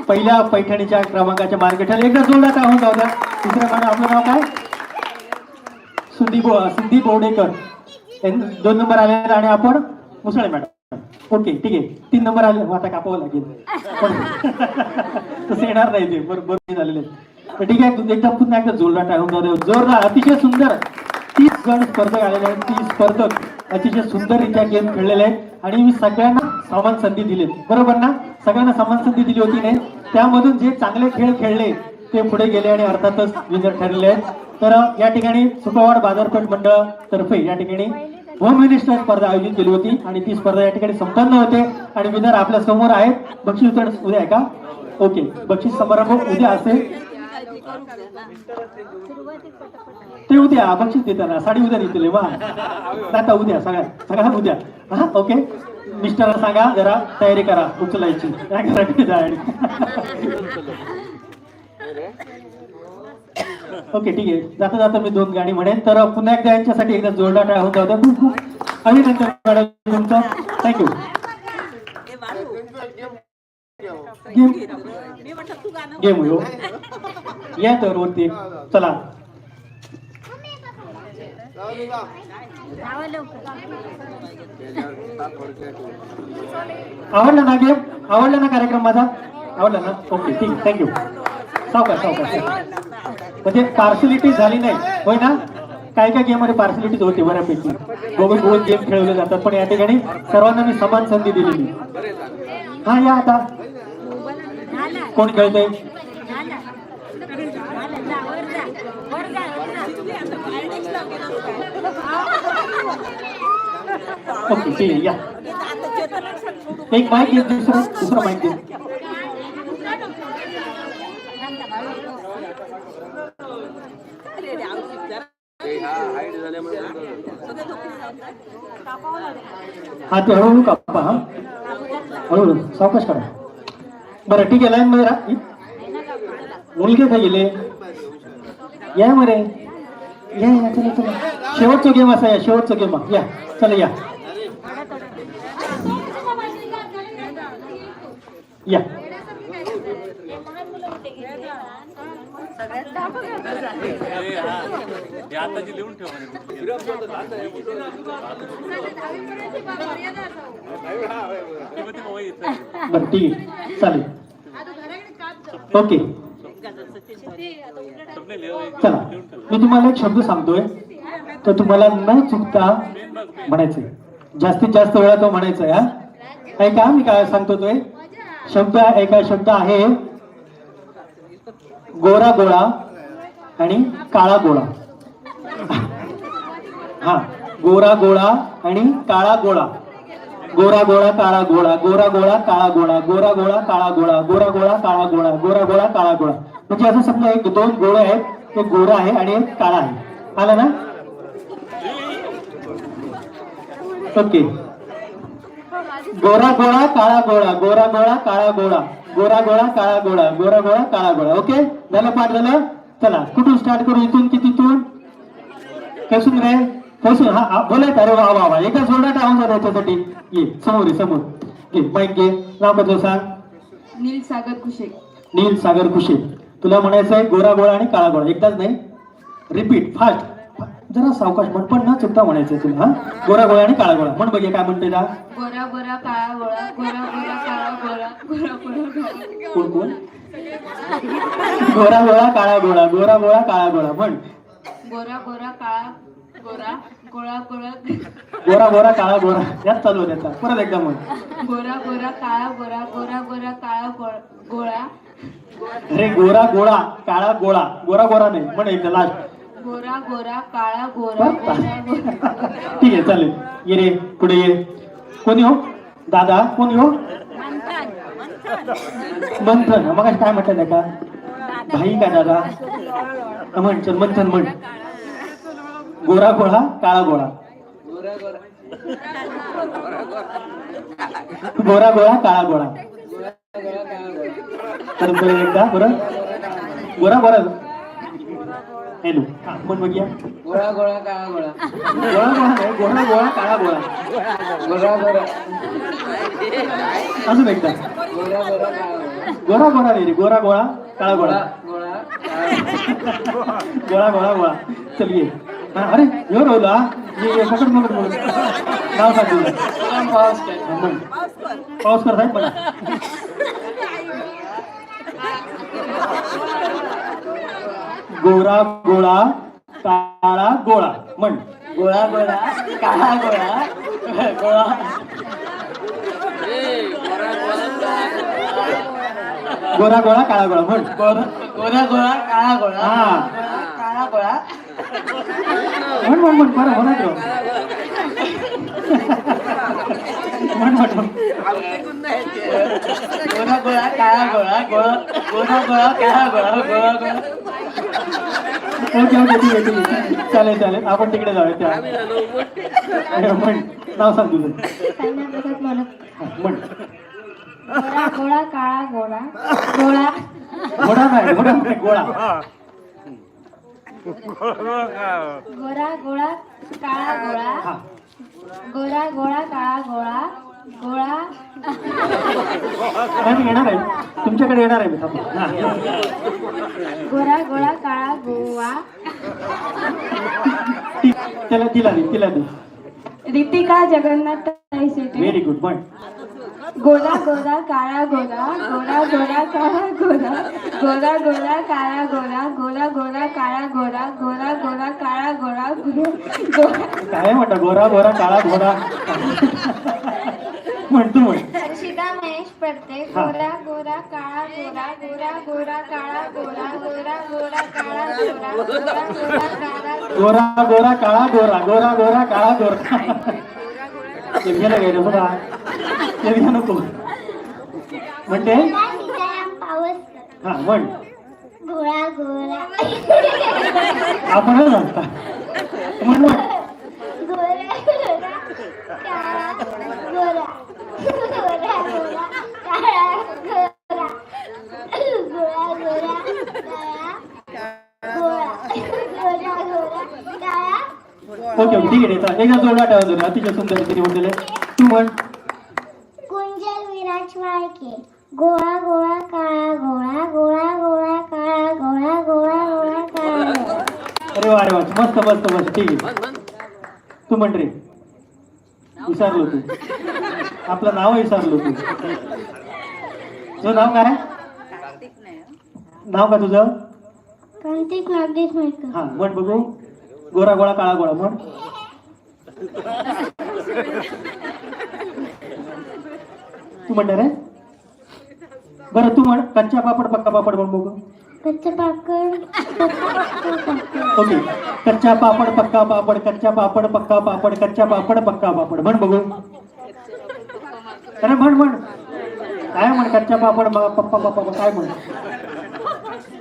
S1: पहिल्या पैठणीच्या क्रमांकाच्या मार्केटला. एकदा जोरात आहे जाऊ द्या. दुसऱ्या मॅडम आपलं नाव काय? सिद्धी बोडेकर. 2 नंबर आले. आणि आपण मुसळे मॅडम. ओके ठीक आहे. 3 नंबर आले. आता कापावं लागेल तसं येणार नाही ते. बरोबर झालेले. तर ठीक आहे, एकदा पुन्हा एकदा जोरदार टाळून जाऊ दे. जोरदार. अतिशय सुंदर. 30 जण स्पर्धक आलेले आहेत. 30 स्पर्धक अतिशय सुंदररित्या गेम खेळलेले आहेत. आणि मी सगळ्यांना समान संधी दिली, बरोबर ना? सगळ्यांना समान संधी दिली होती नाही. त्यामधून जे चांगले खेळ खेळले ते पुढे गेले आणि अर्थातच विनर ठरलेले आहेत. तर या ठिकाणी सुपवाड बाजारपेठ मंडळ तर्फे या ठिकाणी होम मिनिस्टर स्पर्धा आयोजित केली होती. आणि ती स्पर्धा या ठिकाणी संपन्न होते. आणि विनर आपल्या समोर आहेत. बक्षीस वितरण उद्या आहे का? ओके, बक्षीस समारंभ उद्या असेल. ते उद्या बक्षीस देताना साडी उद्या देतील. वा आता उद्या सगळ्या उद्या. हा ओके. मिस्टरला सांगा जरा तयारी करा उचलायची.
S2: ओके ठीक आहे, जाता जाता मी 2 गाणी म्हणेन. तर पुन्हा एकदा यांच्यासाठी एकदा जोरदार टाळ्या होत होत्या. खूप खूप अभिनंदन मॅडम तुमचं. थँक्यू. गेम हो या तर वरती चला. आवडला ना गेम? आवडला ना कार्यक्रम माझा? आवडला ना? ओके ठीक आहे, थँक्यू. सावकाश सावकाश. म्हणजे पार्सलिटी झाली नाही होय ना? काय काय गेम मध्ये पार्सलिटीज होते बऱ्यापैकी. बघून बघून गेम खेळवले जातात, पण या ठिकाणी सर्वांना मी समान संधी दिलेली. हा या आता कोण खेळतंय? ओके ठीक आहे या. एक माईक घे, दुसरा माईक घे. हा ते हळूहळू कापा. हा हळूहळू सावकाश करा. बरं ठीक आहे, लाईन मध्ये राहा. मुलगे काय गेले? या मरे या या चला चला. शेवटचा गेम असा या, शेवटचा गेम या. चला या या.
S8: लिहून ठेव.
S2: बरं ठीक आहे चालेल. ओके चला, मी तुम्हाला एक शब्द सांगतोय, तर तुम्हाला न चुकता म्हणायचंय. जास्तीत जास्त वेळा तो म्हणायचा. हा ऐका, मी काय सांगतो तो शब्द ऐका. शब्द आहे गोरा गोळा आणि काळा गोळा. हा गोरा गोळा आणि काळा गोळा. गोरा गोळा काळा गोळा, गोरा गोळा काळा गोळा, गोरा गोळा काळा गोळा, गोरा गोळा काळा गोळा, गोरा गोळा काळा गोळा. म्हणजे असं समजा एक 2 गोळे आहेत, एक गोरा आहे आणि एक काळा आहे. आला ना? ओके. गोरा गोळा काळा गोळा, गोरा गोळा काळा गोळा, गोरा गोळा काळा गोळा, गोरा गोळा काळा गोळा. ओके झालं, पाठ झालं. चला कुठून स्टार्ट करू? इथून की तिथून? कसून रे कसून. हा बोलायचं. अरे वा वा वा, एका जोरदार आवाज त्याच्यासाठी. ये समोर ये, समोर घे माईक घे. नाव कसं सांग?
S5: नील सागर कुशे.
S2: नील सागर कुशे. तुला म्हणायचं आहे गोरा गोळा आणि काळा गोळा. एकदाच नाही, रिपीट फास्ट. जरा सावकाश म्हण, पण न चुकता म्हणायचंय तुला. हा गोरा गोळा आणि काळा गोळा म्हण बघे काय म्हणते का?
S5: गोरा गोरा काळा गोळा, गोरा गोरा काळा गोळा, गोरा गोरा.
S2: कोण कोण? गोरा गोळा काळा गोळा, गोरा गोळा काळा गोळा म्हण.
S5: गोरा गोरा काळा गोरा, गोळा गोळा.
S2: गोरा गोरा काळा गोळा याच चालू आहे त्याचा. परत एकदा म्हण.
S5: गोरा गोरा काळा गोरा, गोरा गोरा काळा गोळा.
S2: अरे गोरा गोळा काळा गोळा, गोरा गोरा नाही म्हण एकदा लास्ट.
S5: गोरा गोरा काळा गोरा, गोरा गोरा.
S2: ठीक आहे चालेल. ये रे पुढे ये. कोणी हो? दादा कोणी हो? मंथन. मग काय म्हटलं का? भाई का दादा? म्हण चल मंथन म्हण. गोरा गोळा काळा गोळा, गोरा गोळा काळा गोळा. परत एकदा परत गोरा गोरा. हॅलो म्हण बघूया.
S4: गोळा गोळा काळा गोळा,
S2: गोळा गोळा नाही, गोरा गोळा काळा गोळा.
S4: गोळा गोळा
S2: अजून एकदा.
S4: गोळा गोळा काळा गोळा,
S2: गोरा गोळा नाही रे, गोरा गोळा काळा गोळा,
S4: गोळा
S2: गोळा गोळा गोळा. चल ये. हा अरे एवढं होता. ये पकड पकड पकड. नाव सांग तुझं. पाऊस कर साहेब मला. गोरा गोळा काळा गोळा म्हण.
S4: गोळा गोळा काळा गोळा, गोळा
S2: गोरा गोळा काळा गोळा म्हण.
S4: गोळा गोळा काळा गोळा,
S2: हा
S4: काळा गोळा.
S2: म्हण म्हण म्हण बरं म्हणत राव. म्हण म्हण म्हण.
S4: गोळा गोळा काळा गोळा, गोळा गोळा काळा गोळा, गोळा गोळा.
S2: ओके ओके ठीक आहे ठीक आहे. चालेल चालेल, आपण तिकडे जाऊया त्या. म्हण नाव सांग तुझं.
S7: म्हणत
S2: म्हण.
S7: गोळा गोळा काळा गोळा, गोळा
S2: घोडा नाही गोळा.
S7: गोरा गोळा काळा गोळा
S2: हा
S7: गोरा गोळा काळा गोळा गोळा
S2: मी येणार आहे तुमच्याकडे येणार आहे मी थांबा. हा.
S7: गोरा गोळा काळा गोवा
S2: तिला दे
S7: रितिका जगन्नाथ ताईशेटे
S2: व्हेरी गुड पण
S7: गोरा गोरा काळा गोरा गोरा गोरा काळा गोरा गोरा गोरा काळा गोरा गोरा गोरा काळा गोरा गोरा गोरा काळा गोरा गोरा
S2: काय म्हणता गोरा गोरा काळा घोडा म्हणतो म्हण
S7: हर्षिता महेश पडते गोरा गोरा काळा गोरा गोरा गोरा काळा गोरा गोरा गोरा काळा गोरा गोरा गोरा काळा
S2: गोरा गोरा काळा गोरा गोरा गोरा काळा गोरा ते घ्यायला गेलं बघा ते घ्या नको म्हणते हा म्हण
S7: गोरा गोरा
S2: आपण म्हणता म्हण म्हण
S7: गोरा गोरा काळा गोरा गोरा गोरा काळा गोरा गोरा गोरा काळा गोरा गोरा गोरा काळा
S2: ओके ठीक आहे चला एकदा जोडा ठेवा जोडा अतिशय सुंदर तिने म्हटलेलं तू म्हण
S7: कुंजल विराज वाळके गोळा गोळा काळा गोळा गोळा गोळा काळा गोळा गोळा गोळा काळा
S2: अरे वा मस्त मस्त मस्त ठीक आहे तू म्हण रे विसरलो तू आपलं नाव विसरलो तू तुझं नाव काय नाव का तुझं
S7: कार्तिक नागेश मेहकर
S2: हा म्हण बघू गोरा गोळा काळा गोळा म्हण तू म्हणणार रे बरं तू म्हण कच्चा पापड पक्का पापड म्हण बघू
S7: कच्चा पापड
S2: ओके कच्चा पापड पक्का पापड कच्चा पापड पक्का पापड कच्चा पापड पक्का पापड म्हण बघू अरे म्हण काय म्हण कच्चा पापड पप्पा पप्पा काय म्हण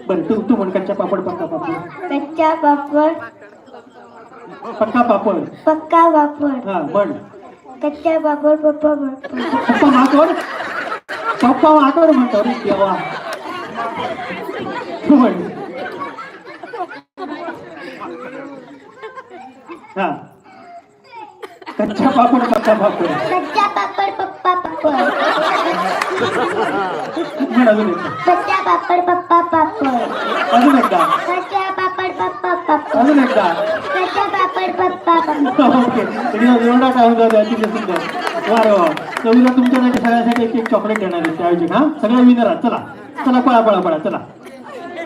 S2: बरं तू म्हण कच्चा पापड पक्का पापड
S7: कच्चा पापड
S2: पक्का पापड
S7: पक्का पापड
S2: हा म्हण
S7: कच्चा पापड पप्पा
S2: पप्पा माकड म्हणतो रे देवा तू म्हण हा कच्चा पापड पक्का पापड
S7: कच्चा पापड पप्पा पापड
S2: म्हण अजून एकदा
S7: कच्चा पापड पप्पा पापड
S2: अजून एकदा
S7: कच्चा पापड पप्पा पापड
S2: अजून एकदा
S7: कच्चा पापड पप्पा पापड
S2: ओके एवढा टाइम जाऊ द्या तिथे सुंदर वा रे वा उद्या तुमच्यासाठी सगळ्यासाठी एक चॉकलेट देणार आहे त्या आयोजक हा सगळे विनर आहात चला चला पळा चला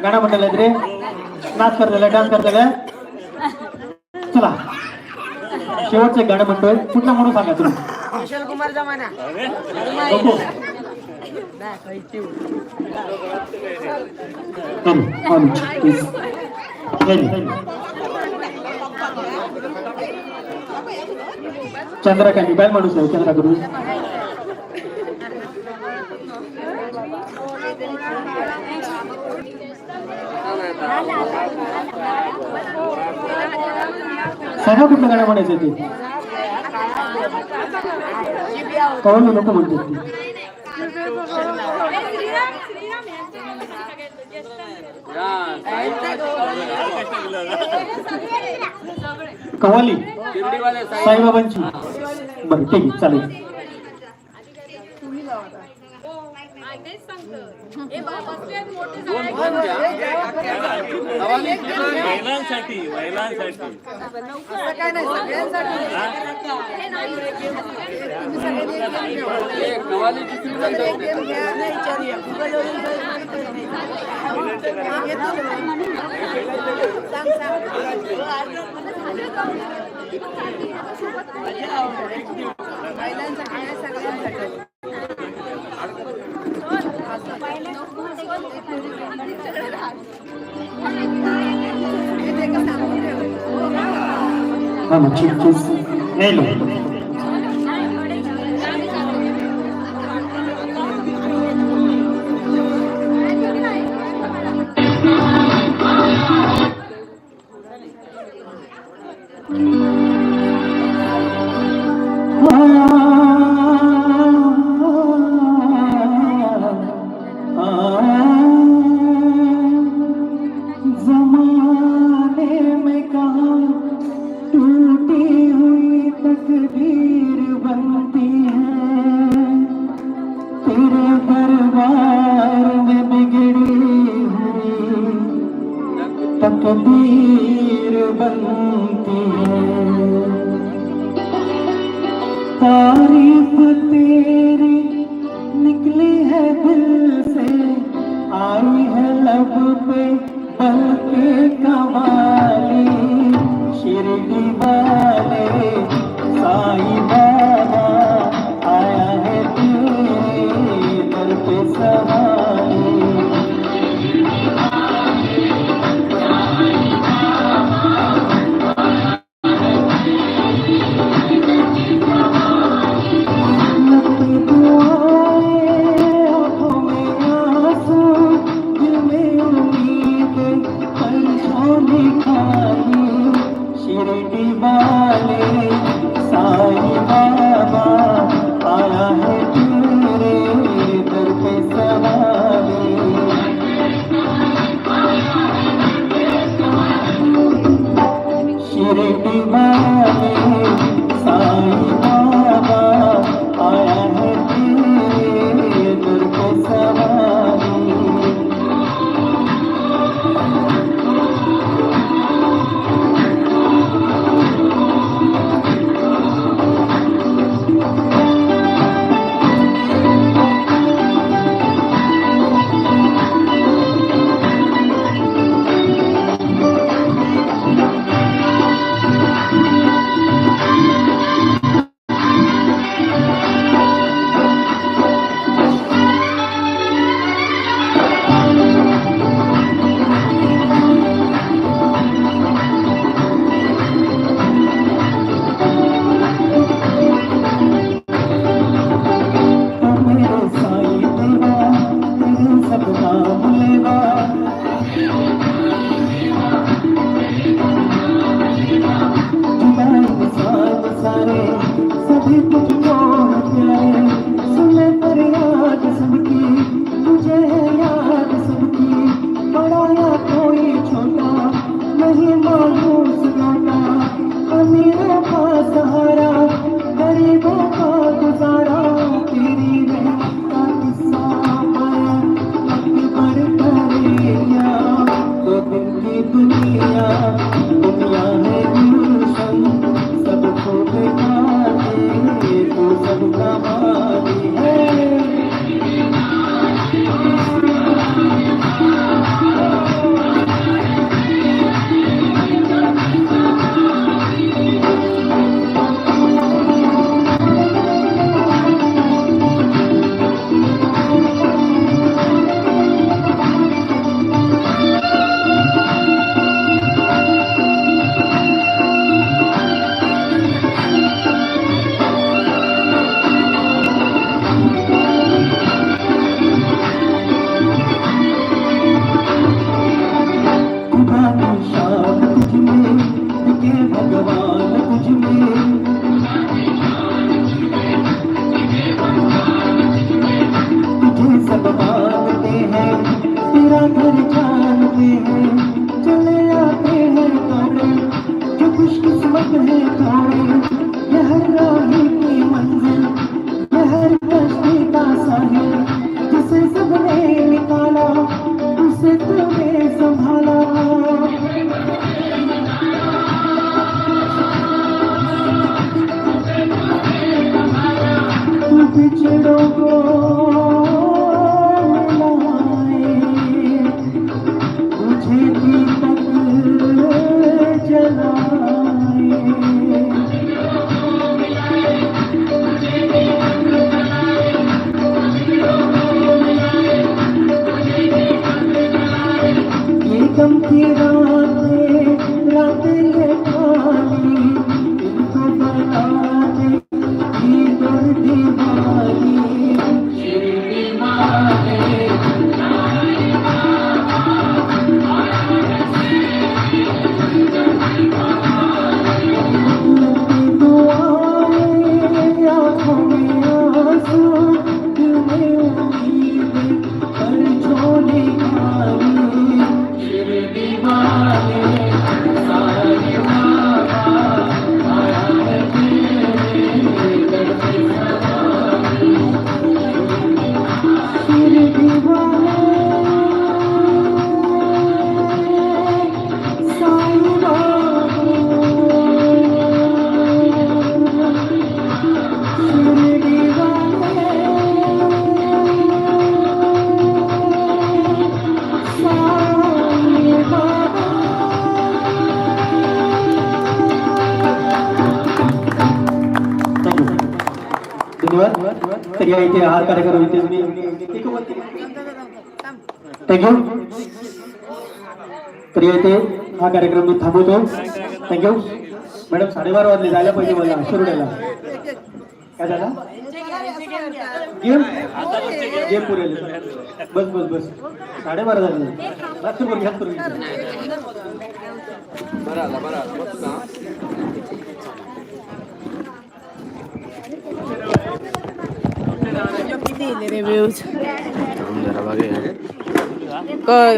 S2: गाणं म्हणलेलं रे नाच करताय डान्स करताय चला शेवटचं एक गाणं म्हणतोय कुठलं म्हणून सांगा तुम्ही
S4: कुशल कुमार जमाना
S2: नको चंद्रकांती बाय माणूस आहे चंद्राकडून सांगा कुठलं गाणं म्हणायचं ते कळलं नको म्हणते कव्वाली साईबाबांची बरं ठीक आहे चालेल
S1: तकदीर बनती है। तारीफ तेरी निकली है दिल से, आई है लब पे बल्कि कवाली। शिरडी वाले साईं बाबा आया है तेरे दर पे सवारी। शिरडी वाले साईं बाबा आया है तेरे दर पे सवारी। शिरडी वाले साईं बाबा आया है तेरे दर पे सवारी। सभी तुझको प्यारे सुने पर याद सबकी, तुझे है याद सबकी। बड़ा या कोई छोटा नहीं मायूस गाता, अमीरों का सहारा गरीबों का गुजारा। तेरी रहमत का किस्सा अकबर करेगा तो दिल की दुनिया दुनिया है गुलशन। सबको देखा तू सबका माली है। भगवान तुझ में तुझे सब मांगते हैं, तेरा घर जानते हैं। चले आते हैं थोड़े जो खुशकिस्मत है थोड़े, यह राही की मंजिल यह कश्ती का साहिल। जिसे सबने निकाला उसे तुम्हें संभाला। बिछड़ों को मिलाए, तुझे दीपक जलाए। ये गम की रातें ये खाली, इनको बना दे दीवानी। शिरडी वाले दुआएं आँखों में आंसू, दिल में उम्मीदें पर झोली खाली। शिरडी वाले साईं बाबा आया है तेरे दर पे सवारी। शिरडी वाले तर या इथे हा कार्यक्रम इथे थँक्यू. तर या इथे हा कार्यक्रम मी थांबवतो. थँक्यू. मॅडम 12:30 वाजले, जायला पाहिजे मला शिरोड्याला. काय झाला गेम गेम पुरेल. बस बस बस 12:30 झाले.
S8: बरं आला बस ना.
S4: किती रिव्ह्यूज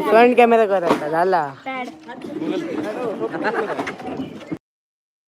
S4: फ्रंट कॅमेरा करायचा झाला.